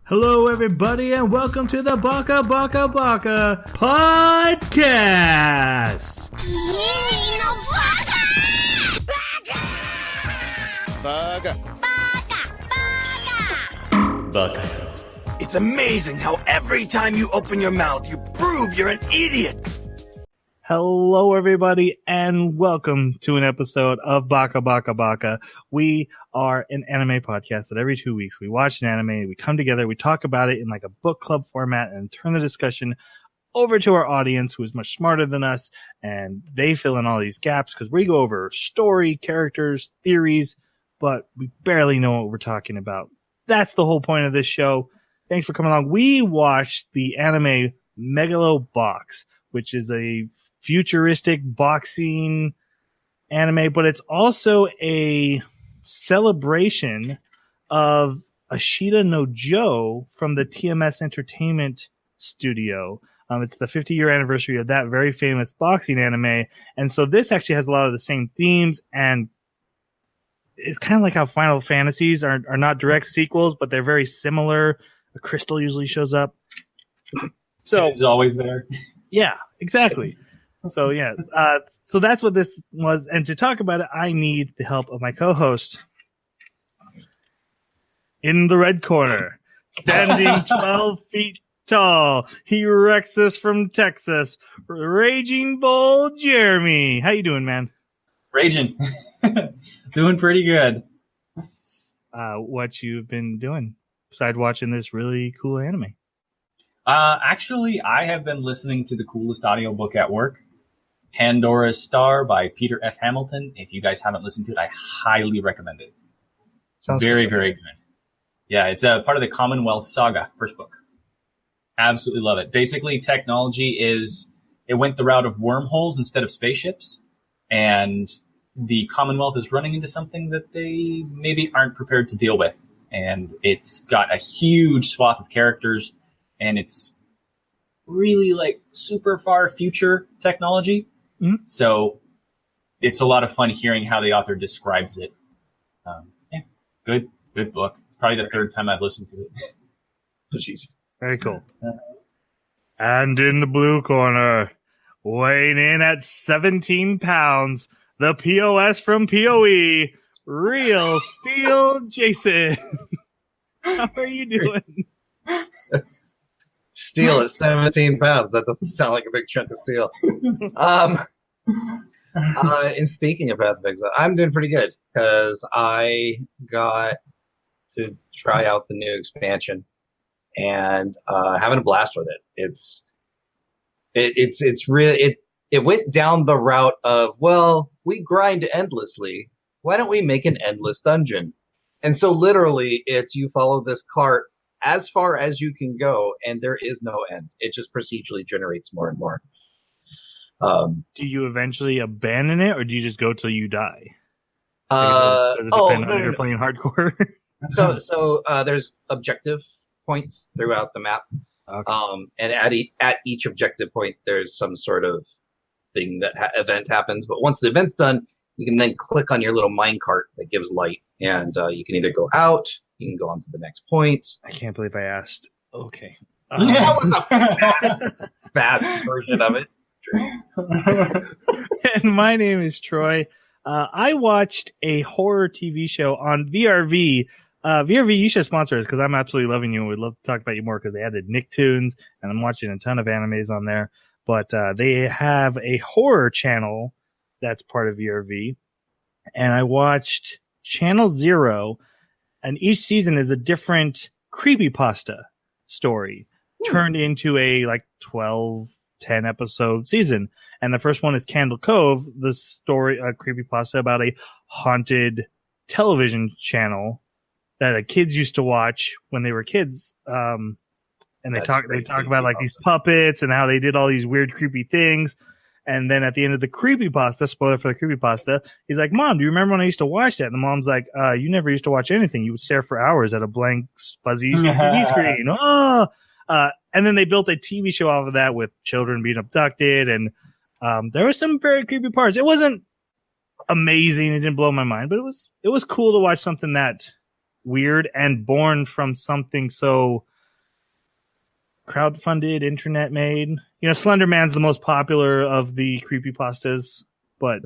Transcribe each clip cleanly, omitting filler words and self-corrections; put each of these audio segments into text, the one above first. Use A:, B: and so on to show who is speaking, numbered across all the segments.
A: Hello, everybody, and welcome to the Baka podcast.
B: Baka.
C: It's amazing how every time you open your mouth, you prove you're an idiot.
A: Hello, everybody, and welcome to an episode of Baka. We are an anime podcast that every 2 weeks we watch an anime, we come together, we talk about it in like a book club format, and turn the discussion over to our audience who is much smarter than us, and they fill in all these gaps because we go over story, characters, theories, but we barely know what we're talking about. That's the whole point of this show. Thanks for coming along. We watched the anime Megalo Box, which is a futuristic boxing anime, but it's also a celebration of Ashita no Joe from the TMS Entertainment Studio. It's the 50-year anniversary of that very famous boxing anime, and so this actually has a lot of the same themes, and it's kind of like how Final Fantasies are not direct sequels, but they're very similar. A crystal usually shows up.
B: So it's always there.
A: Yeah, exactly. So yeah, so that's what this was. And to talk about it, I need the help of my co-host. In the red corner, standing 12 feet tall, he wrecks us from Texas, Raging Bull Jeremy. How you doing, man?
B: Raging. Doing pretty good.
A: What you've been doing besides watching this really cool anime?
B: Actually, I have been listening to the coolest audiobook at work, Pandora's Star by Peter F. Hamilton. If you guys haven't listened to it, I highly recommend it.
D: Sounds
B: very good. Yeah, it's a part of the Commonwealth Saga, first book. Absolutely love it. Basically, technology it went the route of wormholes instead of spaceships, and the Commonwealth is running into something that they maybe aren't prepared to deal with. And it's got a huge swath of characters, and it's really like super far future technology. Mm-hmm. So it's a lot of fun hearing how the author describes it. Yeah, good book. Probably the third time I've listened to it.
D: Oh, jeez.
A: Very cool. And in the blue corner, weighing in at 17 pounds, the POS from POE, Real Steel Jason. How are you doing?
D: Steel at 17 pounds. That doesn't sound like a big chunk of steel. And speaking of bad things, I'm doing pretty good because I got to try out the new expansion and having a blast with it. It's really it went down the route of, well, we grind endlessly. Why don't we make an endless dungeon? And so literally it's you follow this cart as far as you can go, and there is no end. It just procedurally generates more and more.
A: Do you eventually abandon it, or do you just go till you die?
D: Does
A: it depend on if you're playing hardcore?
D: So there's objective points throughout the map.
A: Okay.
D: And at each objective point, there's some sort of thing that event happens. But once the event's done, you can then click on your little minecart that gives light, and you can either go out, you can go on to the next point.
A: I can't believe I asked. Okay.
D: That was a fast version of it.
A: And my name is Troy. I watched a horror TV show on VRV. VRV, you should sponsor us because I'm absolutely loving you and we'd love to talk about you more because they added Nicktoons and I'm watching a ton of animes on there. But they have a horror channel that's part of VRV. And I watched Channel Zero, and each season is a different creepypasta story turned into a 10 episode season. And the first one is Candle Cove, the story, a creepypasta about a haunted television channel that kids used to watch when they were kids. And they talk about like these puppets and how they did all these weird, creepy things. And then at the end of the creepypasta, spoiler for the creepypasta, he's like, Mom, do you remember when I used to watch that? And the mom's like, you never used to watch anything. You would stare for hours at a blank, fuzzy TV screen. Oh! And then they built a TV show off of that with children being abducted. And there were some very creepy parts. It wasn't amazing. It didn't blow my mind, but it was cool to watch something that weird and born from something so crowdfunded, internet made. You know, Slender Man's the most popular of the creepypastas, but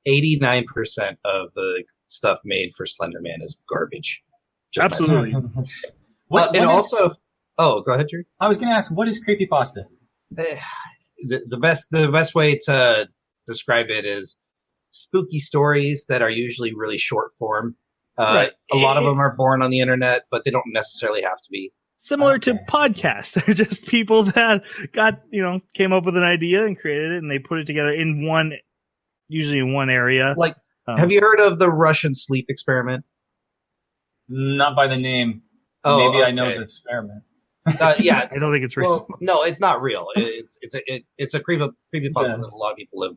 D: 89% of the stuff made for Slender Man is garbage. Just
A: absolutely.
D: and also, go ahead, Jerry.
B: I was going to ask, what is creepypasta?
D: The best way to describe it is spooky stories that are usually really short form.
A: Right.
D: A lot of them are born on the internet, but they don't necessarily have to be.
A: Similar to podcasts. They're just people that came up with an idea and created it, and they put it together usually in one area.
D: Like, have you heard of the Russian sleep experiment?
B: Not by the name.
D: Oh,
B: maybe
D: okay.
B: I know the experiment.
D: Yeah,
A: I don't think it's real.
D: Well, no, it's not real. It's a creepypasta that a lot of people have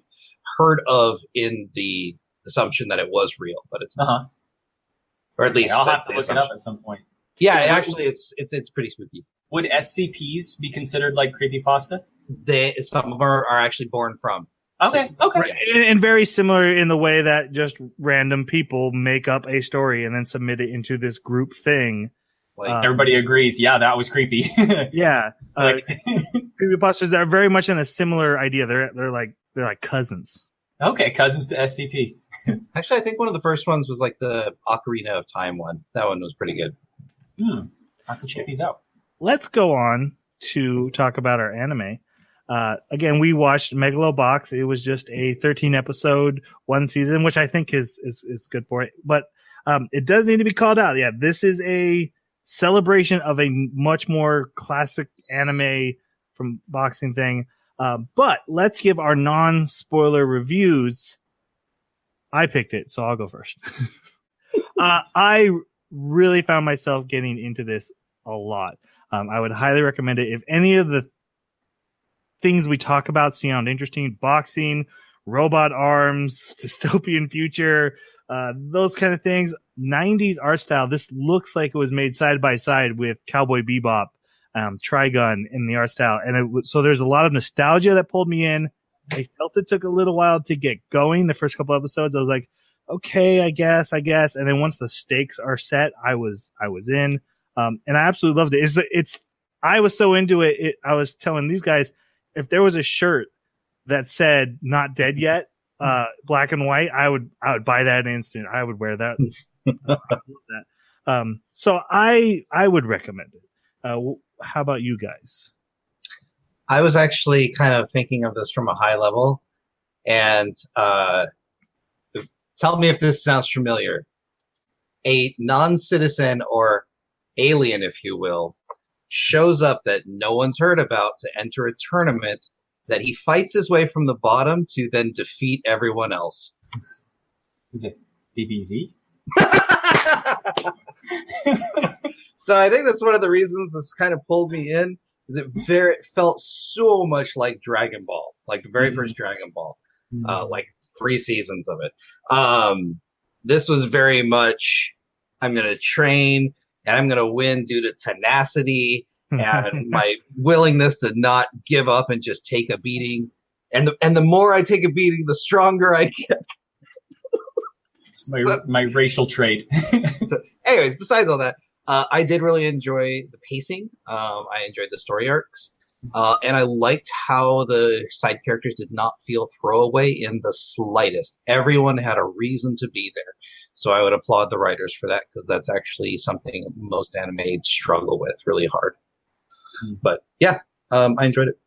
D: heard of in the assumption that it was real, but it's not. Or at least
B: I'll have to look it up at some point.
D: Yeah, actually, it's pretty spooky.
B: Would SCPs be considered like creepypasta?
D: Some of them are actually born from.
B: Okay.
A: And very similar in the way that just random people make up a story and then submit it into this group thing.
D: Like
B: everybody agrees. Yeah, that was creepy.
A: Yeah. Creepypastas are very much in a similar idea. They're like cousins.
B: Okay, cousins to SCP.
D: Actually, I think one of the first ones was like the Ocarina of Time one. That one was pretty good.
B: I'll have to check these out.
A: Let's go on to talk about our anime. Again, we watched Megalo Box. It was just a 13 episode, one season, which I think is good for it. But it does need to be called out. Yeah, this is a celebration of a much more classic anime from boxing thing. But let's give our non-spoiler reviews. I picked it, so I'll go first. I really found myself getting into this a lot. I would highly recommend it. If any of the things we talk about sound interesting, boxing, robot arms, dystopian future, those kind of things, 90s art style, this looks like it was made side by side with Cowboy Bebop, Trigun in the art style. And so there's a lot of nostalgia that pulled me in. I felt it took a little while to get going. The first couple episodes, I was like, okay, I guess. And then once the stakes are set, I was in. And I absolutely loved it. I was so into it. I was telling these guys, if there was a shirt that said "Not Dead Yet," black and white, I would buy that instant. I would wear that. So I would recommend it. How about you guys?
D: I was actually kind of thinking of this from a high level, and tell me if this sounds familiar. A non-citizen or alien, if you will, shows up that no one's heard about to enter a tournament that he fights his way from the bottom to then defeat everyone else.
B: Is it DBZ?
D: So I think that's one of the reasons this kind of pulled me in. Is it felt so much like Dragon Ball, like the very first Dragon Ball, like 3 seasons of it. This was very much, I'm going to train and I'm going to win due to tenacity and my willingness to not give up and just take a beating. And the more I take a beating, the stronger I get.
B: It's my racial trait.
D: So, anyways, besides all that, I did really enjoy the pacing. I enjoyed the story arcs. And I liked how the side characters did not feel throwaway in the slightest. Everyone had a reason to be there. So I would applaud the writers for that, because that's actually something most anime struggle with really hard. But yeah, I enjoyed it.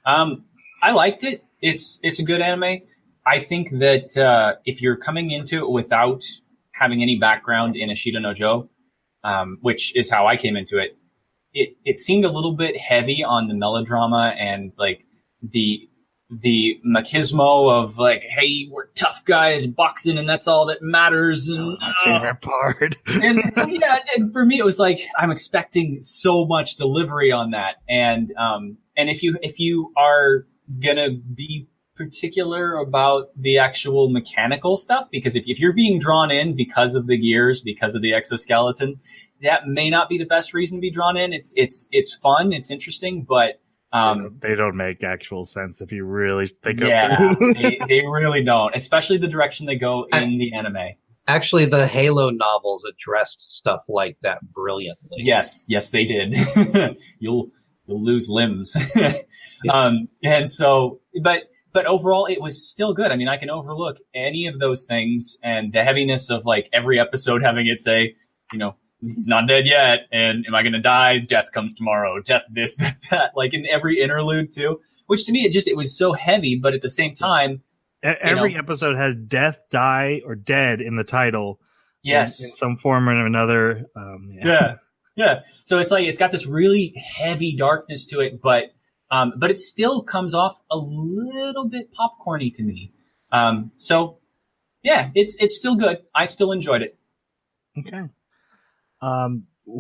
B: I liked it. It's a good anime. I think that if you're coming into it without having any background in Ashita no Joe, which is how I came into it, it seemed a little bit heavy on the melodrama and like the machismo of like, hey, we're tough guys boxing and that's all that matters. And
A: my favorite part.
B: and for me, it was like, I'm expecting so much delivery on that. And if you are gonna be particular about the actual mechanical stuff, because if you're being drawn in because of the gears, because of the exoskeleton, that may not be the best reason to be drawn in. It's fun, it's interesting, but
A: they don't make actual sense if you really think of
B: it. they really don't, especially the direction they go in the anime.
D: Actually, the Halo novels addressed stuff like that brilliantly.
B: Yes, they did. you'll lose limbs. And so, but overall, it was still good. I mean, I can overlook any of those things, and the heaviness of like every episode having it say, you know, he's not dead yet, and am I going to die? Death comes tomorrow. Death this, death that. Like in every interlude too, which to me it was so heavy, but at the same time,
A: every episode has death, die, or dead in the title.
B: Yes,
A: in some form or another.
B: Yeah. So it's like it's got this really heavy darkness to it, but it still comes off a little bit popcorny to me. So yeah, it's still good. I still enjoyed it.
A: Okay.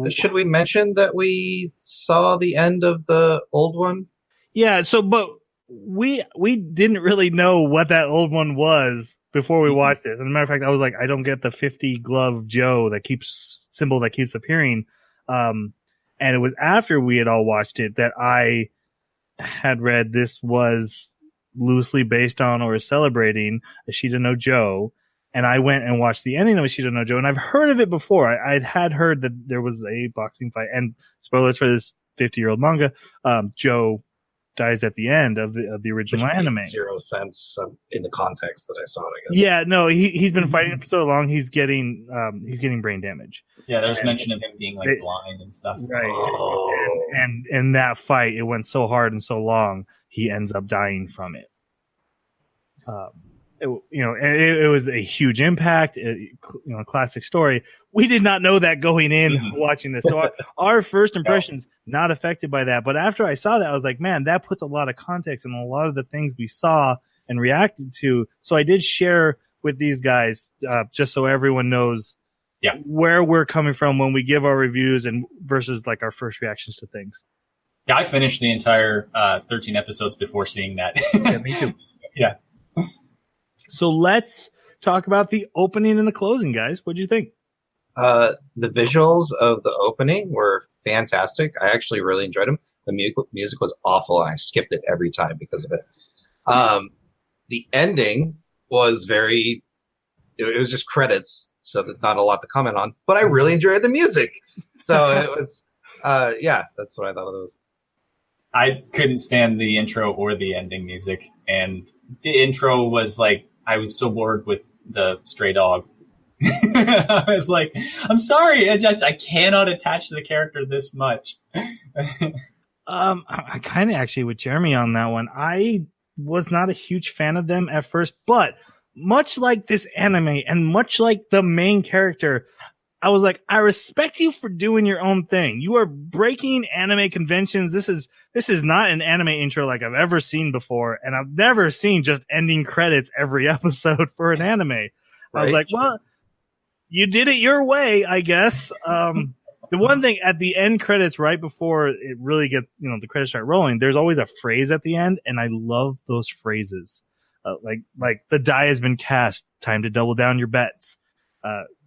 D: Should we mention that we saw the end of the old one?
A: Yeah. So, but we didn't really know what that old one was before we watched this. As a matter of fact, I was like, I don't get the 50 glove Joe symbol that keeps appearing. And it was after we had all watched it that I had read this was loosely based on or celebrating Ishida no Joe. And I went and watched the ending of Ishida no Joe, and I've heard of it before. I'd heard that there was a boxing fight, and spoilers for this 50-year-old manga, Joe dies at the end of the original anime.
D: Makes zero sense in the context that I saw it, I guess.
A: Yeah, no, he's been fighting for so long, he's getting brain damage.
B: Yeah, there's mention of him being like blind and stuff.
A: Right. Oh. And that fight, it went so hard and so long, he ends up dying from it. It was a huge impact. Classic story. We did not know that going in watching this. So our first impressions not affected by that. But after I saw that, I was like, man, that puts a lot of context in a lot of the things we saw and reacted to. So I did share with these guys just so everyone knows where we're coming from when we give our reviews and versus like our first reactions to things.
B: Yeah, I finished the entire 13 episodes before seeing that.
A: Yeah, me too.
B: Yeah.
A: So let's talk about the opening and the closing, guys. What'd you think?
D: The visuals of the opening were fantastic. I actually really enjoyed them. The music was awful, and I skipped it every time because of it. The ending was it was just credits, so there's not a lot to comment on. But I really enjoyed the music. So it was, that's what I thought of those.
B: I couldn't stand the intro or the ending music. And the intro was like, I was so bored with the stray dog. I was like, I'm sorry. I cannot attach to the character this much.
A: I kind of actually with Jeremy on that one. I was not a huge fan of them at first, but much like this anime and much like the main character, I was like, I respect you for doing your own thing. You are breaking anime conventions. This is not an anime intro like I've ever seen before, and I've never seen just ending credits every episode for an anime. Right. I was like, well, you did it your way, I guess. The one thing at the end credits, right before it really gets, the credits start rolling, there's always a phrase at the end, and I love those phrases. Like the die has been cast, time to double down your bets.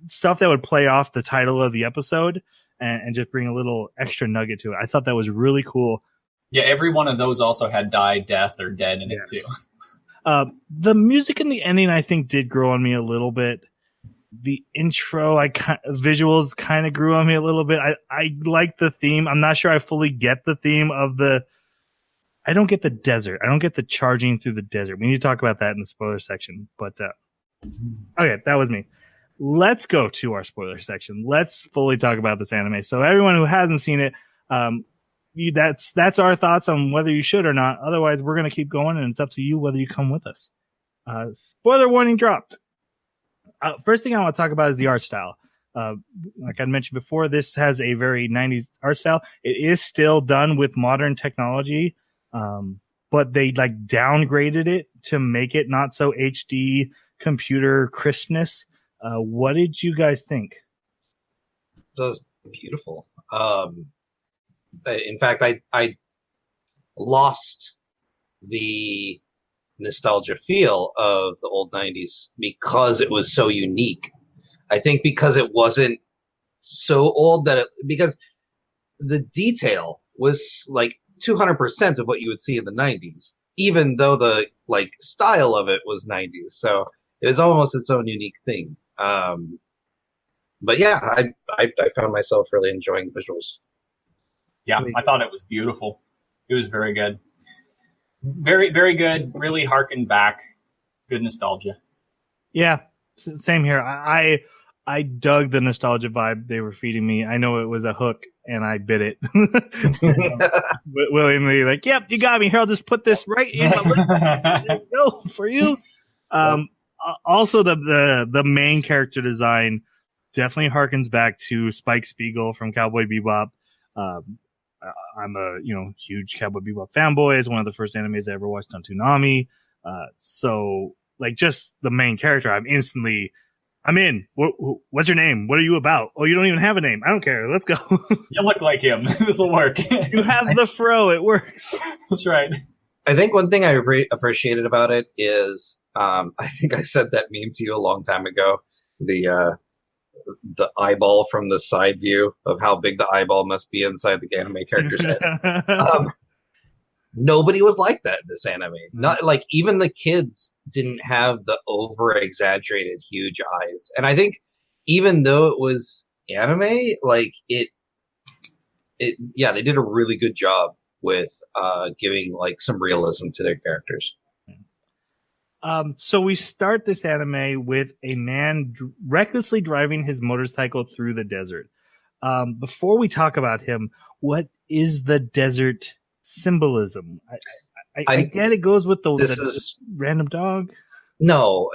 A: Stuff that would play off the title of the episode and just bring a little extra nugget to it. I thought that was really cool.
B: Yeah, every one of those also had die, death, or dead in it too.
A: The music in the ending, I think, did grow on me a little bit. The intro, visuals kind of grew on me a little bit. I like the theme. I'm not sure I fully get the theme of I don't get the desert. I don't get the charging through the desert. We need to talk about that in the spoiler section. But okay, that was me. Let's go to our spoiler section. Let's fully talk about this anime. So everyone who hasn't seen it, that's our thoughts on whether you should or not. Otherwise, we're going to keep going, and it's up to you whether you come with us. Spoiler warning dropped. First thing I want to talk about is the art style. Like I mentioned before, this has a very 90s art style. It is still done with modern technology, but they downgraded it to make it not so HD computer crispness. What did you guys think?
D: That was beautiful. In fact, I lost the nostalgia feel of the old 90s because it was so unique. I think because it wasn't so old because the detail was like 200% of what you would see in the 90s, even though the style of it was 90s. So it was almost its own unique thing. But yeah, I found myself really enjoying the visuals.
B: Yeah, I thought it was beautiful. It was very good. Very, very good. Really harkened back. Good nostalgia.
A: Yeah, same here. I dug the nostalgia vibe they were feeding me. I know it was a hook, and I bit it willingly. Like, yep, you got me. Here, I'll just put this right in my lip. There you go for you. Also, the main character design definitely harkens back to Spike Spiegel from Cowboy Bebop. I'm a huge Cowboy Bebop fanboy. It's one of the first animes I ever watched on Toonami. So like just the main character, I'm in. What's your name? What are you about? Oh, you don't even have a name. I don't care. Let's go.
B: You look like him. This will work.
A: You have the fro. It works.
B: That's right.
D: I think one thing I appreciated about it is, I think I said that meme to you a long time ago. The eyeball from the side view of how big the eyeball must be inside the anime character's head. Nobody was like that in this anime. Not like even the kids didn't have the over exaggerated huge eyes. And I think even though it was anime, like they did a really good job with giving like some realism to their characters.
A: So we start this anime with a man recklessly driving his motorcycle through the desert. Before we talk about him, what is the desert symbolism? I get it goes with the random dog.
D: No.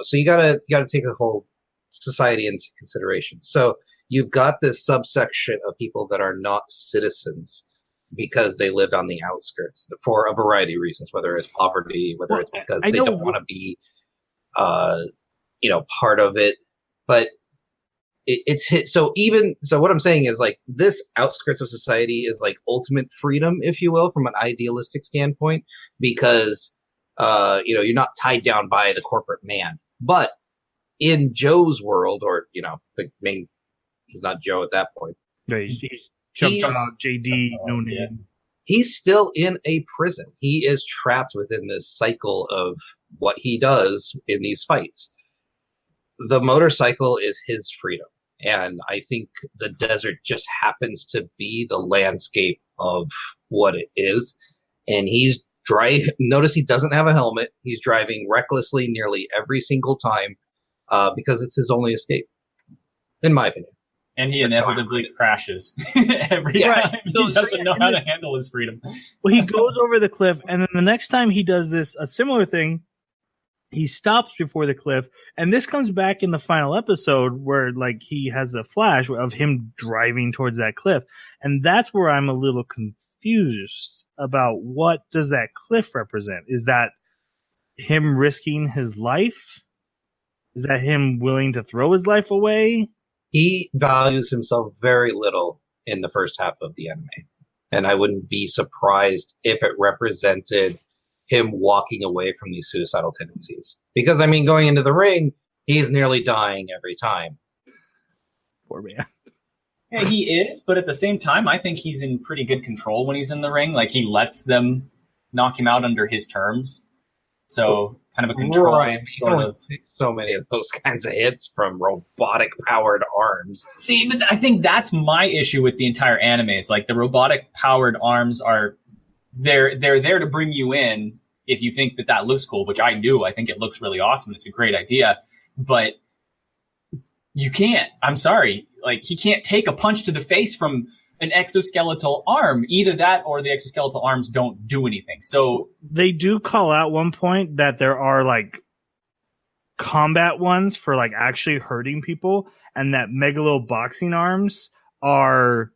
D: So you gotta take the whole society into consideration. So you've got this subsection of people that are not citizens because they live on the outskirts for a variety of reasons, whether it's poverty, whether it's because they don't want to be, part of it. But it's hit. So what I'm saying is like this outskirts of society is like ultimate freedom, if you will, from an idealistic standpoint, because, you're not tied down by the corporate man. But in Joe's world, or, the main, he's not Joe at that point.
A: Right, he's JD, no name.
D: He's still in a prison. He is trapped within this cycle of what he does in these fights. The motorcycle is his freedom. And I think the desert just happens to be the landscape of what it is. And he's driving. Notice he doesn't have a helmet. He's driving recklessly nearly every single time because it's his only escape, in my opinion.
B: And he inevitably crashes every time. He doesn't know how to handle his freedom.
A: Well, he goes over the cliff, and then the next time he does a similar thing, he stops before the cliff. And this comes back in the final episode where, like, he has a flash of him driving towards that cliff. And that's where I'm a little confused about what does that cliff represent? Is that him risking his life? Is that him willing to throw his life away?
D: He values himself very little in the first half of the anime. And I wouldn't be surprised if it represented him walking away from these suicidal tendencies. Because, going into the ring, he's nearly dying every time.
A: Poor man.
B: Yeah, he is, but at the same time, I think he's in pretty good control when he's in the ring. Like, he lets them knock him out under his terms. So, kind of a control sort of.
D: So many of those kinds of hits from robotic powered arms.
B: See, but I think that's my issue with the entire anime. It's like the robotic powered arms they're there to bring you in if you think that looks cool, which I do. I think it looks really awesome. It's a great idea, but you can't. I'm sorry. Like, he can't take a punch to the face from an exoskeletal arm. Either that or the exoskeletal arms don't do anything. So
A: they do call out one point that there are like combat ones for like actually hurting people, and that Megalo boxing arms are,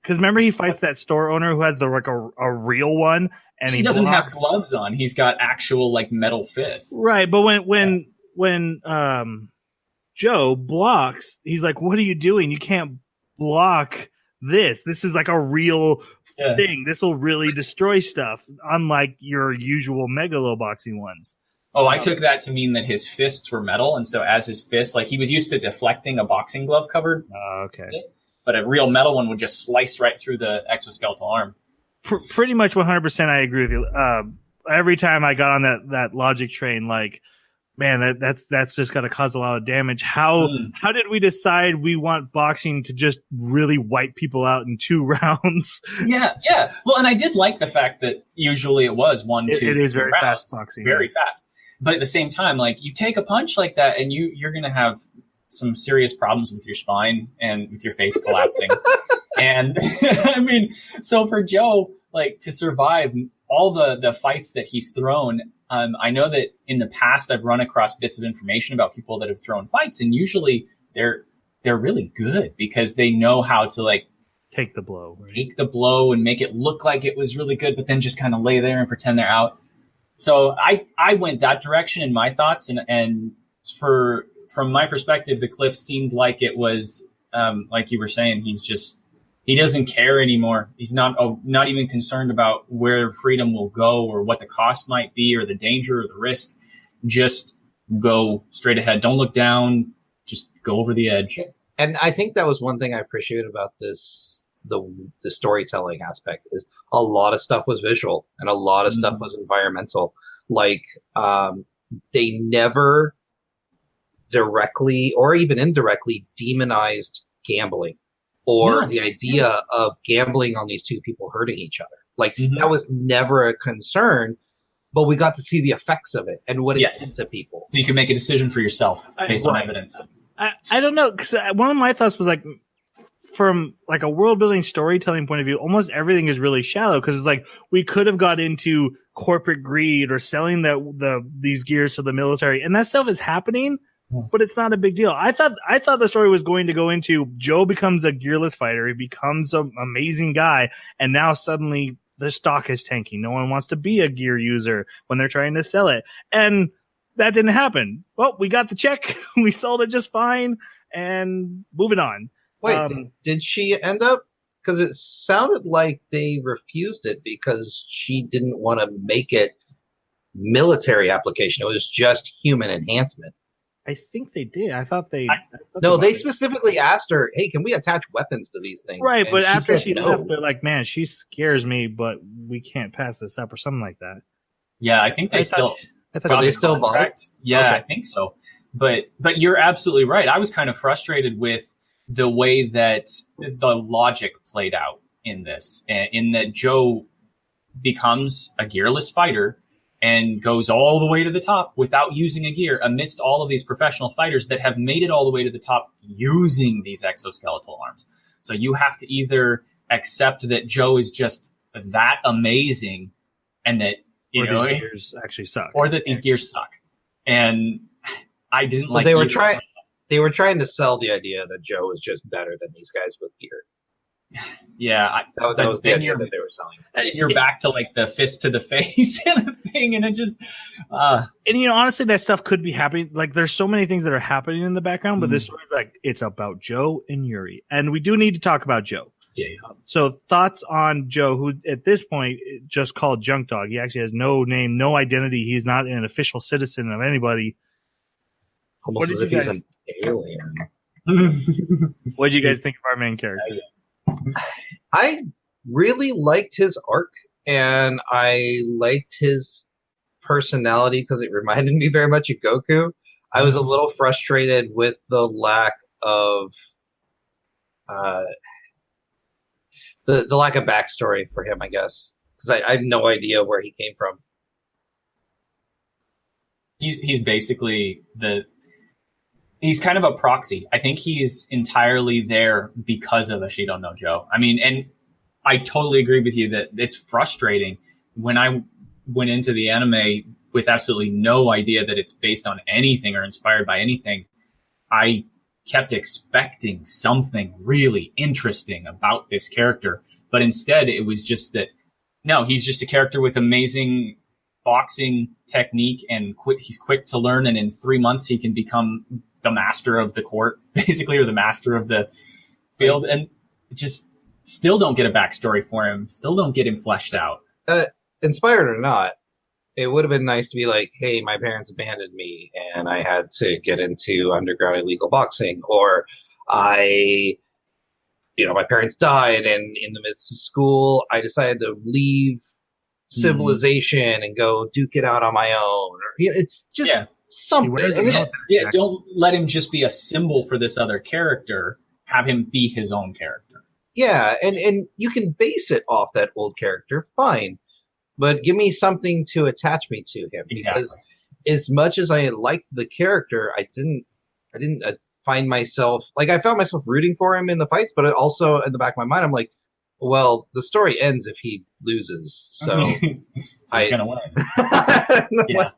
A: because remember he fights that store owner who has a real one, and
B: he doesn't have gloves on. He's got actual like metal fists.
A: Right, but when Joe blocks, he's like, "What are you doing? You can't block this. This is like a real thing. This will really destroy stuff, unlike your usual Megalo boxing ones."
B: Oh, I took that to mean that his fists were metal, and so as his fists, like he was used to deflecting a boxing glove covered.
A: Okay.
B: But a real metal one would just slice right through the exoskeletal arm.
A: Pretty much 100% I agree with you. Every time I got on that logic train, like, Man, that's just got to cause a lot of damage. How did we decide we want boxing to just really wipe people out in 2 rounds?
B: Yeah. Well, and I did like the fact that usually it was 1, 2, 3
A: It is very
B: rounds,
A: fast boxing.
B: very fast. But at the same time, like you take a punch like that, and you're going to have some serious problems with your spine and with your face collapsing. And I mean, so for Joe, like to survive all the fights that he's thrown. I know that in the past I've run across bits of information about people that have thrown fights, and usually they're really good because they know how to like
A: take the blow, right?
B: Take the blow and make it look like it was really good, but then just kind of lay there and pretend they're out. So I went that direction in my thoughts, and from my perspective, the Cliff seemed like it was like you were saying, he doesn't care anymore. He's not even concerned about where freedom will go or what the cost might be or the danger or the risk. Just go straight ahead. Don't look down. Just go over the edge.
D: And I think that was one thing I appreciated about this, the storytelling aspect, is a lot of stuff was visual and a lot of stuff was environmental. Like they never directly or even indirectly demonized gambling. Or the idea of gambling on these two people hurting each other. Like, that was never a concern, but we got to see the effects of it and what it did to people.
B: So you can make a decision for yourself based on evidence.
A: I don't know, because one of my thoughts was like, from like a world building storytelling point of view, almost everything is really shallow, because it's like we could have got into corporate greed or selling these gears to the military, and that stuff is happening. But it's not a big deal. I thought the story was going to go into Joe becomes a gearless fighter. He becomes an amazing guy. And now suddenly the stock is tanking. No one wants to be a gear user when they're trying to sell it. And that didn't happen. Well, we got the check. We sold it just fine. And moving on.
D: Wait, did she end up? Because it sounded like they refused it because she didn't want to make it military application. It was just human enhancement.
A: I think they did. I thought they...
D: No, they specifically asked her, hey, can we attach weapons to these things?
A: Right, but after she
D: no.
A: left, they're like, man, she scares me, but we can't pass this up or something like that.
B: Yeah, I think they still...
D: they still bought?
B: Yeah,
D: okay.
B: I think so. But you're absolutely right. I was kind of frustrated with the way that the logic played out in this, in that Joe becomes a gearless fighter and goes all the way to the top without using a gear amidst all of these professional fighters that have made it all the way to the top using these exoskeletal arms. So you have to either accept that Joe is just that amazing and that, these
A: gears actually suck.
B: Or that these gears suck. And I didn't like
D: they were trying to sell the idea that Joe is just better than these guys with gear.
B: Yeah,
D: that was the idea that they were selling.
B: You're back to like the fist to the face kind of thing, and it just.
A: And honestly, that stuff could be happening. Like, there's so many things that are happening in the background, but this story's like it's about Joe and Yuri, and we do need to talk about Joe.
B: Yeah.
A: So thoughts on Joe, who at this point just called Junk Dog. He actually has no name, no identity. He's not an official citizen of anybody.
D: Almost as if he's an alien.
A: What did you guys think of our main character?
D: I really liked his arc, and I liked his personality because it reminded me very much of Goku. I was a little frustrated with the lack of the lack of backstory for him, I guess, because I have no idea where he came from.
B: He's basically he's kind of a proxy. I think he's entirely there because of A.I.C.O no Joe. I mean, and I totally agree with you that it's frustrating. When I went into the anime with absolutely no idea that it's based on anything or inspired by anything, I kept expecting something really interesting about this character. But instead, it was just that, no, he's just a character with amazing boxing technique and he's quick to learn. And in 3 months, he can become the master of the court, basically, or the master of the field. And just still don't get a backstory for him. Still don't get him fleshed out.
D: Inspired or not, it would have been nice to be like, hey, my parents abandoned me and I had to get into underground illegal boxing, or my parents died and in the midst of school, I decided to leave civilization and go duke it out on my own. Or, it's just something.
A: wears a
D: And
A: military
B: Yeah,
A: jacket.
B: don't let him just be a symbol for this other character. Have him be his own character.
D: yeah, and you can base it off that old character, fine. But give me something to attach me to him.
B: Exactly.
D: Because as much as I liked the character, I didn't find myself like I found myself rooting for him in the fights, but also in the back of my mind, I'm like, well, the story ends if he loses, so
B: So he's gonna win. Yeah.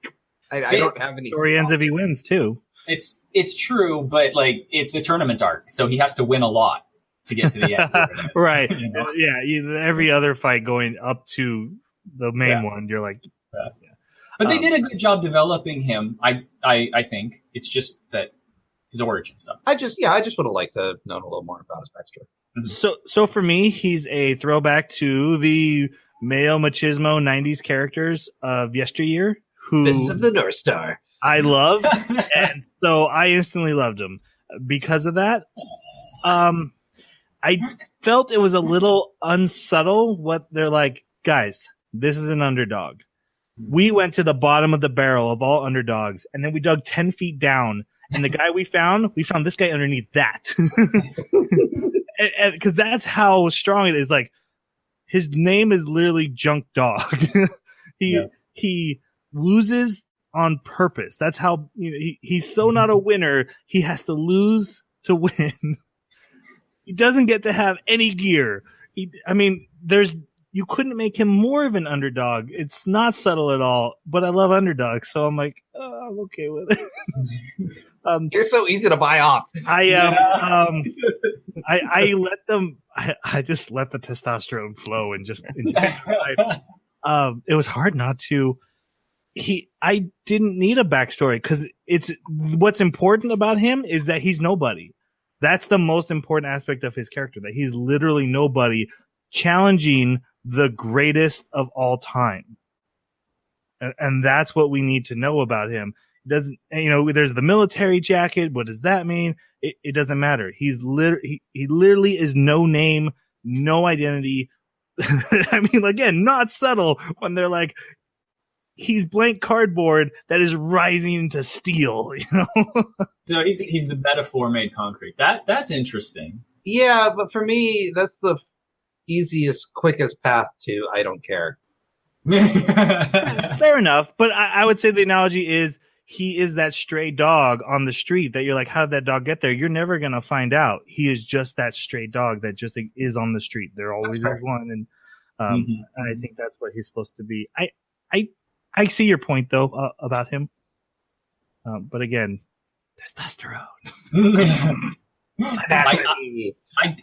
D: I don't have any.
A: Story ends if he wins too.
B: It's true, but like it's a tournament arc, so he has to win a lot to get to the end.
A: Right.
B: You know?
A: Every other fight going up to the main
B: Yeah.
A: one, you're like,
B: But they did a good job developing him. I think it's just that his origin stuff.
D: I just would have liked to have known a little more about his backstory.
A: So for me, he's a throwback to the male machismo 90s characters of yesteryear
D: Fist of
A: who
D: the North Star.
A: I love. And so I instantly loved him because of that. I felt it was a little unsubtle what they're like, guys, this is an underdog. We went to the bottom of the barrel of all underdogs, and then we dug 10 feet down, and the guy we found this guy underneath that. Because that's how strong it is. Like, his name is literally Junk Dog. He loses on purpose. That's how he's so not a winner. He has to lose to win. He doesn't get to have any gear. You couldn't make him more of an underdog. It's not subtle at all, but I love underdogs, so I'm like, I'm okay with it.
D: You're so easy to buy off.
A: I let them. I just let the testosterone flow and just enjoy life. It was hard not to. I didn't need a backstory because what's important about him is that he's nobody. That's the most important aspect of his character. That he's literally nobody, challenging the greatest of all time. And that's what we need to know about him. Doesn't, there's the military jacket. What does that mean? It doesn't matter. He literally is no name, no identity. I mean, again, not subtle when they're like, he's blank cardboard that is rising into steel,
B: So he's the metaphor made concrete. That's interesting.
D: Yeah, but for me, that's the easiest, quickest path to I don't care.
A: Fair enough. But I would say the analogy is he is that stray dog on the street that you're like, how did that dog get there? You're never going to find out. He is just that stray dog that just is on the street. There always is one. And I think that's what he's supposed to be. I see your point, though, about him. But again, testosterone.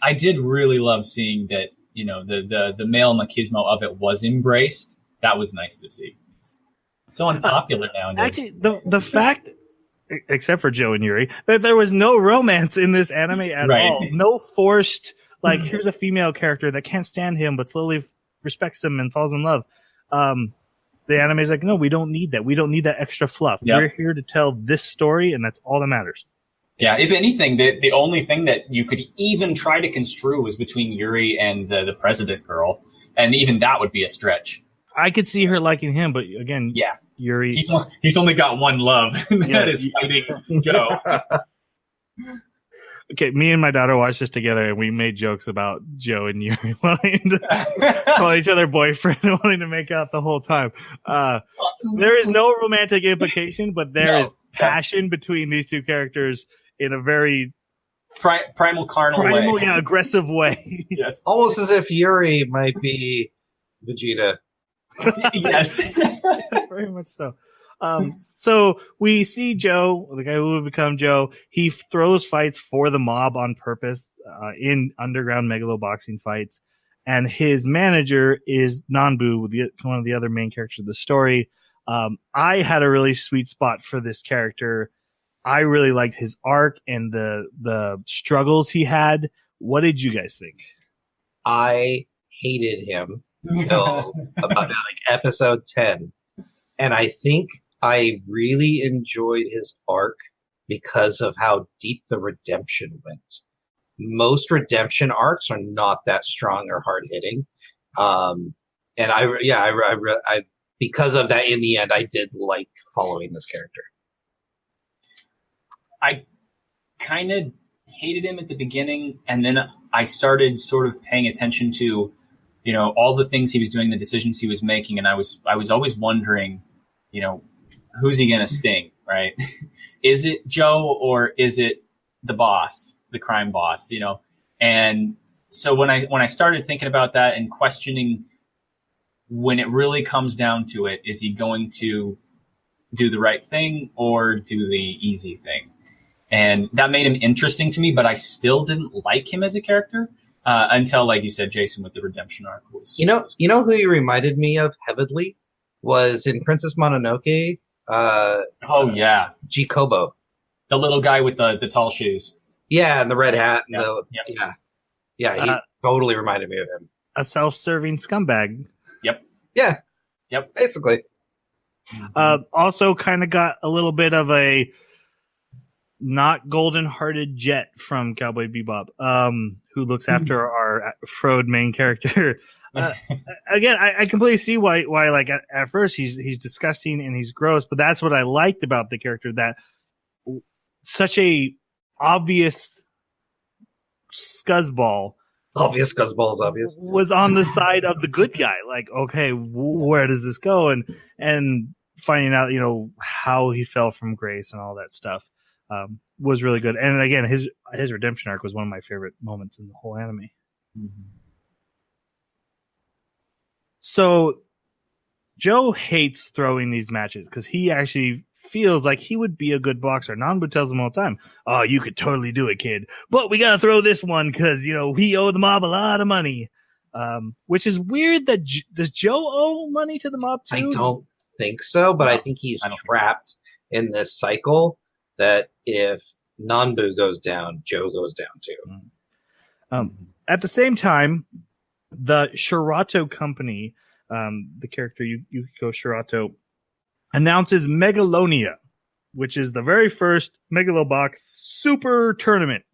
B: I did really love seeing that, the male machismo of it was embraced. That was nice to see. It's so unpopular nowadays.
A: Actually, the fact, except for Joe and Yuri, that there was no romance in this anime at all. No forced, like, here's a female character that can't stand him but slowly respects him and falls in love. The anime is like, no, we don't need that. We don't need that extra fluff. Yep. We're here to tell this story, and that's all that matters.
B: Yeah, if anything, the only thing that you could even try to construe was between Yuri and the president girl, and even that would be a stretch.
A: I could see her liking him, but again, Yuri...
B: He's only got one love, and that is fighting Joe.
A: Okay, me and my daughter watched this together, and we made jokes about Joe and Yuri wanting to call each other boyfriend and wanting to make out the whole time. There is no romantic implication, but there is passion between these two characters in a very
B: primal way.
A: Yeah, aggressive way.
B: Yes,
D: almost as if Yuri might be Vegeta.
B: Yes,
A: very much so. So we see Joe, the guy who will become Joe. He throws fights for the mob on purpose in underground Megalo boxing fights, and his manager is Nanbu, one of the other main characters of the story. I had a really sweet spot for this character. I really liked his arc and the struggles he had. What did you guys think?
D: I hated him until about episode 10. And I think I really enjoyed his arc because of how deep the redemption went. Most redemption arcs are not that strong or hard hitting. And I because of that, in the end, I did like following this character.
B: I kind of hated him at the beginning, and then I started sort of paying attention to, all the things he was doing, the decisions he was making, and I was always wondering, who's he gonna sting, right? Is it Joe or is it the boss, the crime boss, And so when I started thinking about that and questioning, when it really comes down to it, is he going to do the right thing or do the easy thing? And that made him interesting to me, but I still didn't like him as a character until, like you said, Jason, with the redemption arc was.
D: You know who he reminded me of heavily was in Princess Mononoke.
B: Yeah,
D: G-Kobo,
B: the little guy with the tall shoes.
D: Yeah, and the red hat. And he totally reminded me of him.
A: A self-serving scumbag.
B: Yep.
D: Yeah.
B: Yep.
D: Basically.
A: Also kind of got a little bit of a not golden-hearted Jet from Cowboy Bebop, who looks after our Frode main character. Again, I completely see why like at first he's disgusting and he's gross, but that's what I liked about the character, that such a obvious scuzzball.
D: Obvious scuzzball is obvious.
A: Was on the side of the good guy. Like, okay, where does this go? And finding out, how he fell from grace and all that stuff was really good. And again, his redemption arc was one of my favorite moments in the whole anime.
B: Mm-hmm.
A: So Joe hates throwing these matches because he actually feels like he would be a good boxer. Nanbu tells him all the time, "Oh, you could totally do it, kid. But we got to throw this one because, we owe the mob a lot of money." Which is weird. Does Joe owe money to the mob too?
D: I don't think so, but I think he's trapped in this cycle that if Nanbu goes down, Joe goes down too.
A: At the same time, the Shirato company, the character Yukiko Shirato, announces Megalonia, which is the very first Megalo Box super tournament,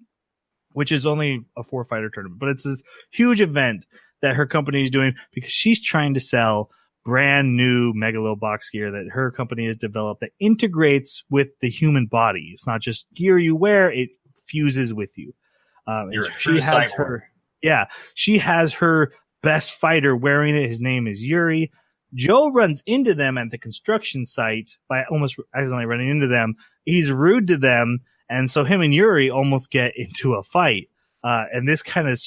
A: which is only a 4-fighter tournament. But it's this huge event that her company is doing because she's trying to sell brand new Megalo Box gear that her company has developed that integrates with the human body. It's not just gear you wear, it fuses with you. She has her best fighter wearing it. His name is Yuri. Joe runs into them at the construction site by almost accidentally running into them. He's rude to them, and so him and Yuri almost get into a fight. And this kind of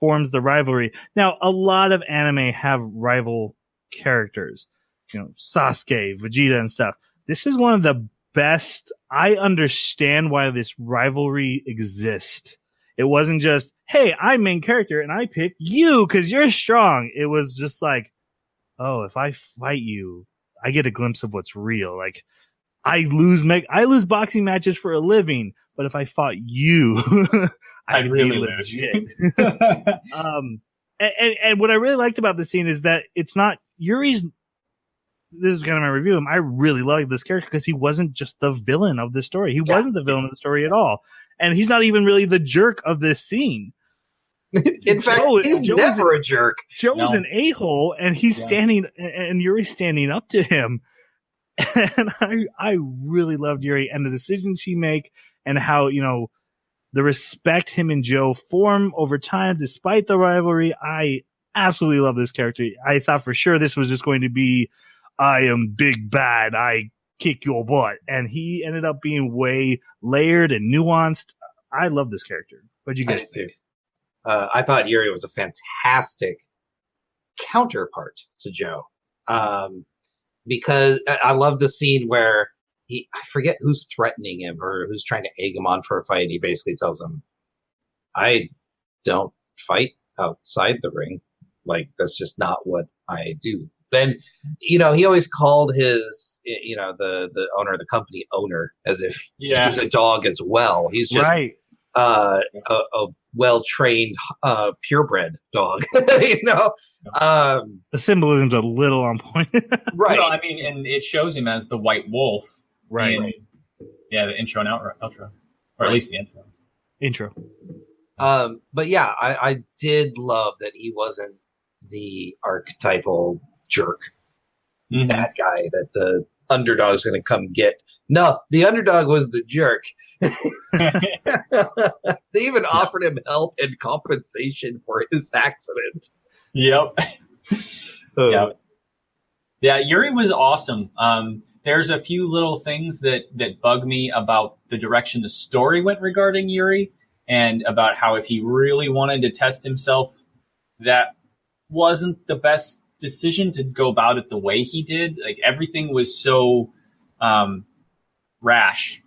A: forms the rivalry. Now, a lot of anime have rival characters, Sasuke, Vegeta, and stuff. This is one of the best. I understand why this rivalry exists. It wasn't just, hey, I'm main character and I pick you because you're strong. It was just like, oh, if I fight you, I get a glimpse of what's real. Like, I lose boxing matches for a living, but if I fought you, I'd really lose. And what I really liked about the scene is that it's not Yuri's. This is kind of my review of him. I really like this character because he wasn't just the villain of the story. He wasn't the villain of the story at all. And he's not even really the jerk of this scene.
D: In fact, he's never a jerk.
A: Joe's an a-hole, and he's standing, and Yuri's standing up to him. And I really loved Yuri and the decisions he make and how, the respect him and Joe form over time despite the rivalry. I absolutely love this character. I thought for sure this was just going to be, I am big bad, I kick your butt. And he ended up being way layered and nuanced. I love this character. What'd you guys think?
D: I thought Yuri was a fantastic counterpart to Joe. Because I love the scene where I forget who's threatening him or who's trying to egg him on for a fight. And he basically tells him, I don't fight outside the ring. Like, that's just not what I do. Then, he always called his, the owner of the company owner as if he was a dog as well. He's just a well-trained, purebred dog, The
A: symbolism's a little on point.
D: Right.
B: Well, I mean, and it shows him as the white wolf.
A: Right.
B: The intro and outro. Or at least the
A: intro.
D: But yeah, I did love that he wasn't the archetypal jerk, bad guy that underdog's going to come get. No, the underdog was the jerk. They even offered him help and compensation for his accident.
B: Yep. Yep. Yeah, Yuri was awesome. There's a few little things that bug me about the direction the story went regarding Yuri, and about how if he really wanted to test himself, that wasn't the best decision to go about it the way he did. Like, everything was so rash.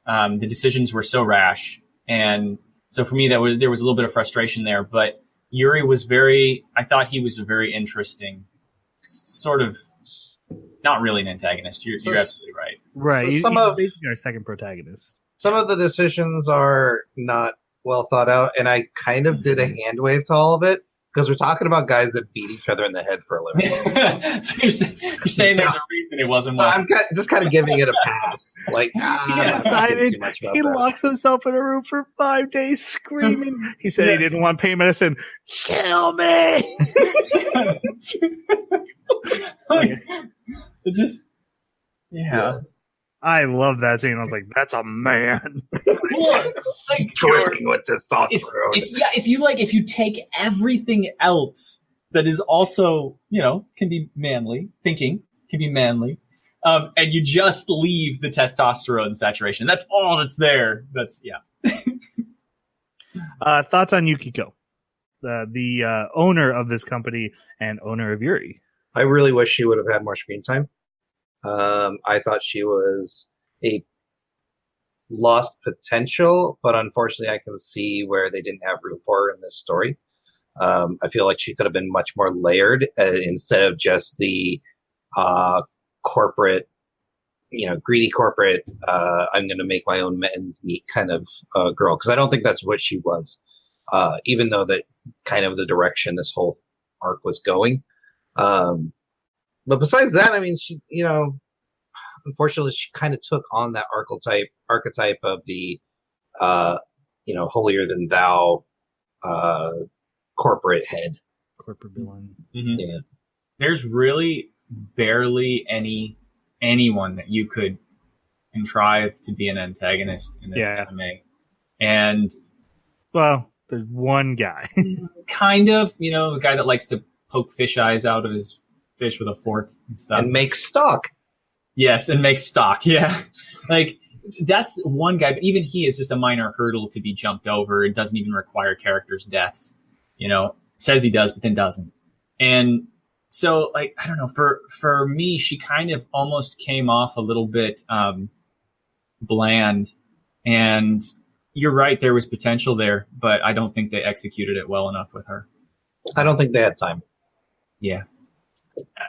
B: The decisions were so rash. And so for me, there was a little bit of frustration there. But Yuri was I thought he was a very interesting, sort of, not really an antagonist. You're absolutely right.
A: Right.
D: So
A: He's
D: of-
A: basically our second protagonist.
D: Some of the decisions are not well thought out, and I kind of did a hand wave to all of it, because we're talking about guys that beat each other in the head for a living.
B: So you're saying there's a reason it wasn't well.
D: I'm just kind of giving it a pass. Like,
A: He
D: I'm not
A: decided
D: thinking too much about
A: he
D: that.
A: locks himself in a room for 5 days screaming. He said he didn't want pain medicine. Kill me!
B: It just, yeah.
A: I love that scene. I was like, that's a man.
B: Like,
D: Drinking with testosterone.
B: if you take everything else that is also, can be manly, thinking can be manly, and you just leave the testosterone saturation, that's all that's there. That's, yeah.
A: Thoughts on Yukiko, the owner of this company and owner of Yuri?
D: I really wish she would have had more screen time. I thought she was a lost potential, but unfortunately I can see where they didn't have room for her in this story. I feel like she could have been much more layered instead of just the corporate, greedy corporate, I'm going to make my own ends meet kind of girl. Because I don't think that's what she was, even though that kind of the direction this whole arc was going. But besides that, I mean, she, unfortunately, she kind of took on that archetype of the, holier than thou corporate head.
A: Corporate villain.
B: Mm-hmm.
D: Yeah.
B: There's really barely anyone that you could contrive to be an antagonist in this anime. And,
A: well, there's one guy.
B: Kind of, a guy that likes to poke fish eyes out of his fish with a fork and stuff.
D: And make stock.
B: Yes, and make stock, yeah. Like, that's one guy, but even he is just a minor hurdle to be jumped over. It doesn't even require characters' deaths. Says he does, but then doesn't. And so, like, I don't know, for me, she kind of almost came off a little bit bland. And you're right, there was potential there, but I don't think they executed it well enough with her.
D: I don't think they had time.
B: Yeah.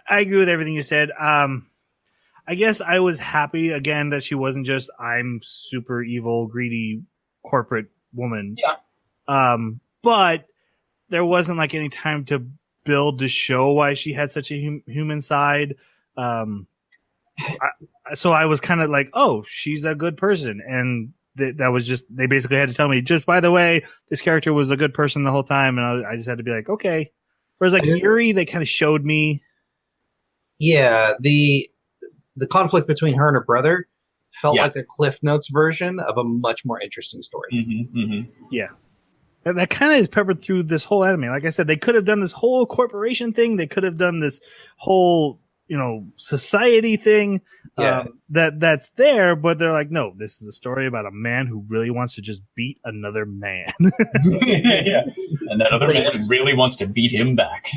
A: I agree with everything you said. I guess I was happy again that she wasn't just I'm super evil, greedy corporate woman.
B: Yeah.
A: But there wasn't like any time to build to show why she had such a human side. So I was kind of like, oh, she's a good person, and that was just they basically had to tell me, just by the way, this character was a good person the whole time, and I just had to be like, okay. Whereas like Yuri, they kind of showed me.
D: Yeah, the conflict between her and her brother felt like a Cliff Notes version of a much more interesting story.
B: Mm-hmm, mm-hmm.
A: Yeah. That kind of is peppered through this whole anime. Like I said, they could have done this whole corporation thing. They could have done this whole, society thing that's there. But they're like, no, this is a story about a man who really wants to just beat another man.
B: Yeah. And that other man really wants to beat him back.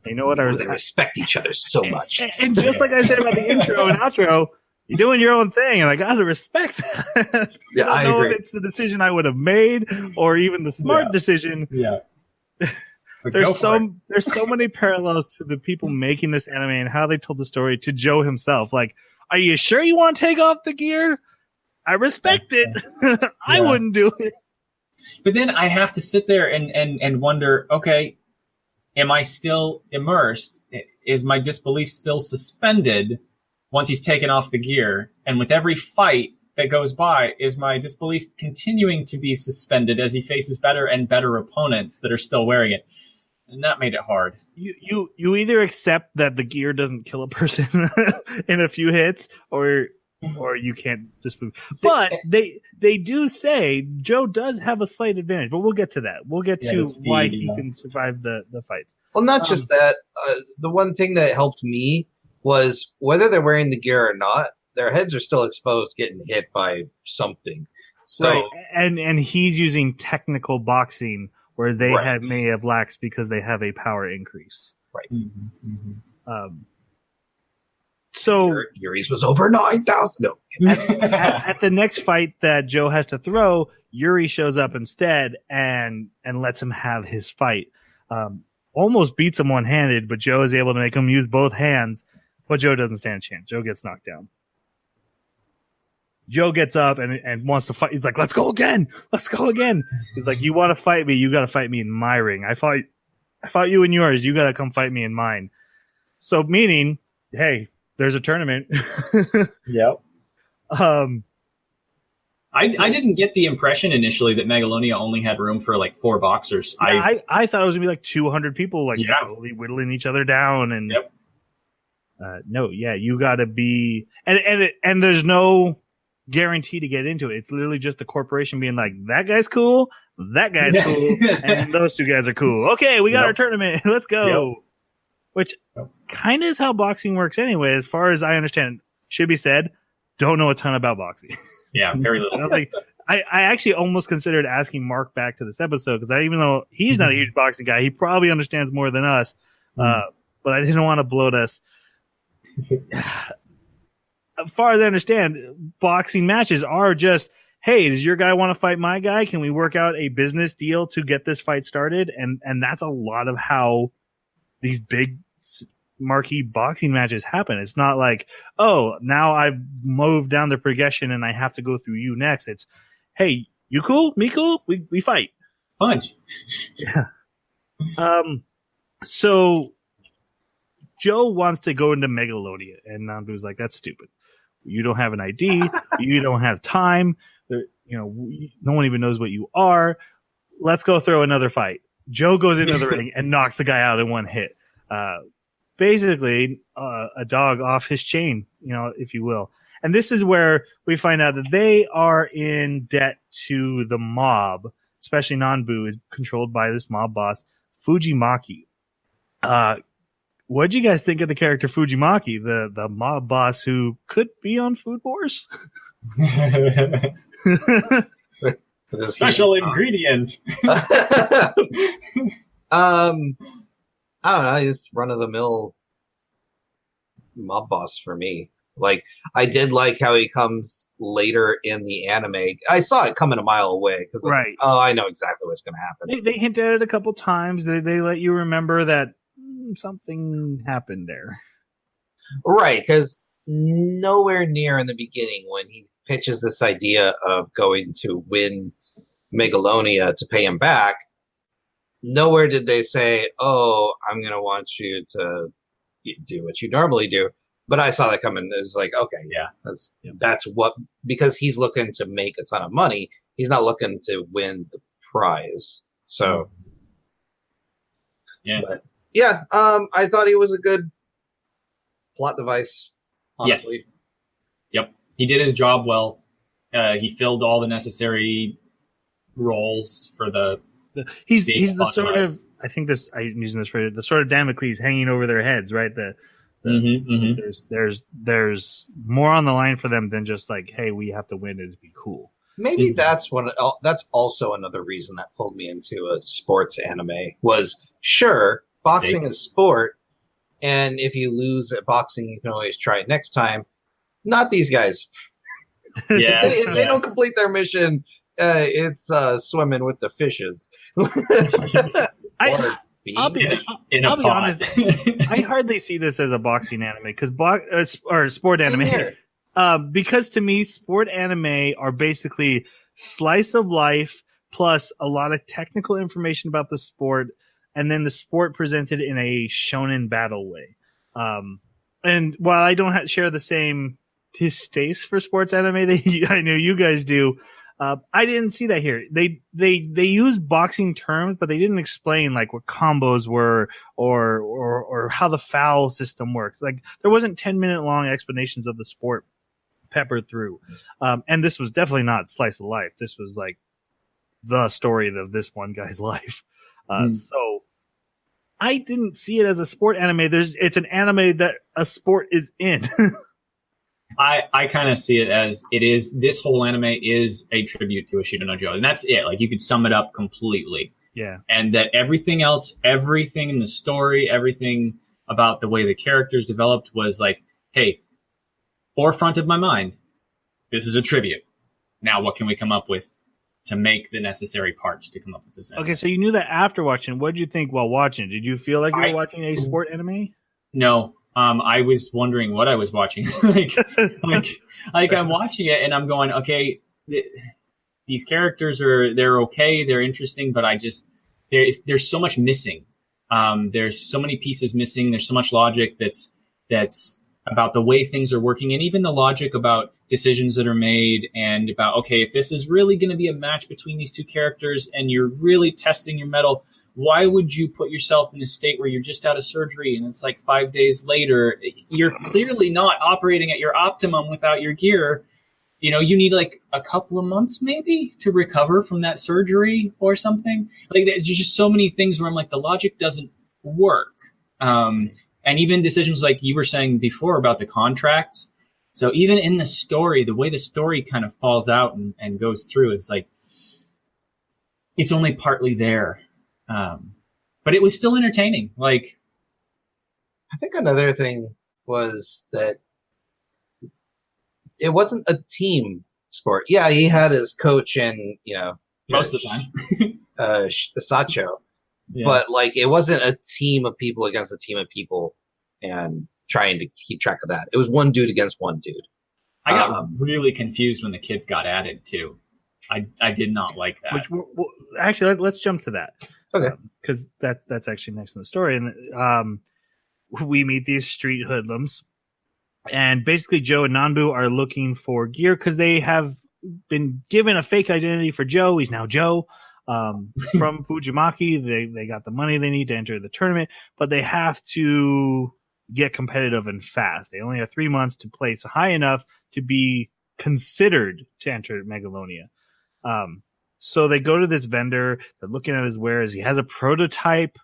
A: You know what?
D: They respect each other so much.
A: And just like I said about the intro and outro, you're doing your own thing, and I got to respect that.
D: Yeah,
A: I don't know
D: agree.
A: if it's the decision I would have made or even the smart decision.
B: Yeah.
A: There's so many parallels to the people making this anime and how they told the story to Joe himself. Like, are you sure you want to take off the gear? I respect it. I wouldn't do it.
B: But then I have to sit there and wonder, okay, am I still immersed? Is my disbelief still suspended once he's taken off the gear? And with every fight that goes by, is my disbelief continuing to be suspended as he faces better and better opponents that are still wearing it? and that made it hard.
A: You either accept that the gear doesn't kill a person in a few hits, or you can't just move. But they do say Joe does have a slight advantage, but we'll get to that. We'll get to
B: speed,
A: why he can survive the fights.
D: Well, not just that. The one thing that helped me was whether they're wearing the gear or not, their heads are still exposed, getting hit by something. So,
A: right, and he's using technical boxing where they may have laxed because they have a power increase.
D: Right.
A: So
D: Yuri's was over 9,000. No.
A: At the next fight that Joe has to throw, Yuri shows up instead and lets him have his fight. Almost beats him one-handed, but Joe is able to make him use both hands. But Joe doesn't stand a chance. Joe gets knocked down. Joe gets up and wants to fight. He's like, let's go again. Let's go again. He's like, you want to fight me? You got to fight me in my ring. I fought you in yours. You got to come fight me in mine. So meaning, hey, there's a tournament.
B: Yep. I didn't get the impression initially that Megalonia only had room for like 4 boxers.
A: Yeah, I thought it was gonna be like 200 people, like slowly whittling each other down. And no, yeah, you got to be, and there's no guarantee to get into it. It's literally just the corporation being like, that guy's cool, that guy's cool, and those 2 guys are cool. Okay, we got our tournament. Let's go. Which kind of is how boxing works anyway, as far as I understand. Should be said, don't know a ton about boxing.
B: Yeah, very little.
A: I actually almost considered asking Mark back to this episode because even though he's not a huge boxing guy, he probably understands more than us. But I didn't want to bloat us. As far as I understand, boxing matches are just, hey, does your guy want to fight my guy? Can we work out a business deal to get this fight started? And that's a lot of how these big marquee boxing matches happen. It's not like, oh, now I've moved down the progression and I have to go through you next. It's, hey, you cool? Me cool? We fight.
B: Punch.
A: Yeah. So Joe wants to go into Megalonia, and Nambu's like, that's stupid. You don't have an ID. You don't have time. No one even knows what you are. Let's go throw another fight. Joe goes into the ring and knocks the guy out in one hit. Basically, a dog off his chain, if you will. And this is where we find out that they are in debt to the mob, especially Nanbu is controlled by this mob boss, Fujimaki. What'd you guys think of the character Fujimaki, the mob boss who could be on Food Wars?
B: Special ingredient.
D: I don't know. He's run of the mill mob boss for me. Like, I did like how he comes later in the anime. I saw it coming a mile away because
A: right.
D: I know exactly what's going to happen.
A: They hinted at it a couple times. They let you remember that something happened there.
D: Right, because nowhere near in the beginning when he pitches this idea of going to win Megalonia to pay him back, nowhere did they say, oh, I'm going to want you to do what you normally do. But I saw that coming. It's like, okay, that's what, because he's looking to make a ton of money. He's not looking to win the prize. So, I thought he was a good plot device, honestly.
B: Yes. Yep. He did his job well. He filled all the necessary roles for the
A: he's the sort of, I think this, I'm using this for the sort of Damocles hanging over their heads, right? There's more on the line for them than just like, hey, we have to win it to be cool.
D: Maybe that's also another reason that pulled me into a sports anime was, sure, boxing is sport, and if you lose at boxing, you can always try it next time. Not these guys.
B: Yeah,
D: if they don't complete their mission, it's swimming with the fishes.
A: I'll be honest. I hardly see this as a boxing anime because sport anime. Because to me, sport anime are basically slice of life plus a lot of technical information about the sport, and then the sport presented in a shonen battle way. And while I don't share the same distaste for sports anime that I know you guys do, I didn't see that here. They used boxing terms, but they didn't explain like what combos were or how the foul system works. Like there wasn't 10-minute long explanations of the sport peppered through. And this was definitely not slice of life. This was like the story of this one guy's life. So I didn't see it as a sport anime. It's an anime that a sport is in.
B: I kind of see it as it is. This whole anime is a tribute to Ashita no Joe, and that's it. Like you could sum it up completely.
A: Yeah.
B: And that everything else, everything in the story, everything about the way the characters developed was like, hey, forefront of my mind. This is a tribute. Now, what can we come up with to make the necessary parts to come up with this anime?
A: Okay, so you knew that after watching. What did you think while watching? Did you feel like you were watching a sport anime?
B: No. I was wondering what I was watching. like I'm watching it and I'm going, okay, these characters they're okay, they're interesting, but there's so much missing. There's so many pieces missing. There's so much logic that's about the way things are working, and even the logic about decisions that are made, and about, okay, if this is really going to be a match between these two characters and you're really testing your mettle, why would you put yourself in a state where you're just out of surgery and it's like 5 days later? You're clearly not operating at your optimum without your gear. You know, you need like a couple of months maybe to recover from that surgery or something. Like there's just so many things where I'm like, the logic doesn't work. And even decisions like you were saying before about the contracts. So even in the story, the way the story kind of falls out and goes through, it's like, it's only partly there. But it was still entertaining. Like,
D: I think another thing was that it wasn't a team sport. Yeah, he had his coach and,
B: most of the time,
D: Sacho, but like it wasn't a team of people against a team of people and trying to keep track of that. It was one dude against one dude.
B: I got really confused when the kids got added too. I did not like that.
A: Actually, let's jump to that.
D: Okay.
A: Because that's actually next in the story. And we meet these street hoodlums. And basically, Joe and Nanbu are looking for gear because they have been given a fake identity for Joe. He's now Joe from Fujimaki. They got the money they need to enter the tournament, but they have to get competitive and fast. They only have 3 months to place high enough to be considered to enter Megalonia. So they go to this vendor. They're looking at his wares. He has a prototype,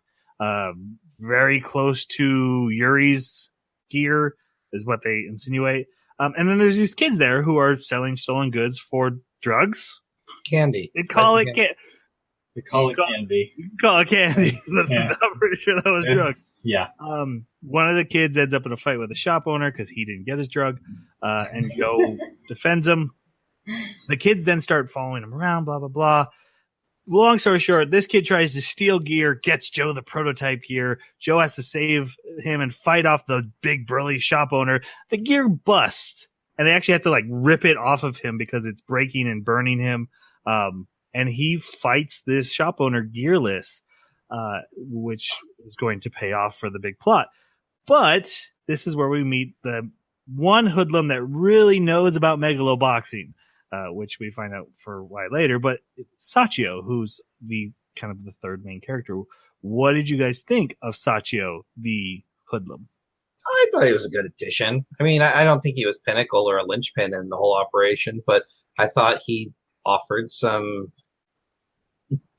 A: very close to Yuri's gear, is what they insinuate. And then there's these kids there who are selling stolen goods for drugs.
D: Candy.
A: They call it candy.
B: They call it candy.
A: You can call it candy. Yeah. I'm pretty sure that was drugs.
B: Yeah.
A: One of the kids ends up in a fight with a shop owner because he didn't get his drug, and Joe defends him. The kids then start following him around, blah, blah, blah. Long story short, this kid tries to steal gear, gets Joe the prototype gear. Joe has to save him and fight off the big burly shop owner. The gear busts, and they actually have to like rip it off of him because it's breaking and burning him. And he fights this shop owner gearless, which is going to pay off for the big plot. But this is where we meet the one hoodlum that really knows about Megalo boxing. Which we find out for why later, but Sachio, who's the kind of the third main character. What did you guys think of Sachio, the hoodlum?
D: I thought he was a good addition. I mean, I don't think he was pinnacle or a linchpin in the whole operation, but I thought he offered some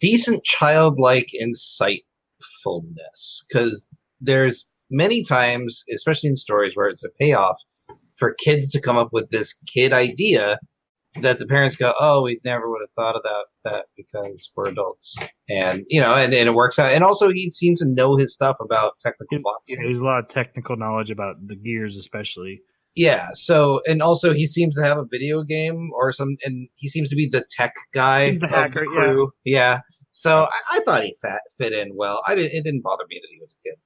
D: decent childlike insightfulness, because there's many times, especially in stories where it's a payoff, for kids to come up with this kid idea that the parents go, oh, we never would have thought about that because we're adults. And, and it works out. And also he seems to know his stuff about technical boxing.
A: There's a lot of technical knowledge about the gears, especially.
D: Yeah. So, and also he seems to have a video game and he seems to be the tech guy.
A: He's the hacker,
D: the crew. Yeah. So I thought he fit in well. It didn't bother me that he was a kid.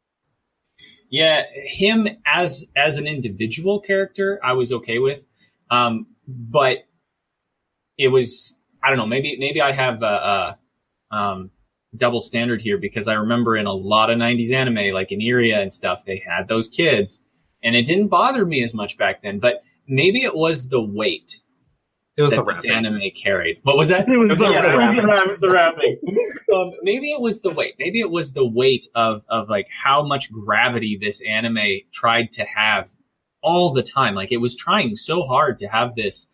B: Yeah. Him as an individual character, I was okay with. But it was, I don't know, maybe I have a double standard here, because I remember in a lot of 90s anime, like in Iria and stuff, they had those kids, and it didn't bother me as much back then, but maybe it was the weight.
D: It was
B: that
D: the
B: this
D: rapping.
B: anime carried. What was that?
A: It was the
B: rapping. Maybe it was the weight. Maybe it was the weight of like how much gravity this anime tried to have all the time. Like it was trying so hard to have these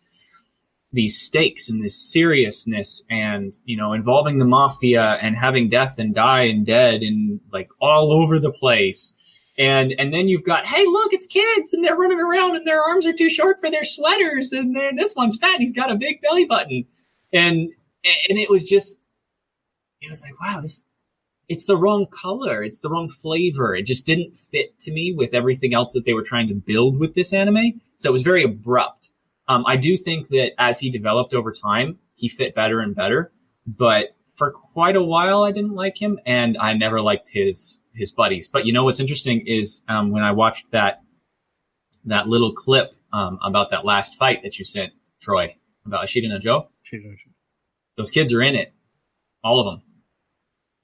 B: stakes and this seriousness and, you know, involving the mafia and having death and die and dead and like all over the place. And then you've got, hey, look, it's kids and they're running around and their arms are too short for their sweaters. And this one's fat and he's got a big belly button. And it was like, wow, it's the wrong color. It's the wrong flavor. It just didn't fit to me with everything else that they were trying to build with this anime. So it was very abrupt. I do think that as he developed over time, he fit better and better. But for quite a while, I didn't like him, and I never liked his buddies. But you know what's interesting is when I watched that little clip about that last fight that you sent, Troy, about A.I.C.O no Joe. Those kids are in it, all of them,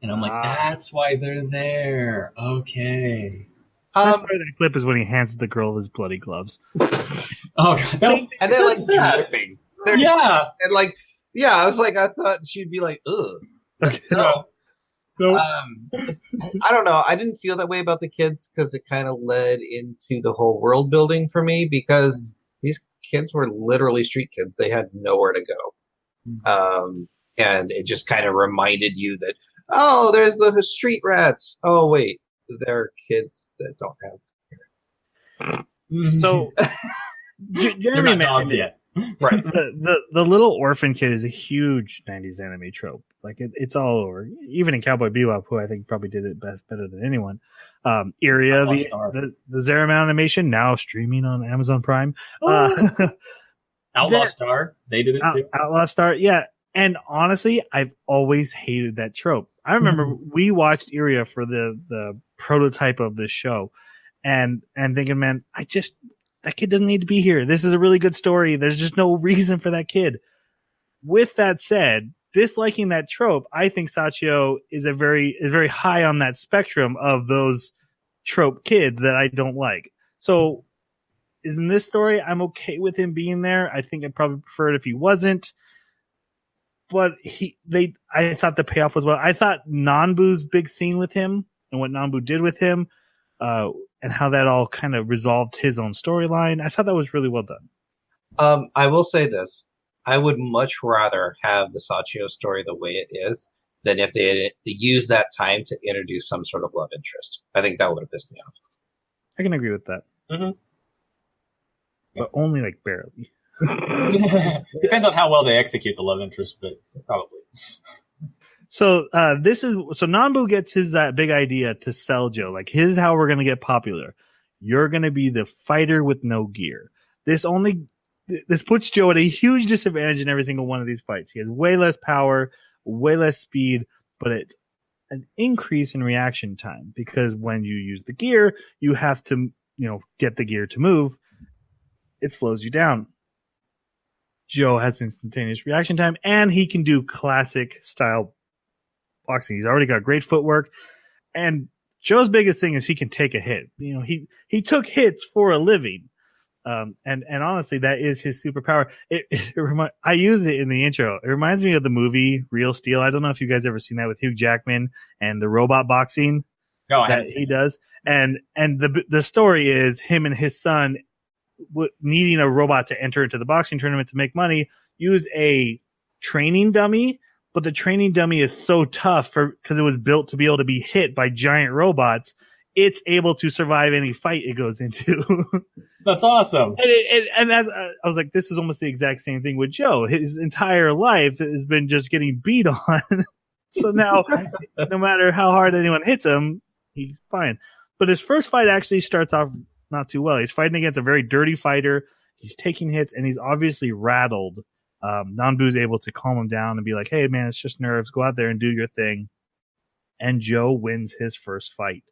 B: and I'm like, that's why they're there. Okay.
A: Best part of that clip is when he hands the girl his bloody gloves.
B: Oh, God,
D: and they're like dripping.
B: Yeah.
D: And like, yeah, I was like, I thought she'd be like, ugh. No. I don't know. I didn't feel that way about the kids because it kind of led into the whole world building for me because these kids were literally street kids. They had nowhere to go. And it just kind of reminded you that, oh, there's the street rats. Oh, wait, they're kids that don't have parents.
A: So, Jeremy mentioned
B: yet.
A: Right. The little orphan kid is a huge 90s anime trope. Like it's all over. Even in Cowboy Bebop, who I think probably did it better than anyone. Iria, the Zeraman animation, now streaming on Amazon Prime.
B: Outlaw Star, they did it too.
A: Outlaw Star, yeah. And honestly, I've always hated that trope. I remember we watched Iria for the prototype of this show and thinking, man, that kid doesn't need to be here. This is a really good story. There's just no reason for that kid. With that said, disliking that trope, I think Sachio is very high on that spectrum of those trope kids that I don't like. So in this story, I'm okay with him being there. I think I'd probably prefer it if he wasn't. But I thought the payoff was well. I thought Nanbu's big scene with him and what Nanbu did with him, and how that all kind of resolved his own storyline. I thought that was really well done.
D: I will say this. I would much rather have the Sachio story the way it is than if they had used that time to introduce some sort of love interest. I think that would have pissed me off.
A: I can agree with that.
B: Mm-hmm.
A: But only like barely.
B: Depends on how well they execute the love interest, but probably.
A: So Nanbu gets his big idea to sell Joe. Like, here's how we're gonna get popular. You're gonna be the fighter with no gear. This puts Joe at a huge disadvantage in every single one of these fights. He has way less power, way less speed, but it's an increase in reaction time because when you use the gear, you have to, get the gear to move. It slows you down. Joe has instantaneous reaction time, and he can do classic style boxing. He's already got great footwork, and Joe's biggest thing is he can take a hit. He took hits for a living, and honestly, that is his superpower. I used it in the intro. It reminds me of the movie Real Steel. I don't know if you guys ever seen that with Hugh Jackman and the robot boxing that he does. And the story is him and his son needing a robot to enter into the boxing tournament to make money, use a training dummy, but the training dummy is so tough because it was built to be able to be hit by giant robots. It's able to survive any fight it goes into.
B: That's awesome.
A: And I was like, this is almost the exact same thing with Joe. His entire life has been just getting beat on. So now, no matter how hard anyone hits him, he's fine. But his first fight actually starts off not too well. He's fighting against a very dirty fighter. He's taking hits, and he's obviously rattled. Nanbu's able to calm him down and be like, hey, man, it's just nerves. Go out there and do your thing. And Joe wins his first fight.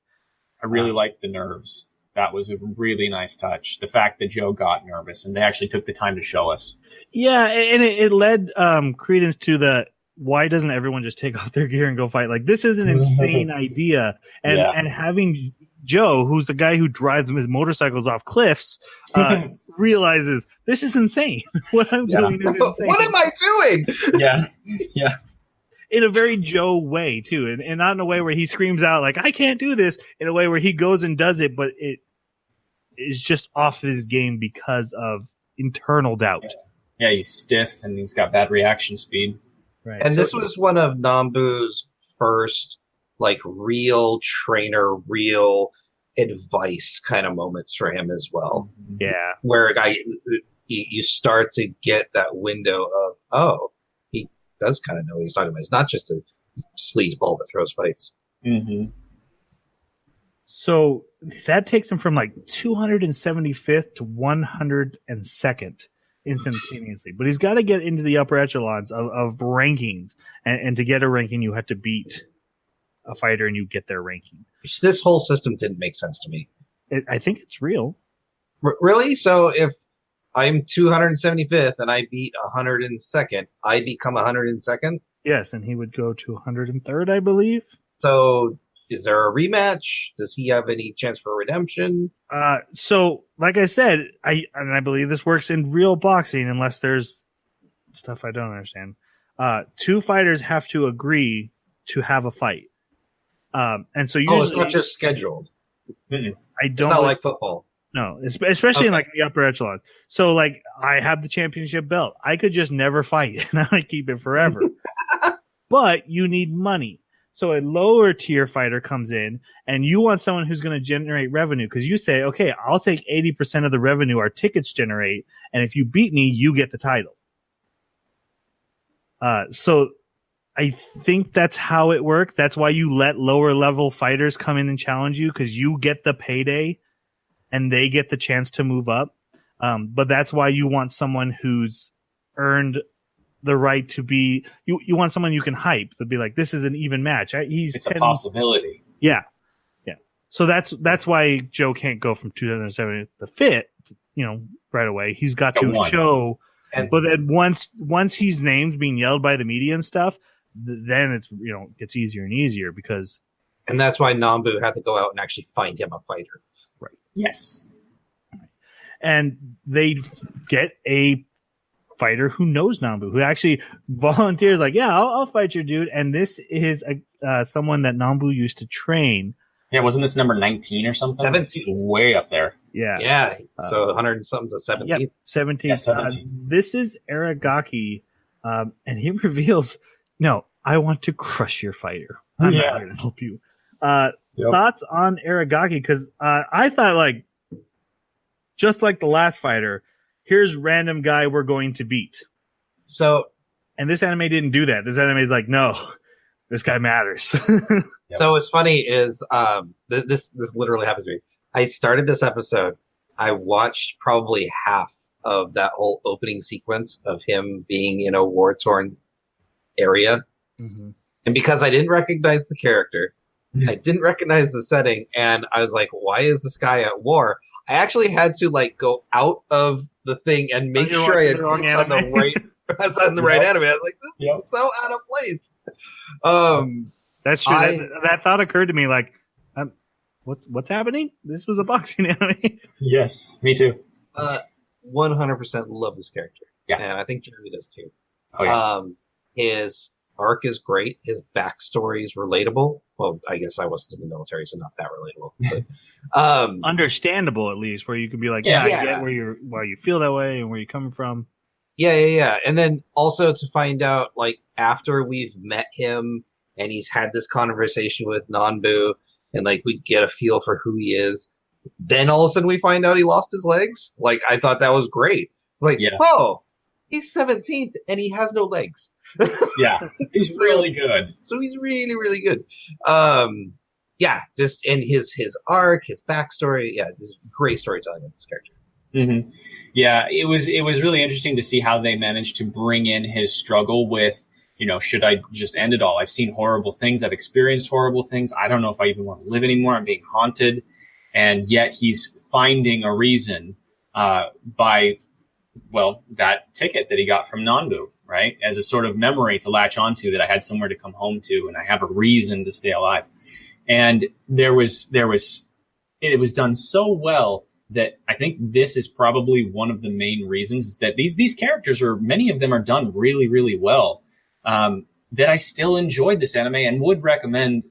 B: I really liked the nerves. That was a really nice touch. The fact that Joe got nervous, and they actually took the time to show us.
A: Yeah, and it led credence to the why doesn't everyone just take off their gear and go fight? Like, this is an insane idea. And having Joe, who's the guy who drives his motorcycles off cliffs, realizes this is insane. What I'm doing is insane.
D: What am I doing?
B: Yeah. Yeah.
A: In a very Joe way, too. And not in a way where he screams out, like, I can't do this. In a way where he goes and does it, but it is just off his game because of internal doubt.
B: Yeah, he's stiff and he's got bad reaction speed.
A: Right.
D: And this was one of Nambu's first, like, real trainer, real advice kind of moments for him as well.
A: Yeah.
D: Where you start to get that window of, oh, he does kind of know what he's talking about. He's not just a sleazeball that throws fights.
B: Mm-hmm.
A: So that takes him from like 275th to 102nd instantaneously. But he's got to get into the upper echelons of rankings. And to get a ranking, you have to beat a fighter and you get their ranking.
D: This whole system didn't make sense to me.
A: I think it's real.
D: Really? So if I'm 275th and I beat 102nd, I become 102nd?
A: Yes, and he would go to 103rd, I believe.
D: So is there a rematch? Does he have any chance for redemption?
A: So, like I said, I believe this works in real boxing unless there's stuff I don't understand. Two fighters have to agree to have a fight. And so usually,
D: it's not just scheduled.
B: Mm-mm.
A: I don't
D: It's not like football.
A: No, especially in like the upper echelons. So like I have the championship belt. I could just never fight and I keep it forever. But you need money. So a lower tier fighter comes in and you want someone who's going to generate revenue because you say, okay, I'll take 80% of the revenue our tickets generate. And if you beat me, you get the title. So I think that's how it works. That's why you let lower level fighters come in and challenge you because you get the payday and they get the chance to move up. But that's why you want someone who's earned the right to be, you want someone you can hype to be like, this is an even match.
B: It's a possibility.
A: Yeah. Yeah. So that's why Joe can't go from 2007 to fit, right away. He's got to show, but then once he's named being yelled by the media and stuff, then it's, gets easier and easier because.
D: And that's why Nambu had to go out and actually find him a fighter.
A: Right.
B: Yes.
A: And they get a fighter who knows Nambu, who actually volunteers like, yeah, I'll fight your dude. And this is someone that Nambu used to train.
B: Yeah, wasn't this number 19 or something?
D: 17.
B: It's way up there.
A: Yeah.
D: Yeah. So 100 and something to 17.
A: Yep, 17.
B: Yeah, 17.
A: This is Aragaki, and he reveals, no, I want to crush your fighter. I'm not going to help you. Thoughts on Aragaki? Because I thought, like, just like the last fighter, here's random guy we're going to beat. And this anime didn't do that. This anime is like, no, this guy matters.
D: Yep. So what's funny is this literally happened to me. I started this episode. I watched probably half of that whole opening sequence of him being in a war-torn area. Mm-hmm. And because I didn't recognize the character, I didn't recognize the setting, and I was like, why is this guy at war? I actually had to like go out of the thing and make sure I had clicked on the right on the right anime. I was like, this is so out of place.
A: That's true. That thought occurred to me like, what's happening? This was a boxing anime.
B: Yes, me too.
D: 100% love this character.
B: Yeah.
D: And I think Jeremy does too.
B: Oh, yeah.
D: His arc is great. His backstory is relatable. Well, I guess I wasn't in the military, so not that relatable. But,
A: understandable, at least, where you can be like, I get why you feel that way and where you're coming from.
D: Yeah. And then also to find out, like, after we've met him and he's had this conversation with Nanbu and, like, we get a feel for who he is, then all of a sudden we find out he lost his legs. Like, I thought that was great. It's like, oh, he's 17th and he has no legs.
B: Yeah, he's really good.
D: So he's really, really good. Just in his arc, his backstory. Yeah, just great storytelling of this character.
B: Mm-hmm. Yeah, it was really interesting to see how they managed to bring in his struggle with, should I just end it all? I've seen horrible things. I've experienced horrible things. I don't know if I even want to live anymore. I'm being haunted. And yet he's finding a reason by that ticket that he got from Nanbu, right? As a sort of memory to latch onto that I had somewhere to come home to and I have a reason to stay alive. And there was it was done so well that I think this is probably one of the main reasons is that these characters many of them are done really, really well. That I still enjoyed this anime and would recommend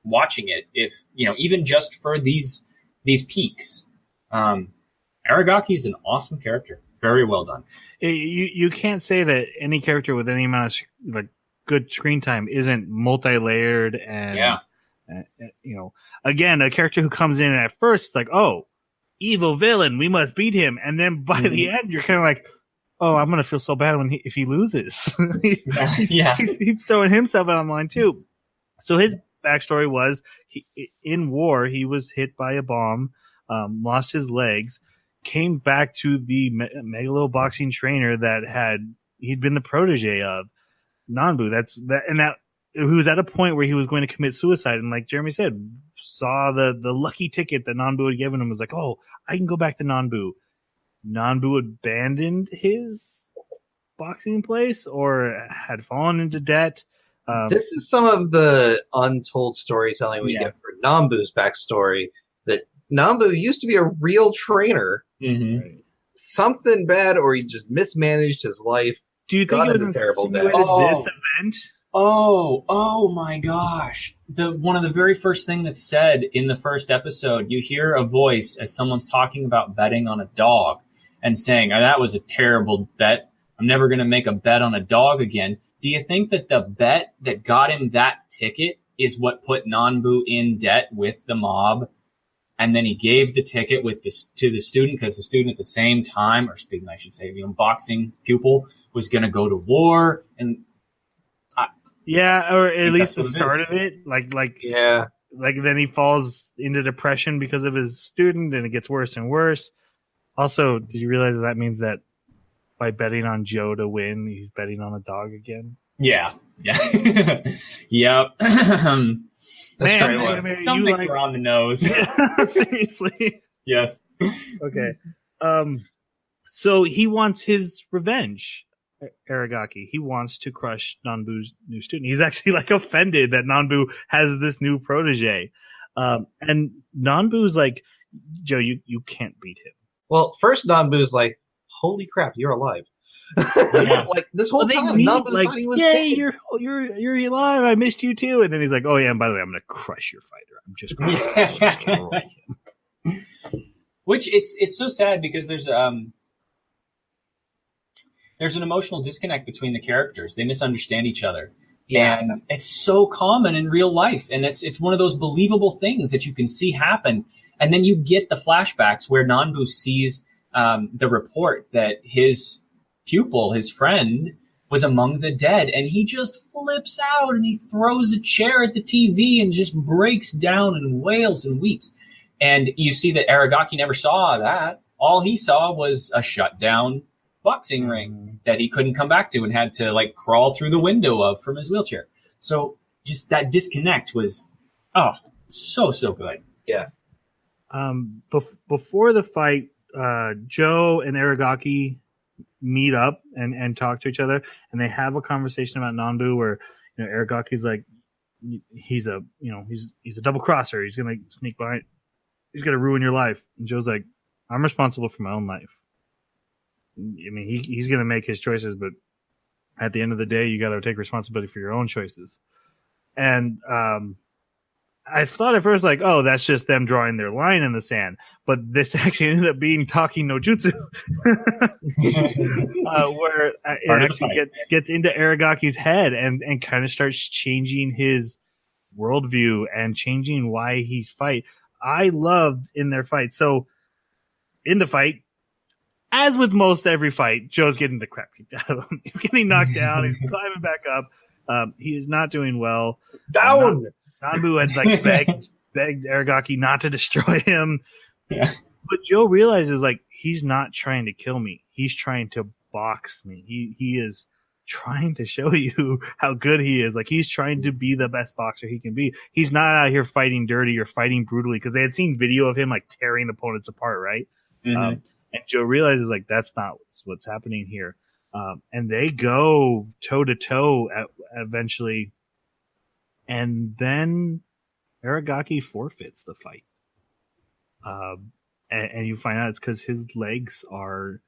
B: watching it if, even just for these peaks. Aragaki is an awesome character. Very well done.
A: You can't say that any character with any amount of good screen time isn't multi-layered and again, a character who comes in at first it's like, oh, evil villain, we must beat him, and then by the end you're kind of like, oh, I'm gonna feel so bad if he loses. He's throwing himself out on the line too. So his backstory was in war he was hit by a bomb, lost his legs, came back to the Megalo boxing trainer that he'd been the protege of Nanbu. That he was at a point where he was going to commit suicide, and like Jeremy said, saw the lucky ticket that Nanbu had given him, was like, oh, I can go back to Nanbu. Nanbu abandoned his boxing place or had fallen into debt.
D: This is some of the untold storytelling we get for Nanbu's backstory, that Nanbu used to be a real trainer.
B: Mm-hmm.
D: Something bad, or he just mismanaged his life.
A: Do you think it was insinuated this event?
B: Oh my gosh. One of the very first thing that's said in the first episode, you hear a voice as someone's talking about betting on a dog and saying, oh, that was a terrible bet. I'm never going to make a bet on a dog again. Do you think that the bet that got him that ticket is what put Nanbu in debt with the mob? And then he gave the ticket to the student, because the student at the same time, or student, I should say, boxing pupil, was going to go to war. And
A: or at least the start of it. Like then he falls into depression because of his student, and it gets worse and worse. Also, did you realize that means that by betting on Joe to win, he's betting on a dog again?
B: Yeah. Yep. Some things are on the nose.
A: Yeah, seriously.
B: Yes.
A: Okay. So he wants his revenge, Aragaki. He wants to crush Nanbu's new student. He's actually offended that Nanbu has this new protege. And Nanbu's like, Joe, you can't beat him.
D: Well, first Nanbu's like, holy crap, you're alive. This whole time, Nanbu thought he was dead.
A: You're alive. I missed you too. And then he's like, oh yeah, and by the way, I'm going to crush your fighter. I'm just going to destroy him.
B: Which it's so sad because there's an emotional disconnect between the characters. They misunderstand each other. Yeah. And it's so common in real life. And it's one of those believable things that you can see happen. And then you get the flashbacks where Nanbu sees the report that his pupil, his friend, was among the dead. And he just flips out and he throws a chair at the TV and just breaks down and wails and weeps. And you see that Aragaki never saw that. All he saw was a shut down boxing ring that he couldn't come back to and had to crawl through the window from his wheelchair. So just that disconnect was, so good.
D: Yeah.
A: Before the fight, Joe and Aragaki meet up and talk to each other, and they have a conversation about Nanbu where, Aragaki's like, he's a double crosser. He's going to sneak behind. He's going to ruin your life. And Joe's like, I'm responsible for my own life. I mean, he's going to make his choices, but at the end of the day, you got to take responsibility for your own choices. And I thought at first, that's just them drawing their line in the sand. But this actually ended up being talking no jutsu, where it actually gets into Aragaki's head and kind of starts changing his worldview and changing why he fight. I loved in their fight. So in the fight, as with most every fight, Joe's getting the crap kicked out of him. He's getting knocked down. He's climbing back up. He is not doing well.
D: Down.
A: Nanbu had begged Aragaki not to destroy him.
B: Yeah.
A: But Joe realizes he's not trying to kill me. He's trying to box me. He is trying to show you how good he is. He's trying to be the best boxer he can be. He's not out here fighting dirty or fighting brutally, because they had seen video of him tearing opponents apart, right?
B: Mm-hmm.
A: And Joe realizes that's not what's happening here. And they go toe to toe eventually. And then Aragaki forfeits the fight. and you find out it's because his legs are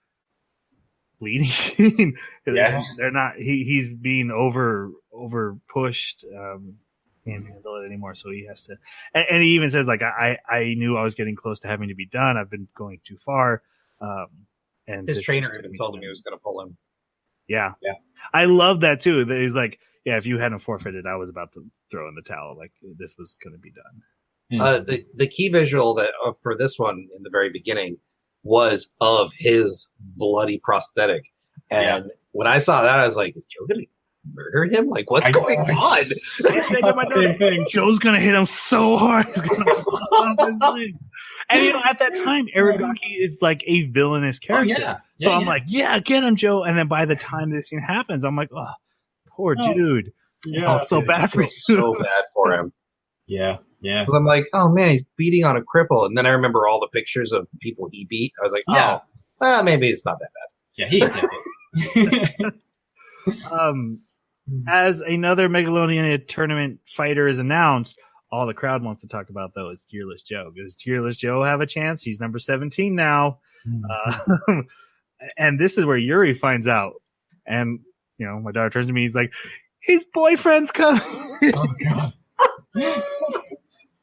A: bleeding. They're not. He's being over pushed. Can't handle it anymore, so he has to. And he even says, like, I knew I was getting close to having to be done. I've been going too far. And
D: his trainer even told him he was going to pull him.
A: Yeah. I love that too. That he's like, yeah, if you hadn't forfeited, I was about to throw in the towel. Like, this was going to be done.
D: The key visual that for this one in the very beginning was of his bloody prosthetic, and when I saw that, I was like, "Is Joe going to murder him? Like, what's going on?"
A: Same thing. Joe's going to hit him so hard. He's going to fall off his leg. And at that time, Aragaki is like a villainous character. So I'm like, yeah, get him, Joe. And then by the time this scene happens, I'm like, oh, poor dude. Yeah, so bad for you.
D: So bad for him.
B: Yeah.
D: Because I'm like, oh man, he's beating on a cripple. And then I remember all the pictures of the people he beat. I was like, well, maybe it's not that bad.
B: Yeah, he did it.
A: As another Megalonian tournament fighter is announced, all the crowd wants to talk about, though, is Gearless Joe. Does Gearless Joe have a chance? He's number 17 now. And this is where Yuri finds out. And, my daughter turns to me. He's like, his boyfriend's coming.
B: Oh, God.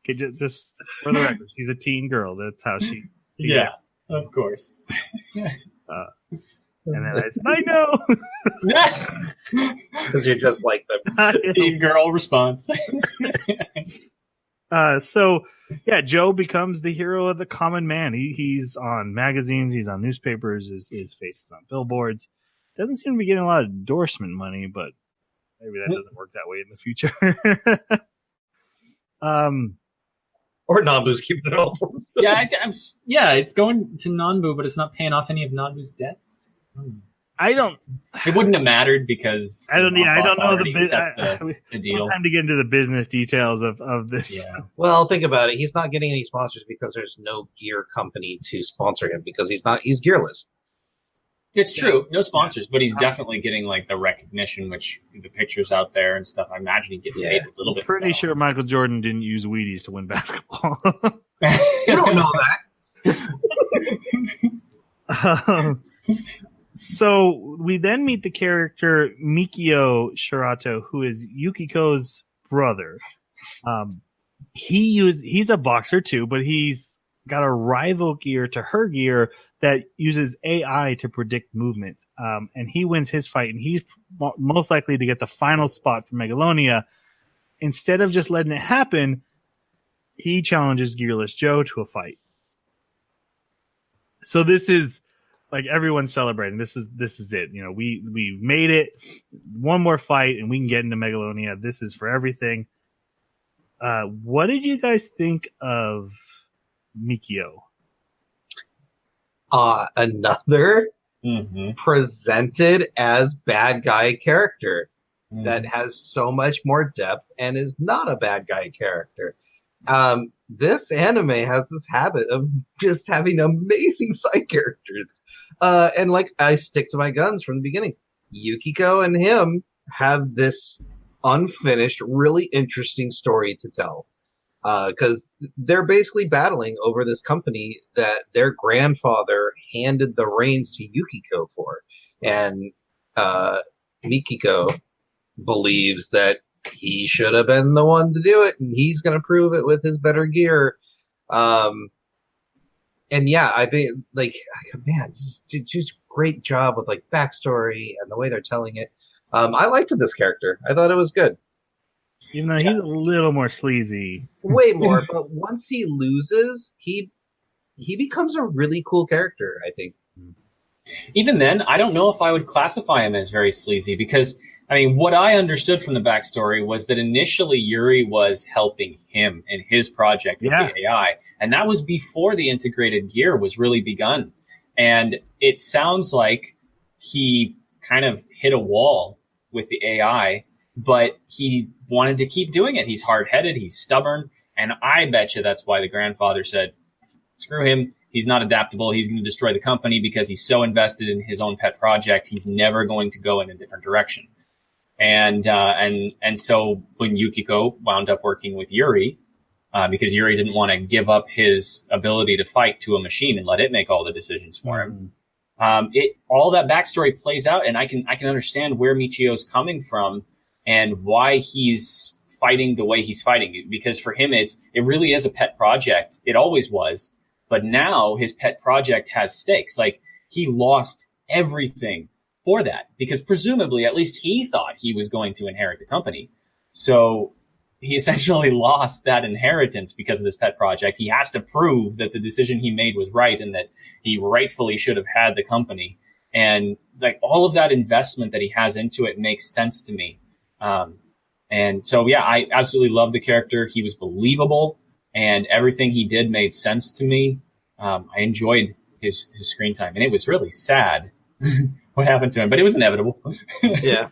A: Okay, just for the record, she's a teen girl. That's how she.
B: Yeah, of course.
A: And then I said, I know.
D: Because you're just like the
B: teen girl response.
A: So Joe becomes the hero of the common man. He's on magazines, he's on newspapers, his face is on billboards. Doesn't seem to be getting a lot of endorsement money, but maybe that doesn't work that way in the future.
D: Or Nambu's keeping it all for himself.
B: It's going to Nanbu, but it's not paying off any of Nanbu's debts.
A: I don't.
B: It wouldn't have mattered because
A: I don't know
B: the deal.
A: Time to get into the business details of this.
D: Yeah. Well, think about it. He's not getting any sponsors because there's no gear company to sponsor him because he's gearless.
B: It's true, no sponsors, but he's definitely getting like the recognition, which the pictures out there and stuff. I imagine he gets paid a little bit.
A: Pretty sure Michael Jordan didn't use Wheaties to win basketball.
D: You don't know that.
A: So we then meet the character Mikio Shirato, who is Yukiko's brother. He's a boxer too, but he's got a rival gear to her gear that uses AI to predict movement. And he wins his fight, and he's most likely to get the final spot for Megalonia. Instead of just letting it happen, he challenges Gearless Joe to a fight. So this is like everyone's celebrating. This is it. We made it. One more fight, and we can get into Megalonia. This is for everything. What did you guys think of Mikio?
D: Another presented as bad guy character that has so much more depth and is not a bad guy character. This anime has this habit of just having amazing side characters. And like, I stick to my guns from the beginning. Yukiko and him have this unfinished, really interesting story to tell. Because they're basically battling over this company that their grandfather handed the reins to Yukiko for. And Mikiko believes that he should have been the one to do it, and he's going to prove it with his better gear. And yeah, I think, like, man, just great job with, like, backstory and the way they're telling it. I liked this character. I thought it was good.
A: Even though he's a little more sleazy.
D: Way more, but once he loses, he becomes a really cool character, I think.
B: Even then, I don't know if I would classify him as very sleazy because, I mean, what I understood from the backstory was that initially Yuri was helping him in his project with the AI, and that was before the integrated gear was really begun. And it sounds like he kind of hit a wall with the AI, but he wanted to keep doing it. He's hard-headed, he's stubborn, and I bet you that's why the grandfather said, screw him, he's not adaptable, he's going to destroy the company because he's so invested in his own pet project, he's never going to go in a different direction. And so when Yukiko wound up working with Yuri, because Yuri didn't want to give up his ability to fight to a machine and let it make all the decisions for him. All that backstory plays out, and I can understand where Michio's coming from and why he's fighting the way he's fighting. Because for him, it really is a pet project. It always was, but now his pet project has stakes. Like, he lost everything for that because presumably, at least he thought he was going to inherit the company. So he essentially lost that inheritance because of this pet project. He has to prove that the decision he made was right and that he rightfully should have had the company. And like all of that investment that he has into it makes sense to me. And so, yeah, I absolutely love the character. He was believable and everything he did made sense to me. I enjoyed his screen time, and it was really sad what happened to him, but it was inevitable.
D: Yeah.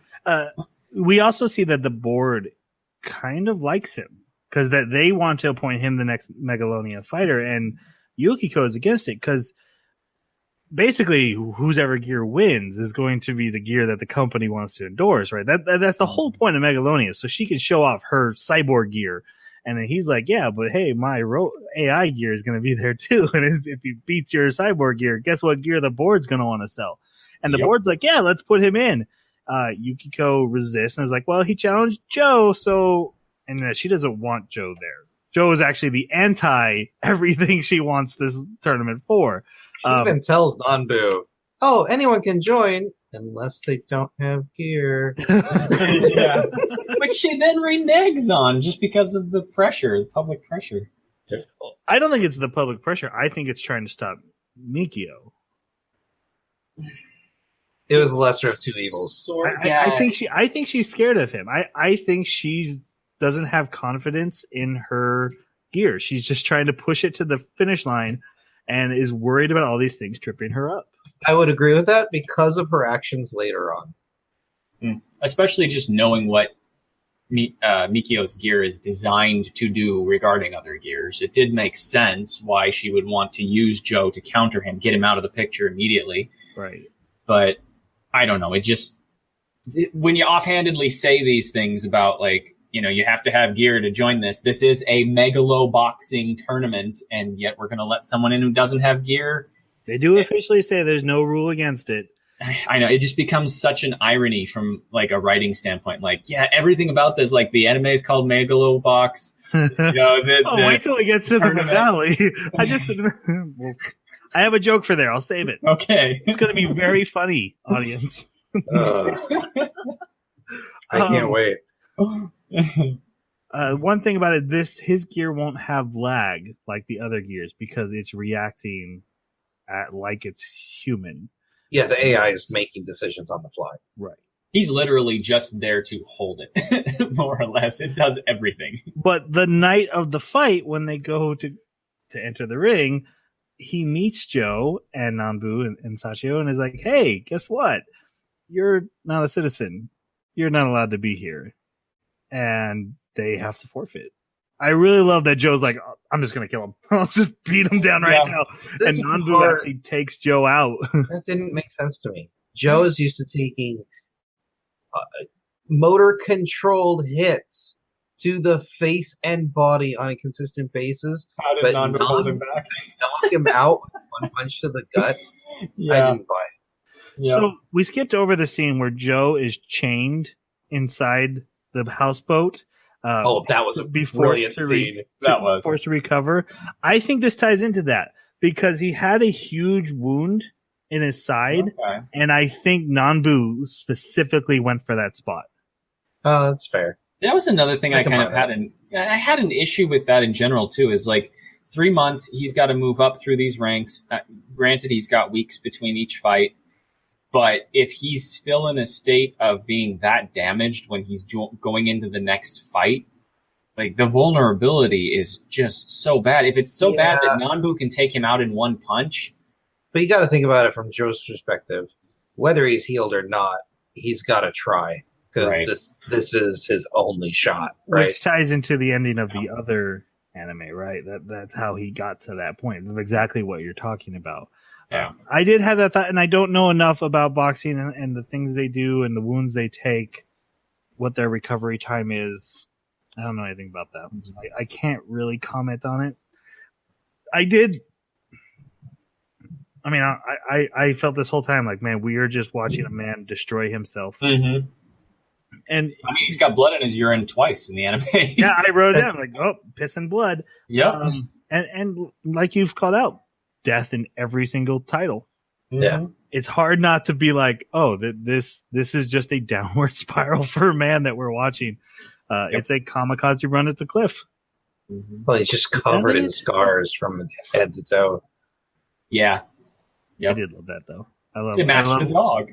A: We also see that the board kind of likes him because that they want to appoint him the next Megalonia fighter, and Yukiko is against it because basically whose ever gear wins is going to be the gear that the company wants to endorse, right? That's the whole point of Megalonia, so she can show off her cyborg gear. And then he's like, yeah, but hey, my AI gear is going to be there too. And if he beats your cyborg gear, guess what gear the board's going to want to sell? And the board's like, yeah, let's put him in. Yukiko resists and is like, well, he challenged Joe, so... And she doesn't want Joe there. Joe is actually the anti everything she wants this tournament for.
D: She even tells Nanbu, oh, anyone can join unless they don't have gear.
B: Yeah. Which she then reneges on just because of the pressure, the public pressure.
A: I don't think it's the public pressure. I think it's trying to stop Mikio.
D: It was the lesser of two evils.
A: I think she's scared of him. I think she doesn't have confidence in her gear. She's just trying to push it to the finish line and is worried about all these things tripping her up.
D: I would agree with that because of her actions later on.
B: Especially just knowing what Mikio's gear is designed to do regarding other gears. It did make sense why she would want to use Joe to counter him, get him out of the picture immediately.
A: Right.
B: But I don't know. When you offhandedly say these things about, like, you know, you have to have gear to join this. This is a Megalo boxing tournament, and yet we're going to let someone in who doesn't have gear.
A: They do officially say there's no rule against it.
B: I know. It just becomes such an irony from, like, a writing standpoint. Like, yeah, everything about this, like, the anime is called Megalo Box. You know,
A: wait till we get to the finale. I have a joke for there. I'll save it.
B: Okay.
A: It's going to be very funny, audience.
D: I can't wait.
A: One thing about it, his gear won't have lag like the other gears because it's reacting like it's human.
D: Yeah, the AI is making decisions on the fly.
A: Right.
B: He's literally just there to hold it, more or less. It does everything.
A: But the night of the fight, when they go to enter the ring, he meets Joe and Nanbu and Sachio and is like, hey, guess what? You're not a citizen. You're not allowed to be here. And they have to forfeit. I really love that Joe's like, oh, I'm just going to kill him. I'll just beat him down right now. And Nanbu actually takes Joe out.
D: That didn't make sense to me. Joe is used to taking motor-controlled hits to the face and body on a consistent basis.
B: How did Nanbu hold him back?
D: Knock him out with one punch to the gut. Yeah. I didn't buy it.
A: Yeah. So we skipped over the scene where Joe is chained inside the houseboat.
D: That was a brilliant scene.
A: Forced to recover. I think this ties into that because he had a huge wound in his side, and I think Nanbu specifically went for that spot.
D: Oh, that's fair.
B: That was another thing I kind of had I had an issue with that in general too. Is like 3 months he's got to move up through these ranks. Granted, he's got weeks between each fight. But if he's still in a state of being that damaged when he's going into the next fight, like the vulnerability is just so bad. If it's so bad that Nanbu can take him out in one punch.
D: But you got to think about it from Joe's perspective. Whether he's healed or not, he's got to try because this is his only shot. Right?
A: Which ties into the ending of the other anime, right? That's how he got to that point of exactly what you're talking about.
B: Yeah,
A: I did have that thought, and I don't know enough about boxing and the things they do and the wounds they take, what their recovery time is. I don't know anything about that. So I can't really comment on it. I did. I mean, I felt this whole time like, man, we are just watching a man destroy himself.
B: Mm-hmm.
A: And
B: I mean, he's got blood in his urine twice in the anime.
A: yeah, I wrote it down like, oh, piss and blood.
B: Yep.
A: And like you've called out, death in every single title.
D: Yeah.
A: It's hard not to be like, oh, this is just a downward spiral for a man that we're watching. It's a kamikaze run at the cliff.
B: Mm-hmm.
D: Well, he's just covered in scars from head to toe.
B: Yeah. Yep.
A: I did love that though. I love
B: it. Matched the dog.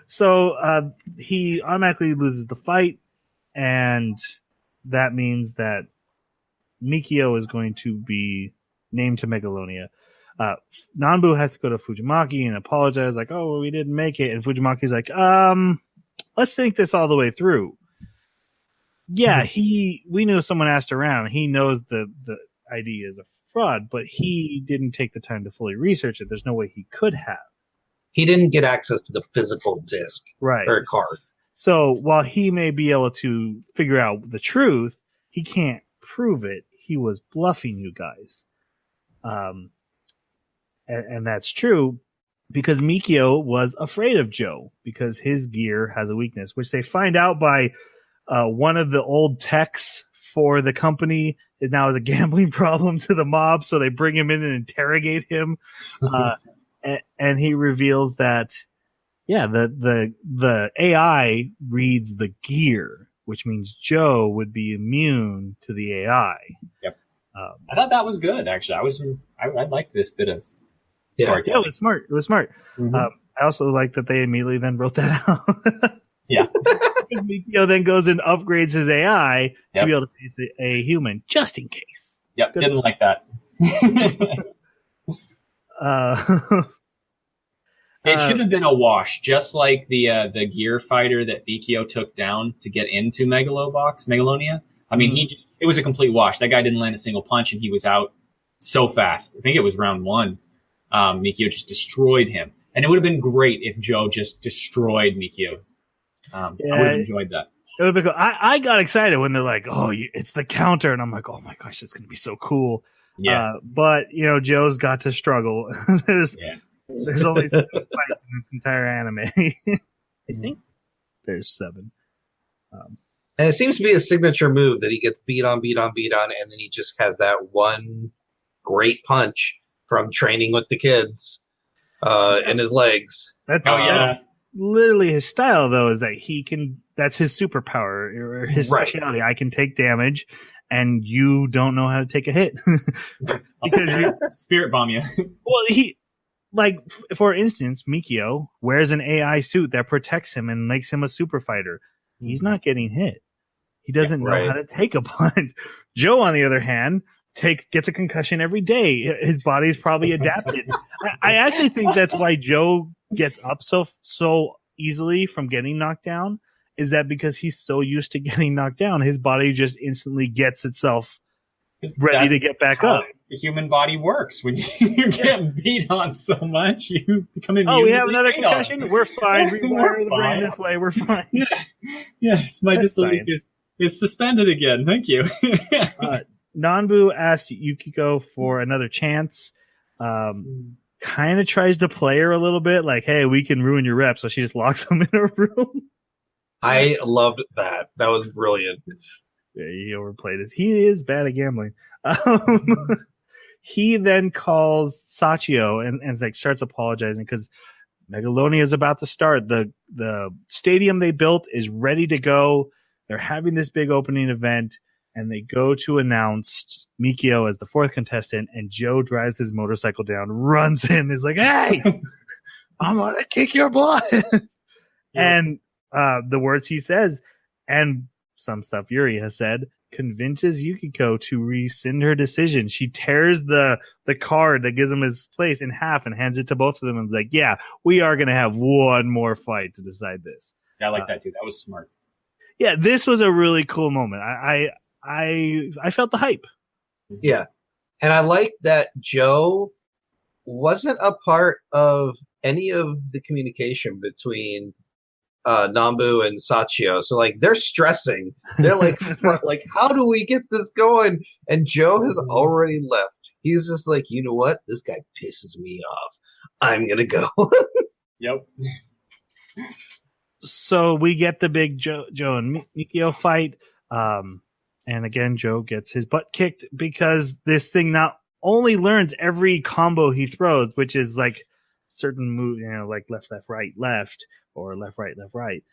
A: So he automatically loses the fight, and that means that Mikio is going to be named to Megalonia. Nanbu has to go to Fujimaki and apologize, like, oh, well, we didn't make it. And Fujimaki's like, let's think this all the way through. Yeah, we knew someone asked around. He knows the ID is a fraud, but he didn't take the time to fully research it. There's no way he could have.
D: He didn't get access to the physical disc or card.
A: So while he may be able to figure out the truth, he can't prove it. He was bluffing you guys. And that's true because Mikio was afraid of Joe because his gear has a weakness, which they find out by one of the old techs for the company is now a gambling problem to the mob. So they bring him in and interrogate him. And he reveals that, yeah, the AI reads the gear, which means Joe would be immune to the AI.
B: Yep. I thought that was good. Actually, I liked this bit of.
A: Yeah, it was smart. It was smart.
B: Mm-hmm.
A: I also like that they immediately then wrote that out.
B: Yeah.
A: Mikio then goes and upgrades his AI to be able to face a human, just in case.
B: Yep, didn't like that. It should have been a wash, just like the gear fighter that Mikio took down to get into Megalo Box, Megalonia. I mean, it was a complete wash. That guy didn't land a single punch, and he was out so fast. I think it was round 1. Mikio just destroyed him. And it would have been great if Joe just destroyed Mikio. I would have enjoyed that.
A: It would be cool. I got excited when they're like, oh, it's the counter. And I'm like, oh my gosh, it's going to be so cool.
B: Yeah.
A: But, Joe's got to struggle. There's only 7 fights in this entire anime. I think there's 7.
D: And it seems to be a signature move that he gets beat on, and then he just has that one great punch from training with the kids in his legs.
A: That's literally his style, though, is that he can. That's his superpower or his specialty. I can take damage, and you don't know how to take a hit
B: because you spirit bomb you.
A: Well, for instance, Mikio wears an AI suit that protects him and makes him a super fighter. He's not getting hit. He doesn't know how to take a punch. Joe, on the other hand, gets a concussion every day. His body's probably adapted. I actually think that's why Joe gets up so easily from getting knocked down, is that because he's so used to getting knocked down, his body just instantly gets itself ready to get back up.
B: The human body works. When you get beat on so much, you become immune.
A: Oh, we have another concussion? We're fine. Rewire the brain this way. We're fine.
B: Yes, my disbelief is suspended again. Thank you.
A: Nanbu asked Yukiko for another chance. Kind of tries to play her a little bit, like, hey, we can ruin your rep. So she just locks him in a room.
D: I loved that. That was brilliant.
A: Yeah, he overplayed this. He is bad at gambling. He then calls Sachio and starts apologizing because Megalonia is about to start. The stadium they built is ready to go. They're having this big opening event, and they go to announce Mikio as the 4th contestant, and Joe drives his motorcycle down, runs in, is like, hey, I'm going to kick your butt. And the words he says, and some stuff Yuri has said, convinces Yukiko to rescind her decision. She tears the card that gives him his place in half and hands it to both of them and is like, yeah, we are going to have one more fight to decide this.
B: Yeah, I like that too. That was smart.
A: Yeah, this was a really cool moment. I felt the hype.
D: Yeah. And I like that Joe wasn't a part of any of the communication between Nambu and Sachio. So like they're stressing. They're like, like, how do we get this going? And Joe has already left. He's just like, you know what? This guy pisses me off. I'm gonna go.
B: Yep.
A: So we get the big Joe and Mikio fight. And again, Joe gets his butt kicked because this thing not only learns every combo he throws, which is like certain move, like left, right, left, or left, right.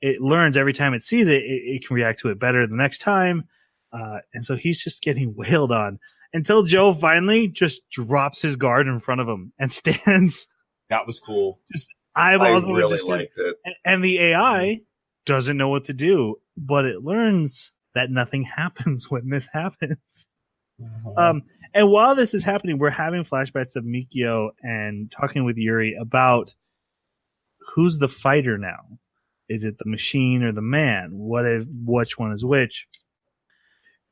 A: It learns every time it sees it, it can react to it better the next time. And so he's just getting wailed on until Joe finally just drops his guard in front of him and stands.
B: That was cool.
A: Just
D: I
A: eyeballs
D: really liked it.
A: And the AI doesn't know what to do, but it learns that nothing happens when this happens. And while this is happening, we're having flashbacks of Mikio and talking with Yuri about who's the fighter now. Is it the machine or the man? Which one is which?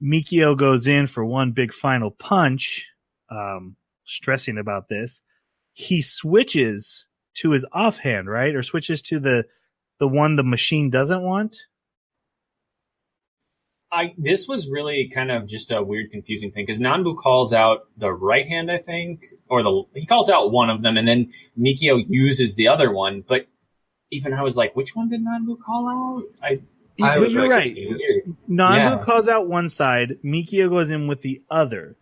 A: Mikio goes in for one big final punch, stressing about this. He switches to his offhand, right? Or switches to the one the machine doesn't want.
B: This was really kind of just a weird, confusing thing because Nanbu calls out the right hand, I think, he calls out one of them, and then Mikio uses the other one. But even I was like, which one did Nanbu call out?
A: You're right. Nanbu calls out one side, Mikio goes in with the other,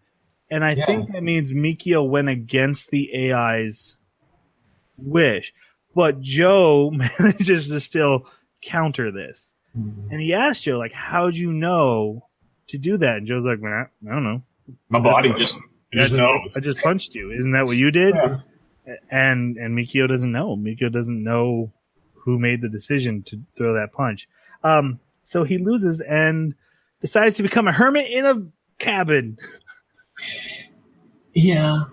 A: and I think that means Mikio went against the AI's wish, but Joe manages to still counter this. And he asked Joe, like, how'd you know to do that? And Joe's like, man, I don't know.
B: My body just knows.
A: I just punched you. Isn't that what you did?
B: Yeah.
A: And Mikio doesn't know. Mikio doesn't know who made the decision to throw that punch. So he loses and decides to become a hermit in a cabin.
B: Yeah.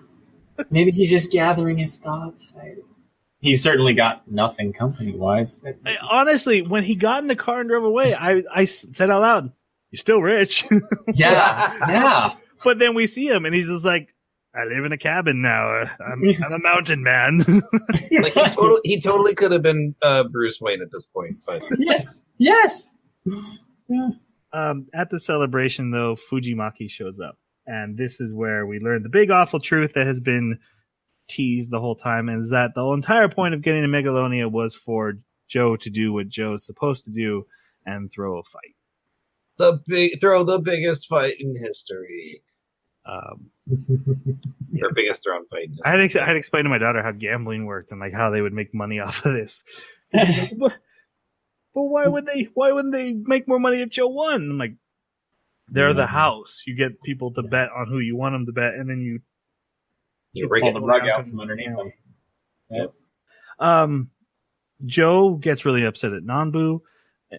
B: Maybe he's just gathering his thoughts. He's certainly got nothing company-wise.
A: Honestly, when he got in the car and drove away, I said out loud, "You're still rich."
B: Yeah.
A: But then we see him, and he's just like, "I live in a cabin now. I'm a mountain man."
D: Like he totally could have been Bruce Wayne at this point. But
B: Yes. Yeah.
A: At the celebration, though, Fujimaki shows up, and this is where we learn the big awful truth that has been teased the whole time, is that the entire point of getting to Megalonia was for Joe to do what Joe's supposed to do and throw a fight.
D: Throw the biggest fight in history. Or biggest thrown fight.
A: I had explained to my daughter how gambling worked and like how they would make money off of this. Like, but why wouldn't they make more money if Joe won? I'm like, they're the house. You get people to bet on who you want them to bet, and then you
B: pull the rug out from underneath them.
A: Yep. Joe gets really upset at Nanbu,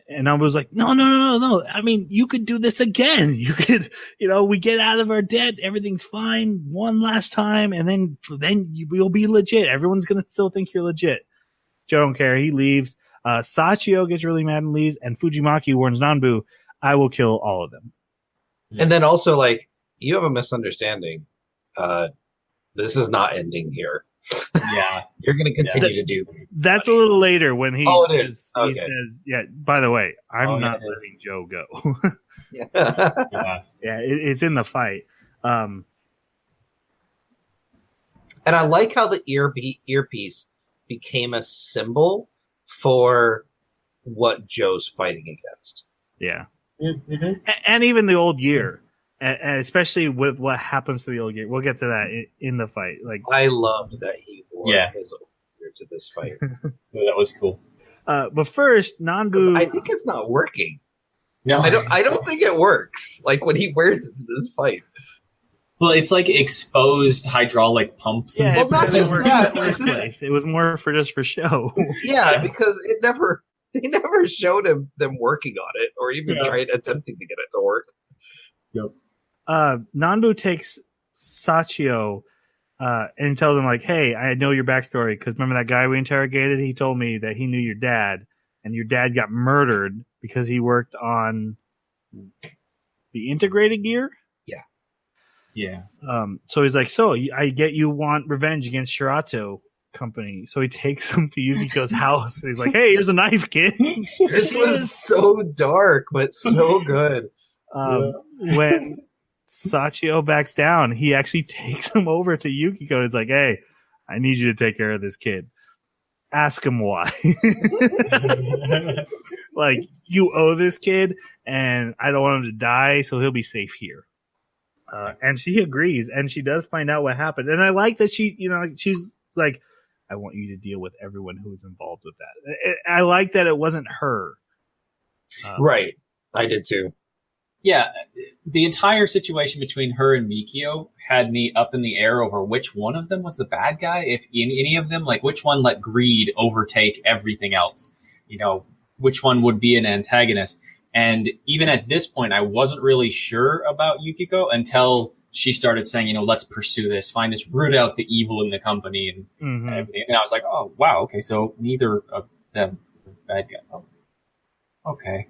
A: and Nanbu's like, no. I mean, you could do this again. You could, we get out of our debt. Everything's fine. One last time, and then we'll be legit. Everyone's going to still think you're legit. Joe don't care. He leaves. Sachio gets really mad and leaves, and Fujimaki warns Nanbu, I will kill all of them.
D: And then also, like, you have a misunderstanding. This is not ending here.
B: Yeah.
D: You're going to continue to do.
A: That's a little later when he says,
D: Okay.
A: he says, yeah, by the way, I'm not letting Joe go.
D: Yeah.
A: It's in the fight.
D: And I like how the earpiece became a symbol for what Joe's fighting against.
A: Yeah.
B: Mm-hmm.
A: And even the old gear. And especially with what happens to the old gear. We'll get to that in the fight. Like,
D: I loved that he wore his old gear to this fight.
B: That was cool.
A: But first, Nanbu.
D: I think it's not working.
B: No,
D: I don't think it works. Like when he wears it to this fight.
B: Well, it's like exposed hydraulic pumps.
A: Yeah,
D: Well, not just that.
A: It was more for show.
D: Yeah, because they never showed them working on it or even tried attempting to get it to work.
B: Yep.
A: Nanbu takes Sachio and tells him, like, hey, I know your backstory because remember that guy we interrogated? He told me that he knew your dad, and your dad got murdered because he worked on the integrated gear.
B: Yeah.
A: So he's like, so I get you want revenge against Shirato company. So he takes him to Yukiko's house. And he's like, "Hey, here's a knife, kid."
D: This was so dark, but so good.
A: When Sachio backs down, he actually takes him over to Yukiko. He's like, "Hey, I need you to take care of this kid. Ask him why." Like, you owe this kid, and I don't want him to die, so he'll be safe here. And she agrees, and she does find out what happened. And I like that she's like, "I want you to deal with everyone who was involved with that." I like that it wasn't her.
D: Right. I did too.
B: Yeah, the entire situation between her and Mikio had me up in the air over which one of them was the bad guy. If in any of them, like which one let greed overtake everything else, which one would be an antagonist. And even at this point, I wasn't really sure about Yukiko until she started saying, let's pursue this, find this, root out the evil in the company and everything. And I was like, oh, wow, okay, so neither of them are bad guy. Oh, okay.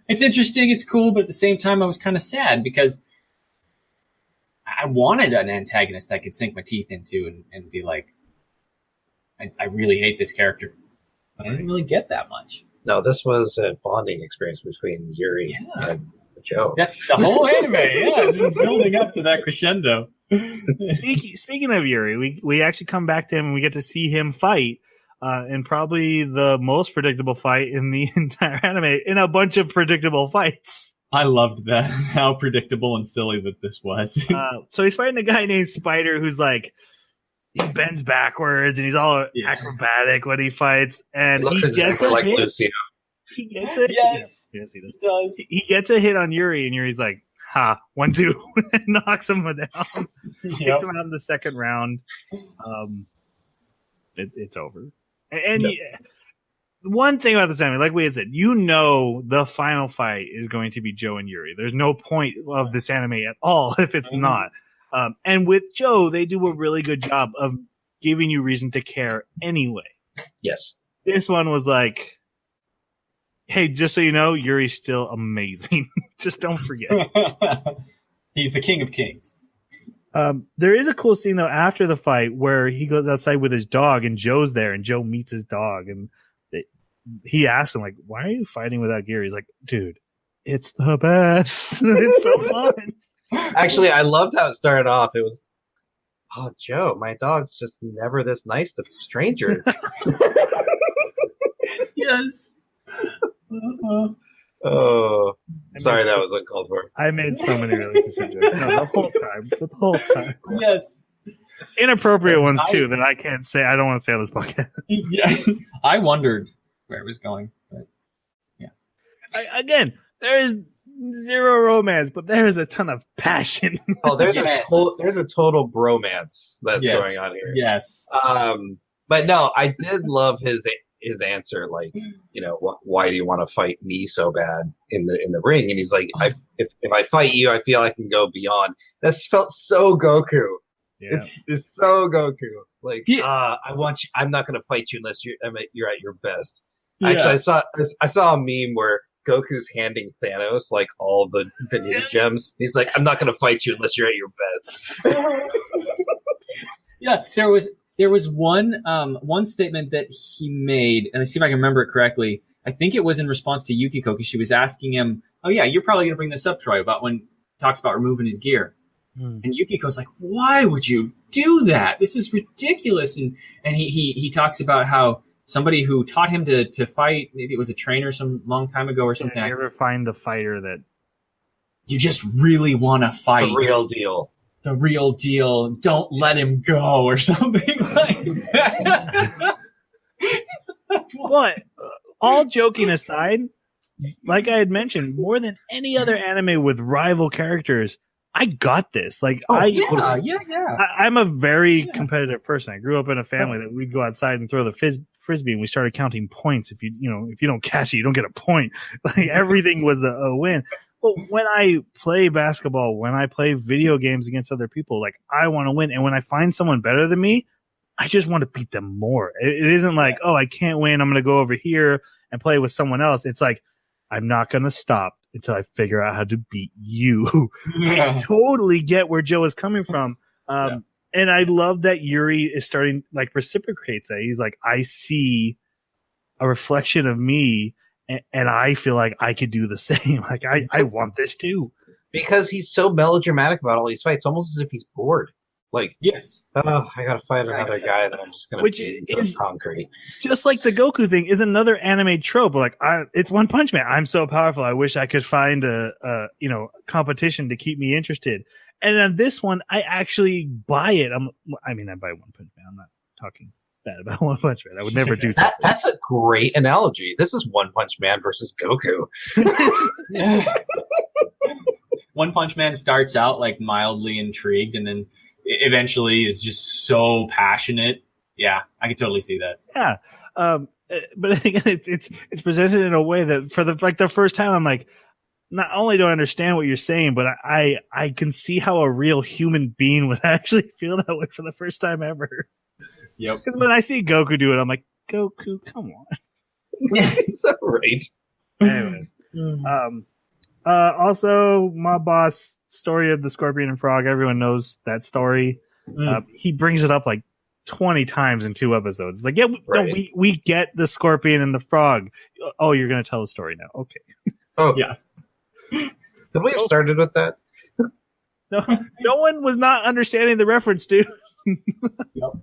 B: It's interesting, it's cool, but at the same time, I was kind of sad because I wanted an antagonist I could sink my teeth into and be like, I really hate this character. But I didn't really get that much.
D: No, this was a bonding experience between Yuri and Joe.
B: That's the whole anime, yeah. It's been building up to that crescendo.
A: Speaking of Yuri, we actually come back to him and we get to see him fight. And probably the most predictable fight in the entire anime, in a bunch of predictable fights.
B: I loved that, how predictable and silly that this was.
A: So he's fighting a guy named Spider who's like, he bends backwards and he's all acrobatic when he fights. And he gets a hit.
D: Lucio.
A: He gets it.
B: Yes,
A: yes, he does.
B: He does.
A: He gets a hit on Yuri, and Yuri's like, 1-2, and knocks him down. Takes him out in the second round. It's over. And one thing about this anime, like we had said, the final fight is going to be Joe and Yuri. There's no point of this anime at all if it's not. And with Joe, they do a really good job of giving you reason to care anyway.
D: Yes.
A: This one was like, hey, just so you know, Yuri's still amazing. Just don't forget.
B: He's the king of kings.
A: There is a cool scene, though, after the fight where he goes outside with his dog and Joe's there and Joe meets his dog. And he asks him, like, why are you fighting without gear? He's like, dude, it's the best. It's so fun.
D: Actually, I loved how it started off. It was, oh, Joe, my dog's just never this nice to strangers.
B: Yes.
D: Oh, sorry, that was uncalled for.
A: I made so many relationship jokes. No, the whole time.
B: Yes.
A: Inappropriate ones, too, that I can't say. I don't want to say on this podcast.
B: Yeah. I wondered where it was going. But yeah.
A: Again, there is zero romance, but there is a ton of passion.
D: Oh, there's a total bromance that's going on here.
B: Yes.
D: But no, I did love his answer, like, why do you want to fight me so bad in the ring? And he's like, if I fight you, I feel I can go beyond. That felt so Goku. Yeah. It's so Goku. Like, I want you. I'm not going to fight you unless you're at your best. Yeah. Actually, I saw a meme where Goku's handing Thanos like all the Infinity Gems. He's like, I'm not going to fight you unless you're at your best.
B: Yeah, there was one statement that he made, and let's see if I can remember it correctly. I think it was in response to Yukiko, because she was asking him, oh yeah, you're probably going to bring this up, Troy, about when he talks about removing his gear. And Yukiko's like, why would you do that? This is ridiculous. And he talks about how somebody who taught him to fight, maybe it was a trainer some long time ago or something.
A: You ever find the fighter that
B: you just really want to fight?
D: The real deal.
B: The real deal. Don't let him go or something like that.
A: What? All joking aside, like I had mentioned, more than any other anime with rival characters, I got this. Like, I'm a very competitive person. I grew up in a family that we'd go outside and throw the frisbee, and we started counting points. If you don't catch it, you don't get a point. Like, everything was a win. But when I play basketball, when I play video games against other people, like, I want to win. And when I find someone better than me, I just want to beat them more. It isn't like, oh, I can't win, I'm going to go over here and play with someone else. It's like, I'm not going to stop until I figure out how to beat you. I totally get where Joe is coming from. And And I love that Yuri is starting, like, reciprocates that. He's like, I see a reflection of me, and I feel like I could do the same. Like, I want this too.
D: Because he's so melodramatic about all these fights, almost as if he's bored. Like,
B: Yes.
D: oh, I gotta fight another guy that I'm just gonna beat into concrete.
A: Just like the Goku thing is another anime trope. Like, it's One Punch Man. I'm so powerful. I wish I could find a competition to keep me interested. And then this one, I actually buy it. I buy One Punch Man. I'm not talking bad about One Punch Man. I would never do that.
D: That's a great analogy. This is One Punch Man versus Goku.
B: One Punch Man starts out like mildly intrigued, and then eventually is just so passionate. Yeah, I can totally see that.
A: Yeah, but again, it's presented in a way that for the first time, I'm like, not only do I understand what you're saying, but I can see how a real human being would actually feel that way for the first time ever.
B: Yep.
A: Because when I see Goku do it, I'm like, Goku, come on.
D: So right.
A: Anyway, also, my boss story of the Scorpion and Frog. Everyone knows that story. He brings it up like 20 times in 2 episodes. It's like, yeah, we get the Scorpion and the Frog. Oh, you're going to tell the story now. Okay.
D: Oh,
B: yeah.
D: Could we have started with that?
A: No one was not understanding the reference, dude.
B: Yep.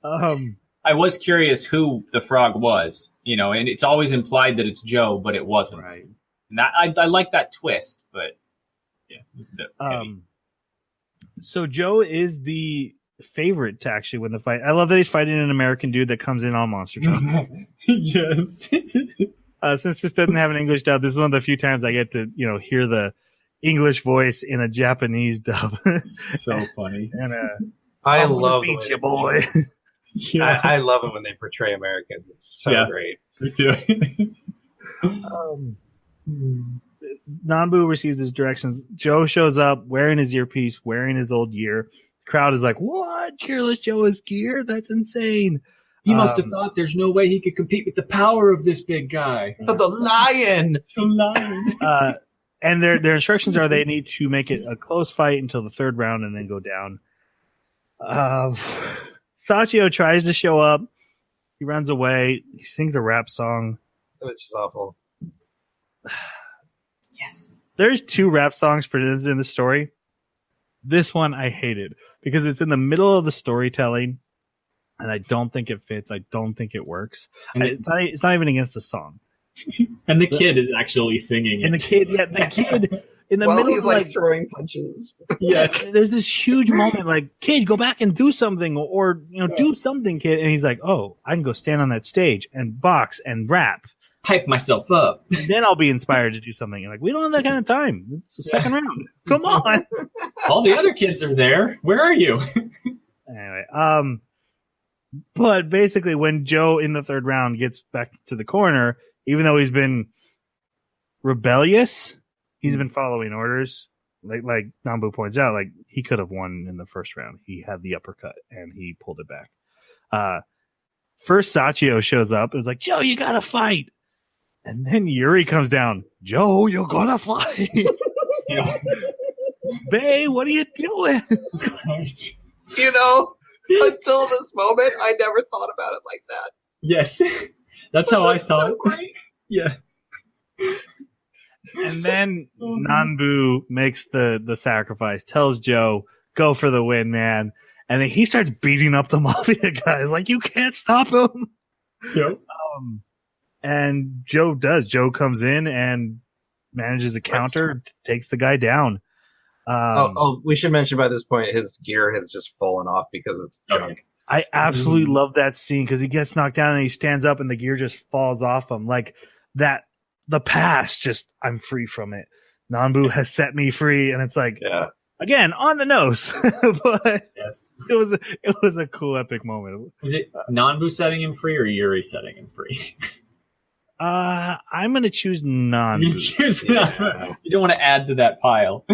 B: I was curious who the frog was, and it's always implied that it's Joe, but it wasn't.
A: Right.
B: And I like that twist, but yeah, it was a bit heavy.
A: So Joe is the favorite to actually win the fight. I love that he's fighting an American dude that comes in on Monster Truck.
B: Yes.
A: Since this doesn't have an English dub, this is one of the few times I get to, hear the English voice in a Japanese dub.
B: So funny.
D: And I love
A: beat you, boy.
B: Yeah.
D: I love it when they portray Americans. It's so great.
B: Me too.
A: Nanbu receives his directions. Joe shows up wearing his earpiece, wearing his old gear. The crowd is like, what? Careless Joe has gear? That's insane.
B: He must have thought there's no way he could compete with the power of this big guy.
D: The lion!
B: The lion.
A: And their instructions are they need to make it a close fight until the 3rd round and then go down. Sachio tries to show up. He runs away. He sings a rap song.
D: Which is awful.
B: Yes.
A: There's 2 rap songs presented in the story. This one I hated because it's in the middle of the storytelling, and I don't think it fits. I don't think it works. It's not even against the song.
B: And the kid is actually singing.
A: And the kid in the middle
D: he's
A: of
D: like throwing punches.
A: Yes. There's this huge moment like, kid, go back and do something or do something, kid. And he's like, oh, I can go stand on that stage and box and rap.
B: Hype myself up.
A: Then I'll be inspired to do something. And like, we don't have that kind of time. It's the 2nd round. Come on.
B: All the other kids are there. Where are you?
A: Anyway, but basically when Joe in the 3rd round gets back to the corner, even though he's been rebellious, he's been following orders. Like Nambu points out, like he could have won in the 1st round. He had the uppercut and he pulled it back. First Sachio shows up and is like, Joe, you gotta fight. And then Yuri comes down. Joe, you're gonna fight. Bae, what are you doing?
D: Until this moment, I never thought about it like that.
B: Yes. That's how I saw it.
D: Great.
B: Yeah.
A: And then Nanbu makes the sacrifice, tells Joe, go for the win, man. And then he starts beating up the Mafia guys. Like, you can't stop him.
B: Yep.
A: And Joe does. Joe comes in and manages a counter, takes the guy down.
D: We should mention by this point, his gear has just fallen off because it's junk.
A: I absolutely love that scene because he gets knocked down and he stands up and the gear just falls off him. Like that, the past just, I'm free from it. Nanbu has set me free. And it's like, again, on the nose. But
B: yes.
A: It was a cool, epic moment.
B: Was it Nanbu setting him free or Yuri setting him free?
A: I'm going to choose Nanbu.
B: You don't want to add to that pile.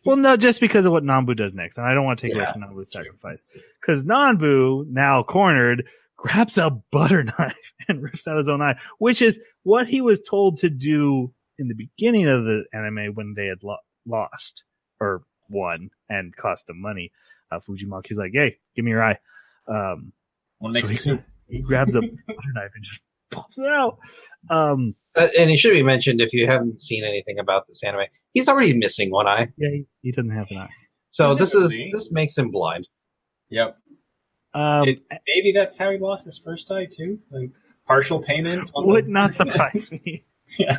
A: Well, no, just because of what Nanbu does next. And I don't want to take away from Nanbu's sacrifice. Because Nanbu, now cornered, grabs a butter knife and rips out his own eye, which is what he was told to do in the beginning of the anime when they had lost. Or one and cost him money. Fujimaki's like, hey, give me your eye.
B: What makes
A: so
B: me soup?
A: he grabs a butter knife and just pops it out.
D: And it should be mentioned, if you haven't seen anything about this anime, he's already missing one eye.
A: Yeah, he doesn't have an eye.
D: So
B: Specifically.
D: this makes him blind.
B: Yep. Maybe that's how he lost his first eye too. Like partial payment.
A: Would not surprise me.
B: Yeah.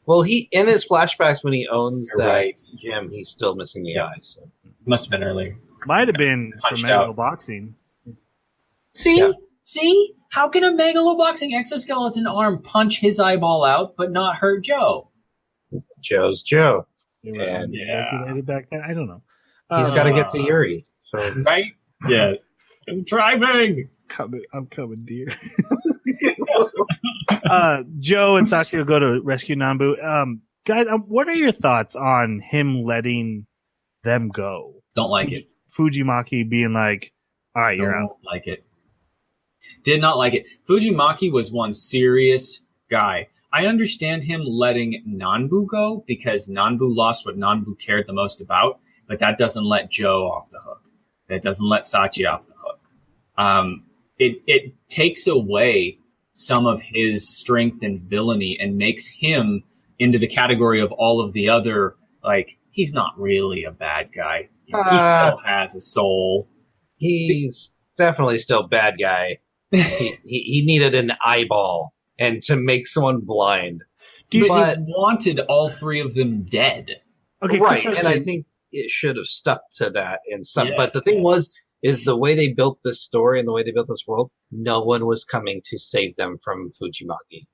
D: Well, he in his flashbacks when he owns
B: You're
D: that
B: right.
D: gym, he's still missing the eye. So.
B: Must have been earlier.
A: Might have been from
B: Punched
A: Megalo
B: out.
A: Boxing.
B: See?
D: Yeah.
B: See? How can a megaloboxing exoskeleton arm punch his eyeball out but not hurt Joe?
D: Joe's Joe.
A: They were
D: And
A: regulated back then. I don't know.
D: He's got to get to Yuri. So
B: Right? Yes. I'm driving.
A: I'm coming, dear. Joe and Sachio go to rescue Nambu. Guys, what are your thoughts on him letting them go?
B: Don't like it.
A: Fujimaki being like, all right, you're
B: Don't
A: out.
B: like it. Did not like it. Fujimaki was one serious guy. I understand him letting Nanbu go because Nanbu lost what Nanbu cared the most about, but that doesn't let Joe off the hook. That doesn't let Sachi off the hook. It takes away some of his strength and villainy and makes him into the category of all of the other, like, he's not really a bad guy. He still has a soul.
D: he's definitely still bad guy. He needed an eyeball and to make someone blind.
B: But he wanted all three of them dead.
A: Okay,
D: Right, and I think it should have stuck to that in some.
B: Yeah.
D: But the thing is the way they built this story and the way they built this world, no one was coming to save them from Fujimaki.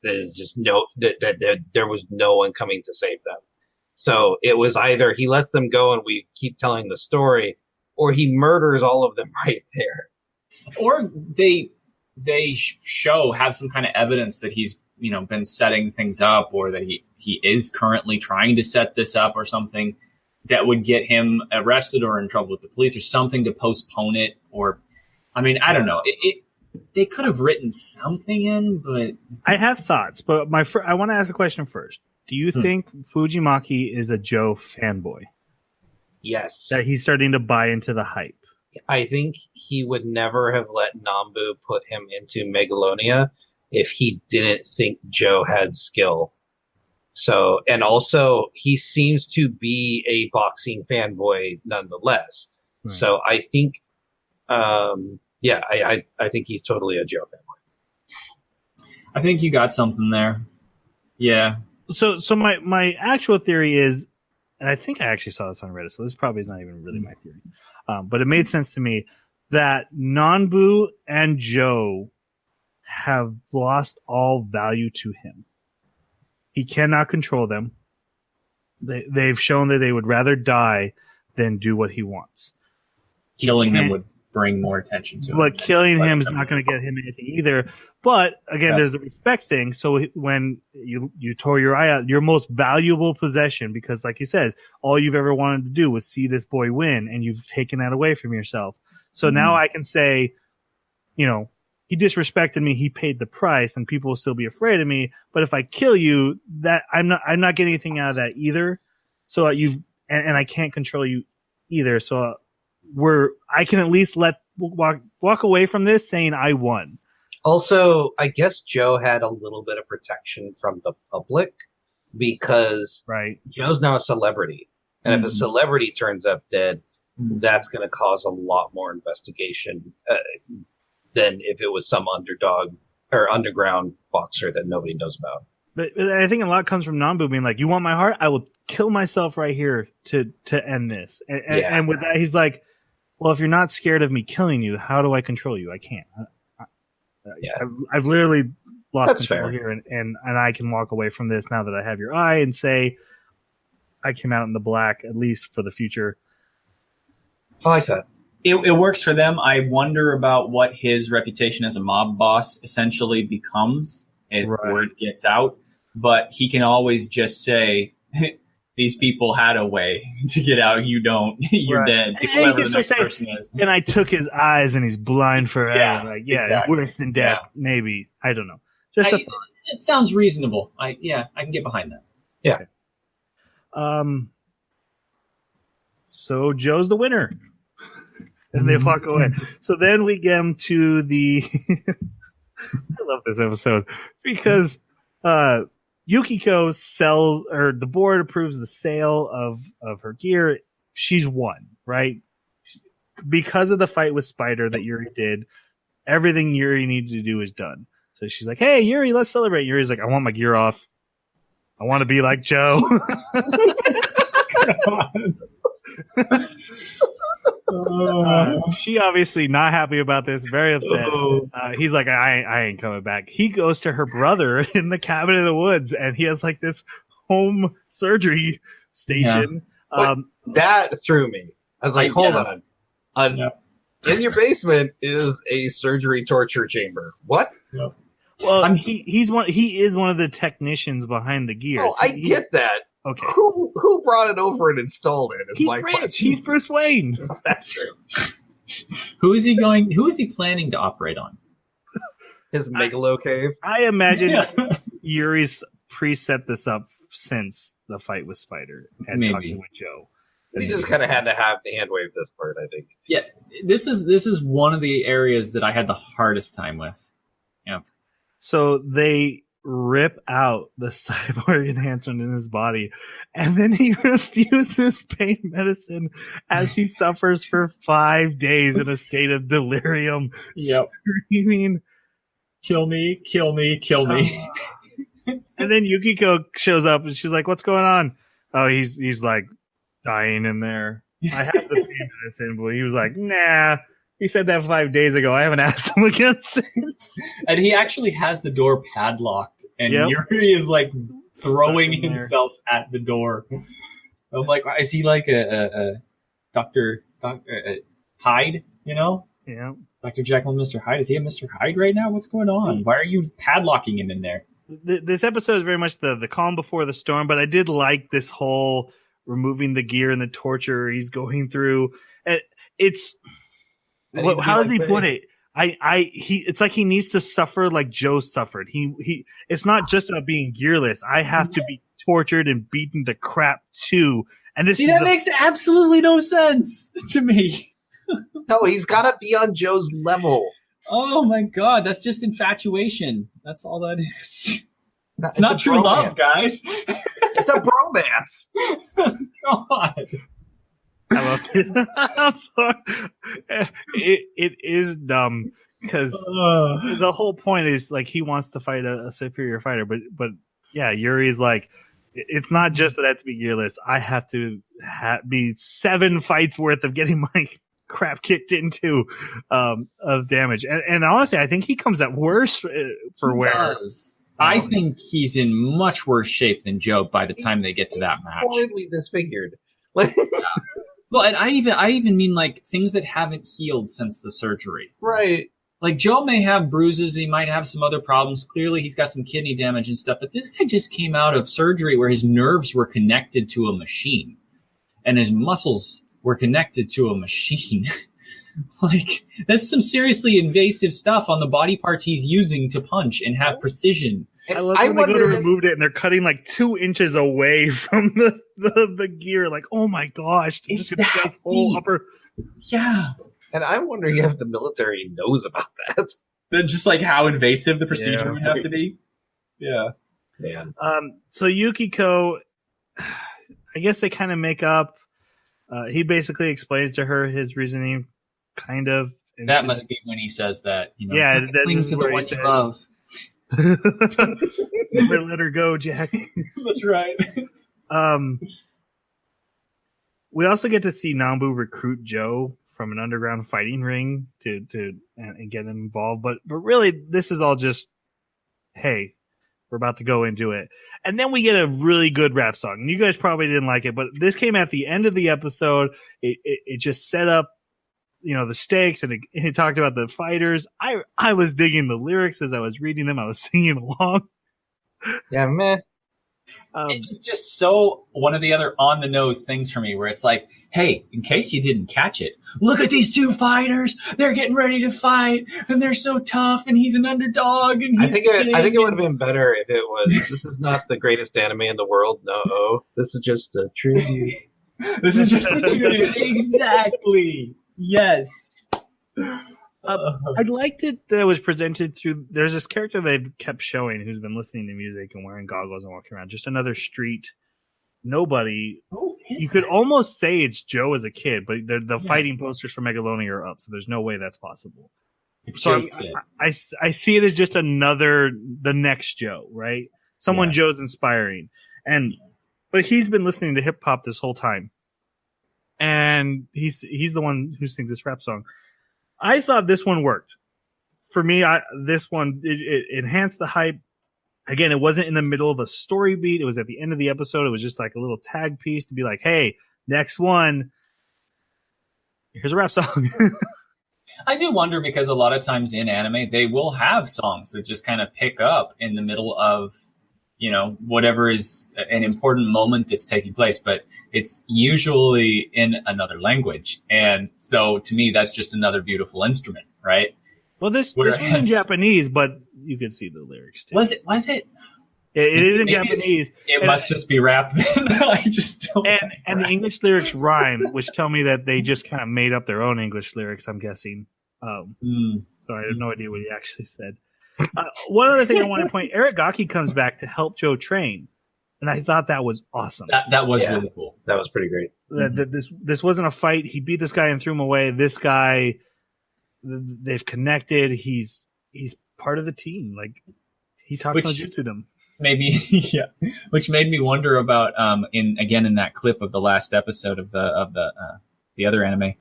D: There's just there was no one coming to save them. So it was either he lets them go and we keep telling the story, or he murders all of them right there.
B: Or they have some kind of evidence that he's been setting things up, or that he is currently trying to set this up, or something that would get him arrested or in trouble with the police, or something to postpone it. Or, I mean, I don't know. They could have written something in, but
A: I have thoughts. But I want to ask a question first. Do you think Fujimaki is a Joe fanboy?
D: Yes.
A: That he's starting to buy into the hype?
D: I think he would never have let Nambu put him into Megalonia if he didn't think Joe had skill. So, and also he seems to be a boxing fanboy nonetheless.
A: Right.
D: So I think, I think he's totally a Joe fanboy.
B: I think you got something there. Yeah.
A: So my actual theory is, and I think I actually saw this on Reddit, so this probably is not even really my theory, but it made sense to me that Nanbu and Joe have lost all value to him. He cannot control them. They've shown that they would rather die than do what he wants.
B: Killing them would bring more attention to him.
A: But killing him is not going to get him anything either. But again, there's the respect thing. So when you tore your eye out, your most valuable possession, because like he says, all you've ever wanted to do was see this boy win, and you've taken that away from yourself. So now I can say, he disrespected me, he paid the price, and people will still be afraid of me. But if I kill you, that I'm not getting anything out of that either. So and I can't control you either. So I can at least walk away from this saying I won.
D: Also, I guess Joe had a little bit of protection from the public because Joe's now a celebrity. And if a celebrity turns up dead, that's going to cause a lot more investigation than if it was some underdog or underground boxer that nobody knows about.
A: But I think a lot comes from Nambu being like, you want my heart? I will kill myself right here to end this. And with that, he's like, well, if you're not scared of me killing you, how do I control you? I can't. I've literally lost control here, and I can walk away from this now that I have your eye and say I came out in the black, at least for the future.
D: I like that.
B: It works for them. I wonder about what his reputation as a mob boss essentially becomes if word gets out. But he can always just say, these people had a way to get out. You don't. You're dead. To whoever the next person is.
A: And I took his eyes and he's blind forever.
B: Exactly.
A: Worse than death. Yeah. Maybe. I don't know. Just a thought.
B: It sounds reasonable. I can get behind that.
D: Yeah.
A: So Joe's the winner. And they walk away. So then we get him to the I love this episode because Yukiko sells, or the board approves the sale of her gear. She's won, right? Because of the fight with Spider that Yuri did, everything Yuri needed to do is done. So she's like, hey, Yuri, let's celebrate. Yuri's like, I want my gear off. I want to be like Joe. She obviously not happy about this, very upset. He's like, I ain't coming back. He goes to her brother in the cabin in the woods, and he has like this home surgery station.
D: Yeah. That threw me. I was like, hold on. In your basement is a surgery torture chamber. What?
B: Yeah.
A: Well, he is one of the technicians behind the gear.
D: Oh, I get that.
A: Okay.
D: Who brought it over and installed it?
A: He's rich. Question. He's Bruce Wayne.
D: That's true.
B: Who is he planning to operate on?
D: His Megalo cave.
A: I imagine Yuri's preset this up since the fight with Spider and talking with Joe.
D: We just kind of had to hand wave this part, I think.
B: Yeah, this is one of the areas that I had the hardest time with. Yeah.
A: So they rip out the cyborg enhancement in his body, and then he refuses pain medicine as he suffers for 5 days in a state of delirium, screaming, "Kill me, kill me, kill me." And then Yukiko shows up and she's like, what's going on? Oh, he's like dying in there. I have the pain medicine, but he was like, nah. He said that 5 days ago. I haven't asked him again since.
B: And he actually has the door padlocked, and Yuri is like throwing himself at the door. I'm like, is he like a Dr. Hyde, you know?
A: Yeah.
B: Dr. Jekyll and Mr. Hyde. Is he a Mr. Hyde right now? What's going on? Why are you padlocking him in there?
A: This episode is very much the calm before the storm, but I did like this whole removing the gear and the torture he's going through. It's... how does he put it? It's like he needs to suffer like Joe suffered. It's not just about being gearless. I have to be tortured and beaten to crap too. And
B: that makes absolutely no sense to me.
D: No, he's got to be on Joe's level.
B: Oh my God, that's just infatuation. That's all that is. It's not true
D: bromance.
B: Love, guys.
D: It's a bromance.
B: God.
A: I love it. I'm sorry. It is dumb because the whole point is like he wants to fight a superior fighter, but yeah, Yuri's like, it's not just that I have to be gearless. I have to be 7 fights worth of getting my crap kicked into of damage, and honestly, I think he comes at worse for wear.
B: I think he's in much worse shape than Joe by the time they get to that match.
D: Horribly disfigured.
B: Well, and I even mean like things that haven't healed since the surgery.
D: Right.
B: Like Joe may have bruises, he might have some other problems. Clearly, he's got some kidney damage and stuff. But this guy just came out of surgery where his nerves were connected to a machine, and his muscles were connected to a machine. Like that's some seriously invasive stuff on the body parts he's using to punch and have precision.
A: I love when they go to remove it and they're cutting like 2 inches away from the gear. Like, oh my gosh,
B: it's that whole upper. Yeah.
D: And I'm wondering if the military knows about that.
B: Just like how invasive the procedure would have to be. Yeah.
D: Man.
A: So Yukiko, I guess they kind of make up. He basically explains to her his reasoning, kind of.
B: That must be when he says that. You know,
A: yeah, that's where he says. Love. Never let her go, Jack.
B: That's right.
A: We also get to see Nambu recruit Joe from an underground fighting ring to and get him involved, but really this is all just, hey, we're about to go into it. And then we get a really good rap song. And you guys probably didn't like it, but this came at the end of the episode. It just set up, you know, the stakes, and it talked about the fighters. I was digging the lyrics as I was reading them. I was singing along.
D: Yeah, man.
B: It's just so one of the other on the nose things for me, where it's like, hey, in case you didn't catch it, look at these 2 fighters. They're getting ready to fight, and they're so tough, and he's an underdog. And
D: I think it would have been better if it was. This is not the greatest anime in the world. No, this is just a tribute.
B: This is just a dream. Exactly. Yes.
A: I liked it that it was presented through. There's this character they've kept showing who's been listening to music and wearing goggles and walking around. Just another street nobody. You could almost say it's Joe as a kid, but the fighting posters for Megalonia are up, so there's no way that's possible.
B: It's
A: so
B: Joe's kid.
A: I see it as just the next Joe, right? Someone Joe's inspiring, but he's been listening to hip hop this whole time, and he's the one who sings this rap song. I thought this one worked for me. This one it enhanced the hype. Again, it wasn't in the middle of a story beat. It was at the end of the episode. It was just like a little tag piece to be like, hey, next one, here's a rap song.
B: I do wonder because a lot of times in anime, they will have songs that just kind of pick up in the middle of, whatever is an important moment that's taking place, but it's usually in another language. And so to me, that's just another beautiful instrument, right?
A: Well, this was in Japanese, but you could see the lyrics too.
B: Was it?
A: It is in Japanese.
B: It must just be rap then. I just don't.
A: And the English lyrics rhyme, which tell me that they just kind of made up their own English lyrics, I'm guessing. So I have no idea what he actually said. One other thing I want to point, Aragaki comes back to help Joe train. And I thought that was awesome.
B: That was really cool.
D: That was pretty great.
A: This wasn't a fight. He beat this guy and threw him away. This guy, they've connected. He's part of the team. Like, he talked no jutsu to them.
B: Maybe, which made me wonder about in that clip of the last episode of the other anime.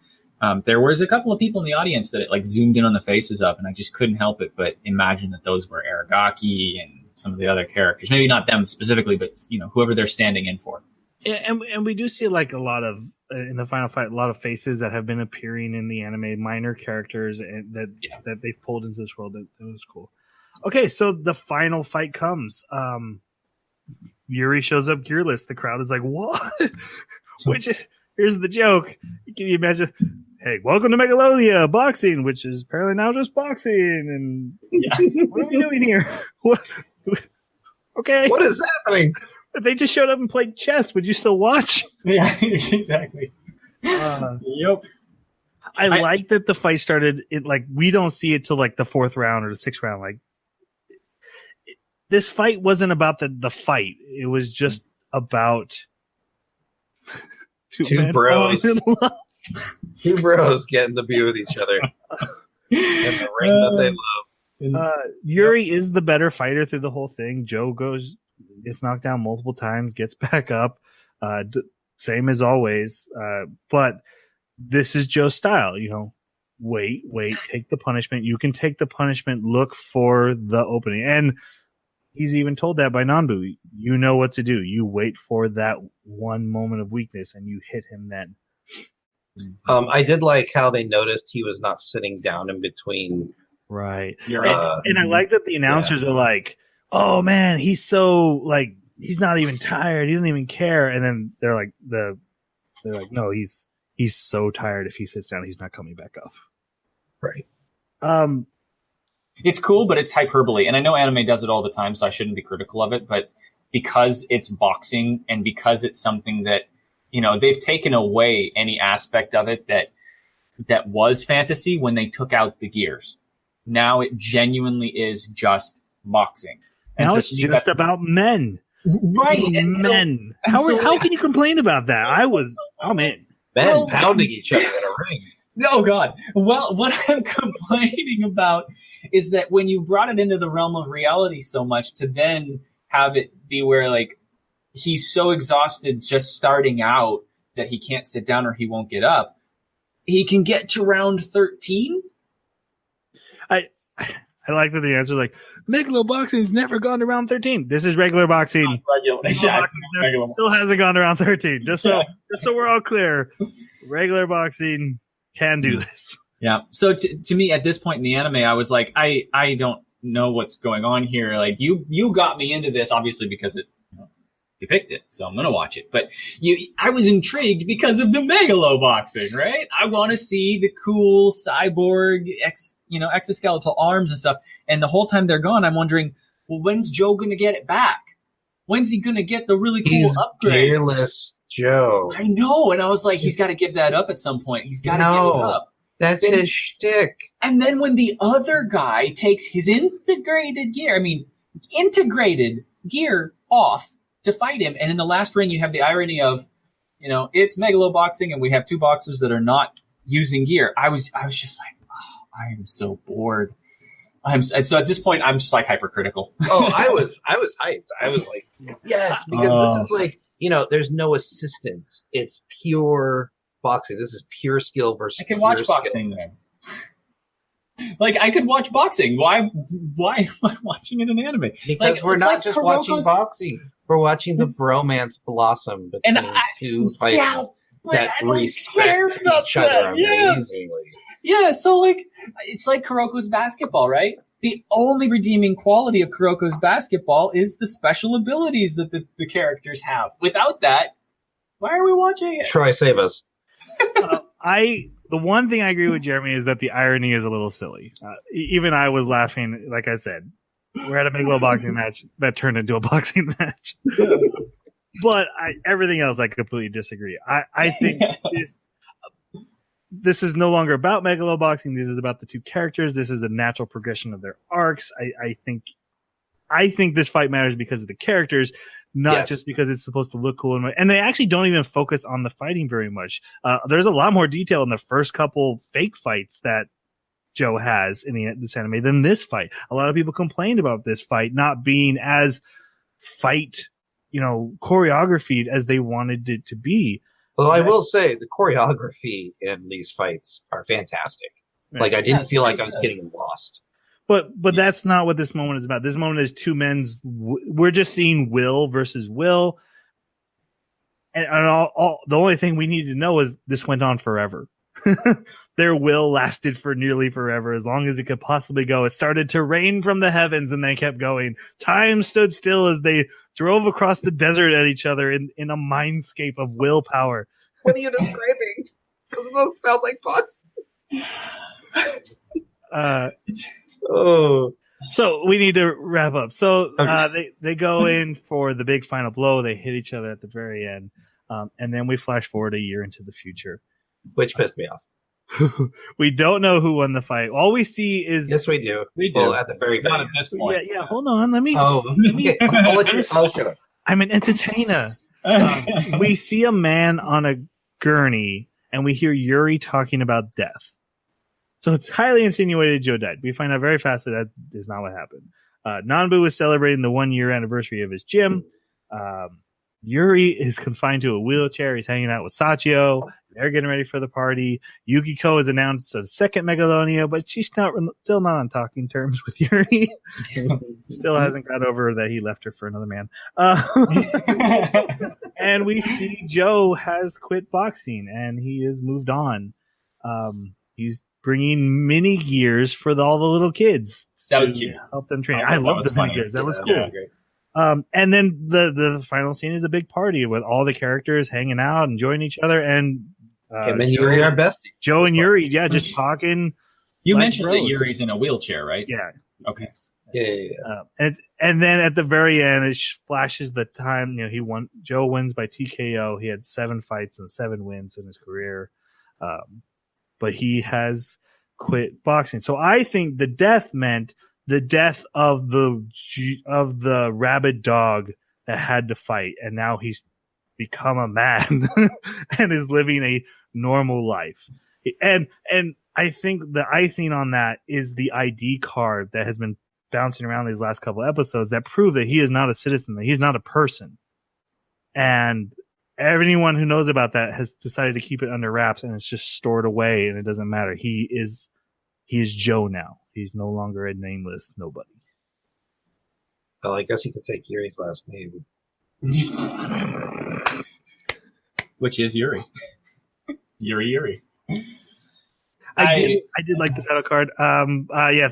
B: There was a couple of people in the audience that it like zoomed in on the faces of, and I just couldn't help it but imagine that those were Aragaki and some of the other characters. Maybe not them specifically, but whoever they're standing in for.
A: And we do see like a lot of in the final fight, a lot of faces that have been appearing in the anime, minor characters and that they've pulled into this world. That was cool. Okay, so the final fight comes. Yuri shows up gearless. The crowd is like, "What?" Here's the joke. Can you imagine? Hey, welcome to Megalonia boxing, which is apparently now just boxing. And what are we doing here? What? Okay,
D: what is happening?
A: If they just showed up and played chess, would you still watch?
B: Yeah, exactly. Yep.
A: I like that the fight started. We don't see it till like the 4th round or the 6th round. Like, this fight wasn't about the fight. It was just about
D: two bros. Two bros getting to be with each other in the ring that they love.
A: Yuri is the better fighter through the whole thing. Joe gets knocked down multiple times, gets back up. Same as always. But this is Joe's style. Wait, take the punishment. You can take the punishment. Look for the opening. And he's even told that by Nanbu. You know what to do. You wait for that one moment of weakness and you hit him then.
D: I did like how they noticed he was not sitting down in between.
A: Right. And I like that the announcers are like, oh man, he's so he's not even tired. He doesn't even care. And then they're like, no, he's so tired. If he sits down, he's not coming back up.
D: Right.
B: It's cool, but it's hyperbole. And I know anime does it all the time, so I shouldn't be critical of it. But because it's boxing and because it's something that, they've taken away any aspect of it that was fantasy when they took out the gears. Now it genuinely is just boxing.
A: And now it's just about men.
B: Right.
A: Men. How can you complain about that? I'm in.
D: Men pounding each other in a ring.
B: Oh, God. Well, what I'm complaining about is that when you brought it into the realm of reality so much to then have it be where, he's so exhausted just starting out that he can't sit down or he won't get up. He can get to round 13.
A: I like that the answer is Megalo Boxing's never gone to round 13. This is regular boxing.
B: Regular.
A: Still hasn't gone to round 13. Just so we're all clear, regular boxing can do this.
B: Yeah. So to me, at this point in the anime, I was like, I don't know what's going on here. You got me into this, obviously, because you picked it, so I'm gonna watch it. But I was intrigued because of the Megalo boxing, right? I want to see the cool cyborg, exoskeletal arms and stuff. And the whole time they're gone, I'm wondering, well, when's Joe gonna get it back? When's he gonna get the really cool upgrade?
D: Gearless Joe.
B: I know, and I was like, he's got to give that up at some point. He's got to give it up.
D: That's his shtick.
B: And then when the other guy takes his integrated gear off to fight him, and in the last ring you have the irony of, it's Megalo Boxing, and we have two boxers that are not using gear. I was just like, oh, I am so bored. And so at this point, I'm just like hypercritical.
D: Oh, I was hyped. I was like, yes, because this is like, there's no assistance. It's pure boxing. This is pure skill versus.
B: I can watch boxing then. Like, I could watch boxing. Why am I watching it in anime?
D: Because we're not just watching boxing. We're watching the bromance blossom between two fighters that respect each other amazingly.
B: Yeah, so it's like Kuroko's basketball, right? The only redeeming quality of Kuroko's basketball is the special abilities that the characters have. Without that, why are we watching it?
D: Troy, save us.
A: The one thing I agree with Jeremy is that the irony is a little silly. Even I was laughing. Like I said, we're at a Megalo boxing match that turned into a boxing match. But everything else, I completely disagree. I think this is no longer about Megalo boxing. This is about the two characters. This is a natural progression of their arcs. I think this fight matters because of the characters, not just because it's supposed to look cool. And they actually don't even focus on the fighting very much. There's a lot more detail in the first couple fake fights that Joe has in this anime than this fight. A lot of people complained about this fight not being as fight, choreographed as they wanted it to be.
D: Well, I will say the choreography in these fights are fantastic. Right. Like, I didn't feel like I was getting lost.
A: But that's not what this moment is about. This moment is two men's. We're just seeing Will versus Will, and all the only thing we need to know is this went on forever. Their will lasted for nearly forever, as long as it could possibly go. It started to rain from the heavens, and they kept going. Time stood still as they drove across the desert at each other in a mindscape of willpower.
D: What are you describing? Because those sound like bots.
A: So we need to wrap up. So they go in for the big final blow. They hit each other at the very end, and then we flash forward a year into the future,
D: which pissed me off.
A: We don't know who won the fight. All we see is
D: yes, we do.
B: Well,
D: at the very
B: not at this point.
A: Yeah. Hold on. Let me.
D: I'll let you. Shut up.
A: I'm an entertainer. We see a man on a gurney, and we hear Yuri talking about death. So it's highly insinuated Joe died. We find out very fast that is not what happened. Nanbu is celebrating the 1-year anniversary of his gym. Yuri is confined to a wheelchair. He's hanging out with Sachio. They're getting ready for the party. Yukiko has announced a second Megalonia, but she's still not on talking terms with Yuri. Still hasn't got over that he left her for another man. And we see Joe has quit boxing, and he has moved on. He's bringing mini gears for all the little kids.
B: That was cute.
A: Help them train. I love the mini gears. That was cool. Yeah, great. And then the final scene is a big party with all the characters hanging out, enjoying each other, and
D: Kim and Yuri are besties.
A: Joe and Yuri, just talking.
B: You mentioned that Yuri's in a wheelchair, right?
A: Yeah.
B: Okay.
D: Yeah.
A: And then at the very end, it flashes the time. He won. Joe wins by TKO. He had 7 fights and 7 wins in his career, but he has quit boxing. So I think the death meant the death of the rabid dog that had to fight, and now he's become a man and is living a normal life. And I think the icing on that is the ID card that has been bouncing around these last couple episodes that prove that he is not a citizen, that he's not a person. And everyone who knows about that has decided to keep it under wraps, and it's just stored away, and it doesn't matter. He is Joe now. He's no longer a nameless nobody.
D: Well, I guess he could take Yuri's last name.
B: Which is Yuri. Yuri.
A: I did like the title card.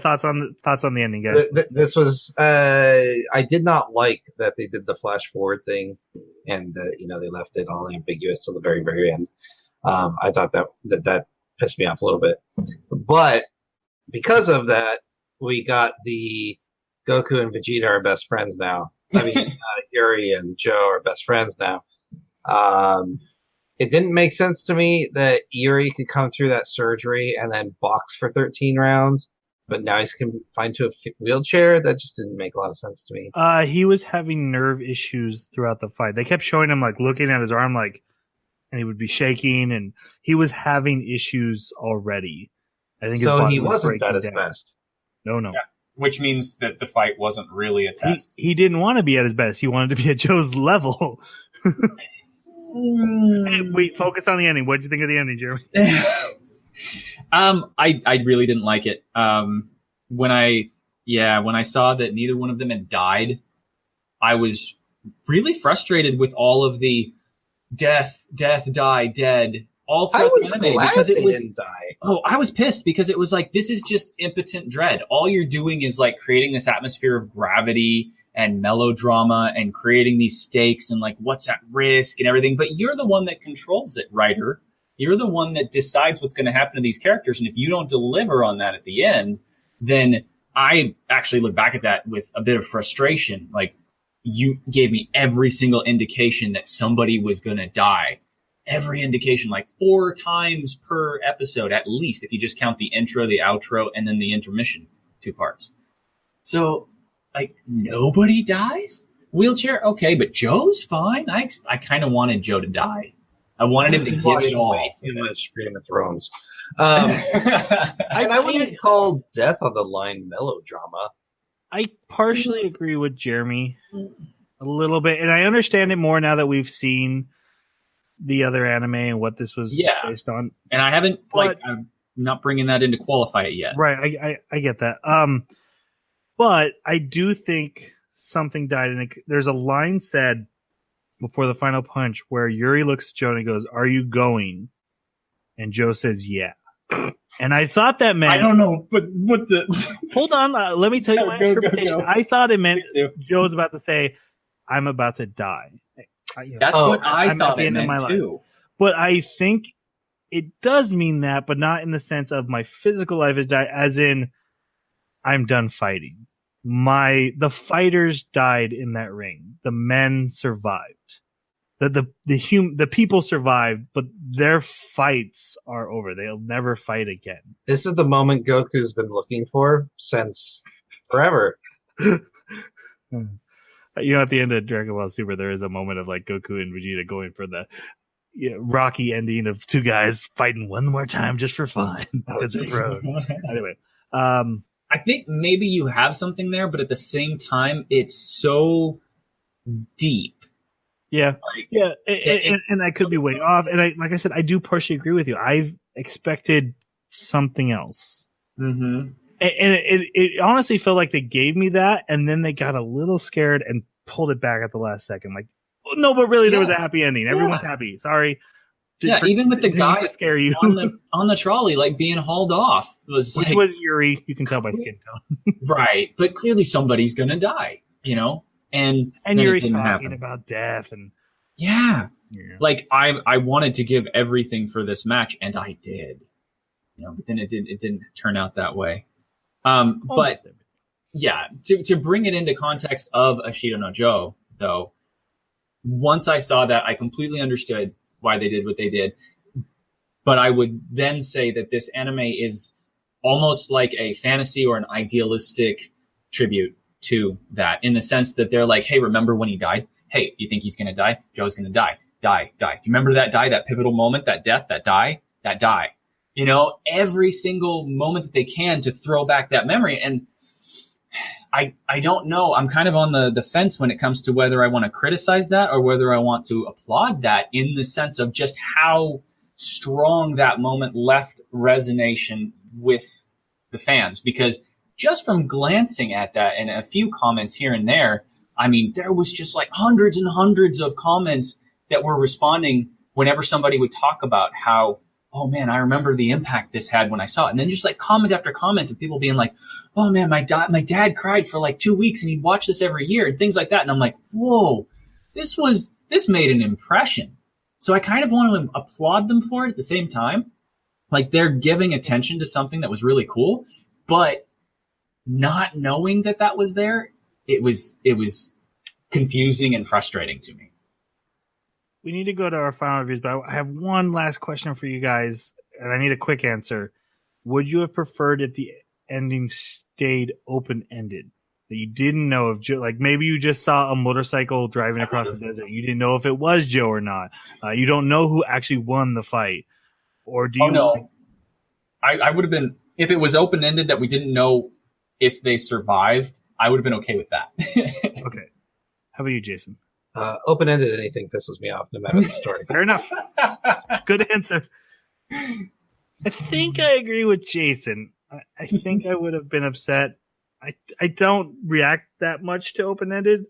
A: Thoughts on the ending, guys.
D: This was I did not like that they did the flash forward thing, and they left it all ambiguous till the very, very end. I thought that pissed me off a little bit, but because of that, we got the Goku and Vegeta are best friends now. I mean, Yuri and Joe are best friends now. It didn't make sense to me that Yuri could come through that surgery and then box for 13 rounds, but now he's confined to a wheelchair. That just didn't make a lot of sense to me.
A: He was having nerve issues throughout the fight. They kept showing him like looking at his arm, like, and he would be shaking, and he was having issues already. I think
D: so. He wasn't at his best.
A: No.
B: Yeah. Which means that the fight wasn't really a test.
A: He didn't want to be at his best. He wanted to be at Joe's level. Hey, wait, focus on the ending. What did you think of the ending, Jeremy?
B: I really didn't like it. When I saw that neither one of them had died, I was really frustrated with all of the death, die, dead, all throughout the anime, because it was, didn't die. Oh, I was pissed because it was like, this is just impotent dread. All you're doing is like creating this atmosphere of gravity and melodrama and creating these stakes and like what's at risk and everything. But you're the one that controls it, writer. You're the one that decides what's going to happen to these characters. And if you don't deliver on that at the end, then I actually look back at that with a bit of frustration. Like, you gave me every single indication that somebody was going to die. Every indication, like 4 times per episode, at least, if you just count the intro, the outro, and then the intermission 2 parts. So, like, nobody dies? Wheelchair? Okay, but Joe's fine. I kind of wanted Joe to die. I wanted him to give it all.
D: Too much Game of Thrones. I wouldn't call Death on the Line melodrama.
A: I partially agree with Jeremy a little bit, and I understand it more now that we've seen the other anime and what this was based on.
B: And I haven't, I'm not bringing that in to qualify it yet.
A: Right, I get that. But I do think something died, and there's a line said before the final punch where Yuri looks at Joe and he goes, "Are you going?" And Joe says, "Yeah." And I thought that meant...
B: I don't know, but what the...
A: Hold on, let me tell you my interpretation. I thought it meant Joe's about to say, "I'm about to die."
B: That's what I thought it meant too.
A: Life. But I think it does mean that, but not in the sense of my physical life has died, as in I'm done fighting. The fighters died in that ring. The men survived. The people survived, but their fights are over. They'll never fight again.
D: This is the moment Goku's been looking for since forever.
A: At the end of Dragon Ball Super, there is a moment of like Goku and Vegeta going for the Rocky ending of 2 guys fighting one more time just for fun because they're pros. Anyway,
B: I think maybe you have something there, but at the same time, it's so deep.
A: Yeah, and I could be way off. And like I said, I do partially agree with you. I've expected something else.
B: Mm-hmm.
A: And it honestly felt like they gave me that, and then they got a little scared and pulled it back at the last second. Like, oh, no, but really, there was a happy ending. Everyone's happy. Sorry.
B: Even with the guy
A: scare you
B: on the trolley, like being hauled off,
A: which was Yuri. You can tell by skin tone,
B: right? But clearly, somebody's gonna die. And
A: Yuri's talking about death, and
B: like I wanted to give everything for this match, and I did. But then it didn't turn out that way. But yeah, to bring it into context of Ashido no Joe, though, once I saw that, I completely understood why they did what they did. But I would then say that this anime is almost like a fantasy or an idealistic tribute to that, in the sense that they're like, hey, remember when he died? Hey, you think he's going to die? Joe's going to die. Die. You remember that die, that pivotal moment, that death, that die? Every single moment that they can to throw back that memory. And I don't know. I'm kind of on the fence when it comes to whether I want to criticize that or whether I want to applaud that, in the sense of just how strong that moment left resonation with the fans. Because just from glancing at that and a few comments here and there, I mean, there was just like hundreds and hundreds of comments that were responding whenever somebody would talk about how, oh man, I remember the impact this had when I saw it. And then just like comment after comment of people being like, oh man, my dad cried for like 2 weeks and he'd watch this every year and things like that. And I'm like, whoa, this made an impression. So I kind of want to applaud them for it at the same time. Like, they're giving attention to something that was really cool, but not knowing that was there, it was confusing and frustrating to me.
A: we need to go to our final reviews, but I have one last question for you guys, and I need a quick answer. Would you have preferred if the ending stayed open-ended? That you didn't know if Joe, like maybe you just saw a motorcycle driving across the desert. You didn't know if it was Joe or not. You don't know who actually won the fight. Or do you?
B: Oh, no. I would have been, if it was open-ended that we didn't know if they survived, I would have been okay with that.
A: Okay. How about you, Jason?
D: Open-ended anything pisses me off, no matter the story.
A: Fair enough. Good answer. I think I agree with Jason. I think I would have been upset. I don't react that much to open-ended,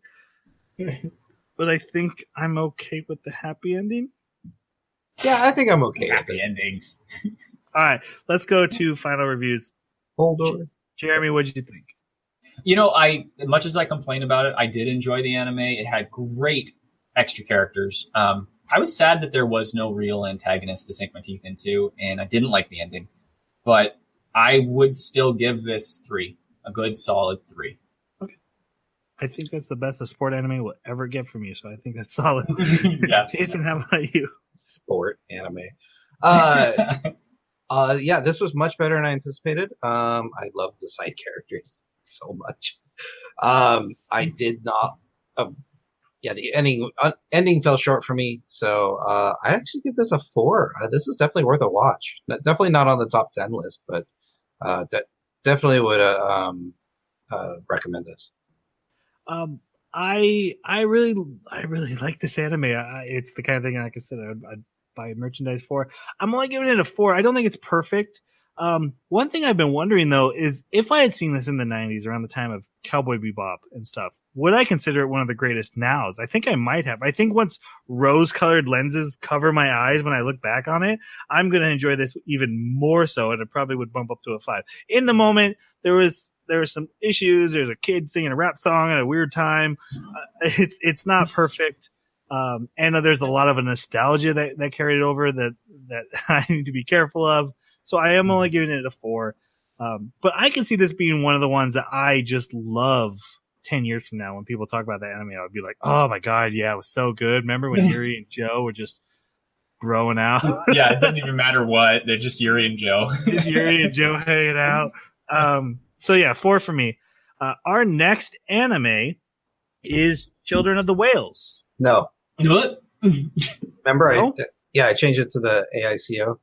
A: but I think I'm okay with the happy ending.
D: Yeah, I think I'm okay with
B: Happy
D: it.
B: endings.
A: All right, let's go to final reviews.
D: Hold on.
A: Jeremy, what did you think?
B: You know, much as I complain about it, I did enjoy the anime. It had great extra characters. I was sad that there was no real antagonist to sink my teeth into, and I didn't like the ending. But I would still give this 3. A good solid 3.
A: Okay. I think that's the best a sport anime will ever get from you, so I think that's solid.
B: Yeah.
A: Jason, how about you?
D: Sport anime. Yeah, this was much better than I anticipated. I love the side characters so much. I did not. The ending fell short for me, so I actually give this a 4. This is definitely worth a watch. Definitely not on the top 10 list, but definitely would recommend this.
A: I really like this anime. It's the kind of thing, like I said, I'd buy merchandise for. I'm only giving it a 4. I don't think it's perfect. One thing I've been wondering though is if I had seen this in the 90s around the time of Cowboy Bebop and stuff, would I consider it one of the greatest nows? I think I might have. I think once rose-colored lenses cover my eyes when I look back on it, I'm going to enjoy this even more so, and it probably would bump up to a 5. In the moment, there was some issues. There's a kid singing a rap song at a weird time. It's not perfect. And there's a lot of a nostalgia that carried over that I need to be careful of. So I am only giving it a 4. But I can see this being one of the ones that I just love 10 years from now when people talk about that anime. I would be like, oh my God, yeah, it was so good. Remember when Yuri and Joe were just growing out?
B: Yeah, it doesn't even matter what. They're just Yuri and Joe.
A: Just Yuri and Joe hanging out. So yeah, 4 for me. Our next anime is Children of the Whales.
D: No.
B: What?
D: Remember,
A: No?
D: I changed it to the A.I.C.O.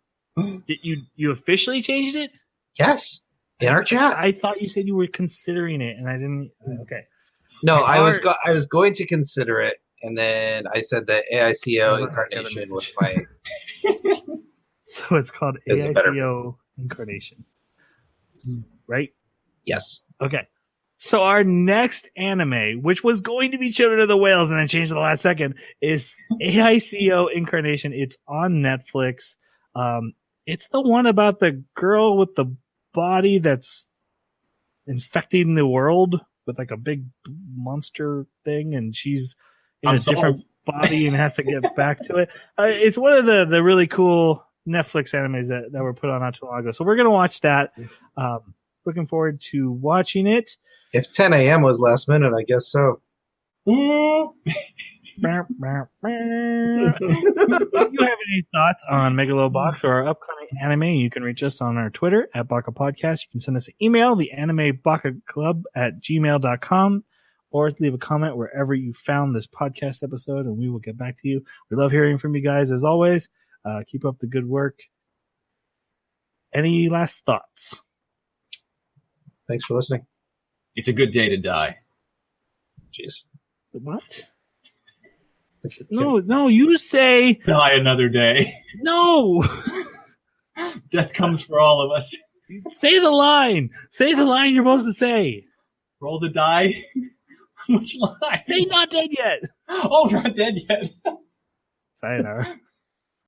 A: Did you officially changed it?
D: Yes, in our chat.
A: I thought you said you were considering it, and I didn't. Okay.
D: No, I was going to consider it, and then I said that A.I.C.O. Incarnation was my.
A: So it's called
D: It's
A: A.I.C.O. Incarnation, right?
D: Yes.
A: Okay. So our next anime, which was going to be Children of the Whales and then changed at the last second, is A.I.C.O. Incarnation. It's on Netflix. It's the one about the girl with the body that's infecting the world with like a big monster thing, and she's in a different body and has to get back to it. It's one of the really cool Netflix animes that were put on not too long ago. So we're going to watch that. Looking forward to watching it.
D: If 10 a.m. was last minute, I guess so.
A: If you have any thoughts on Megalo Box or our upcoming anime, you can reach us on our Twitter at Baka Podcast. You can send us an email, the animebakaclub@gmail.com, or leave a comment wherever you found this podcast episode, and we will get back to you. We love hearing from you guys as always. Keep up the good work. Any last thoughts?
D: Thanks for listening.
B: It's a good day to die.
D: Jeez.
A: What? No, you say
B: Die another day.
A: no.
B: Death comes for all of us.
A: Say the line. Say the line you're supposed to say.
B: Roll the die. Which line?
A: Say not dead yet.
B: Oh, not dead yet.
A: Sayonara.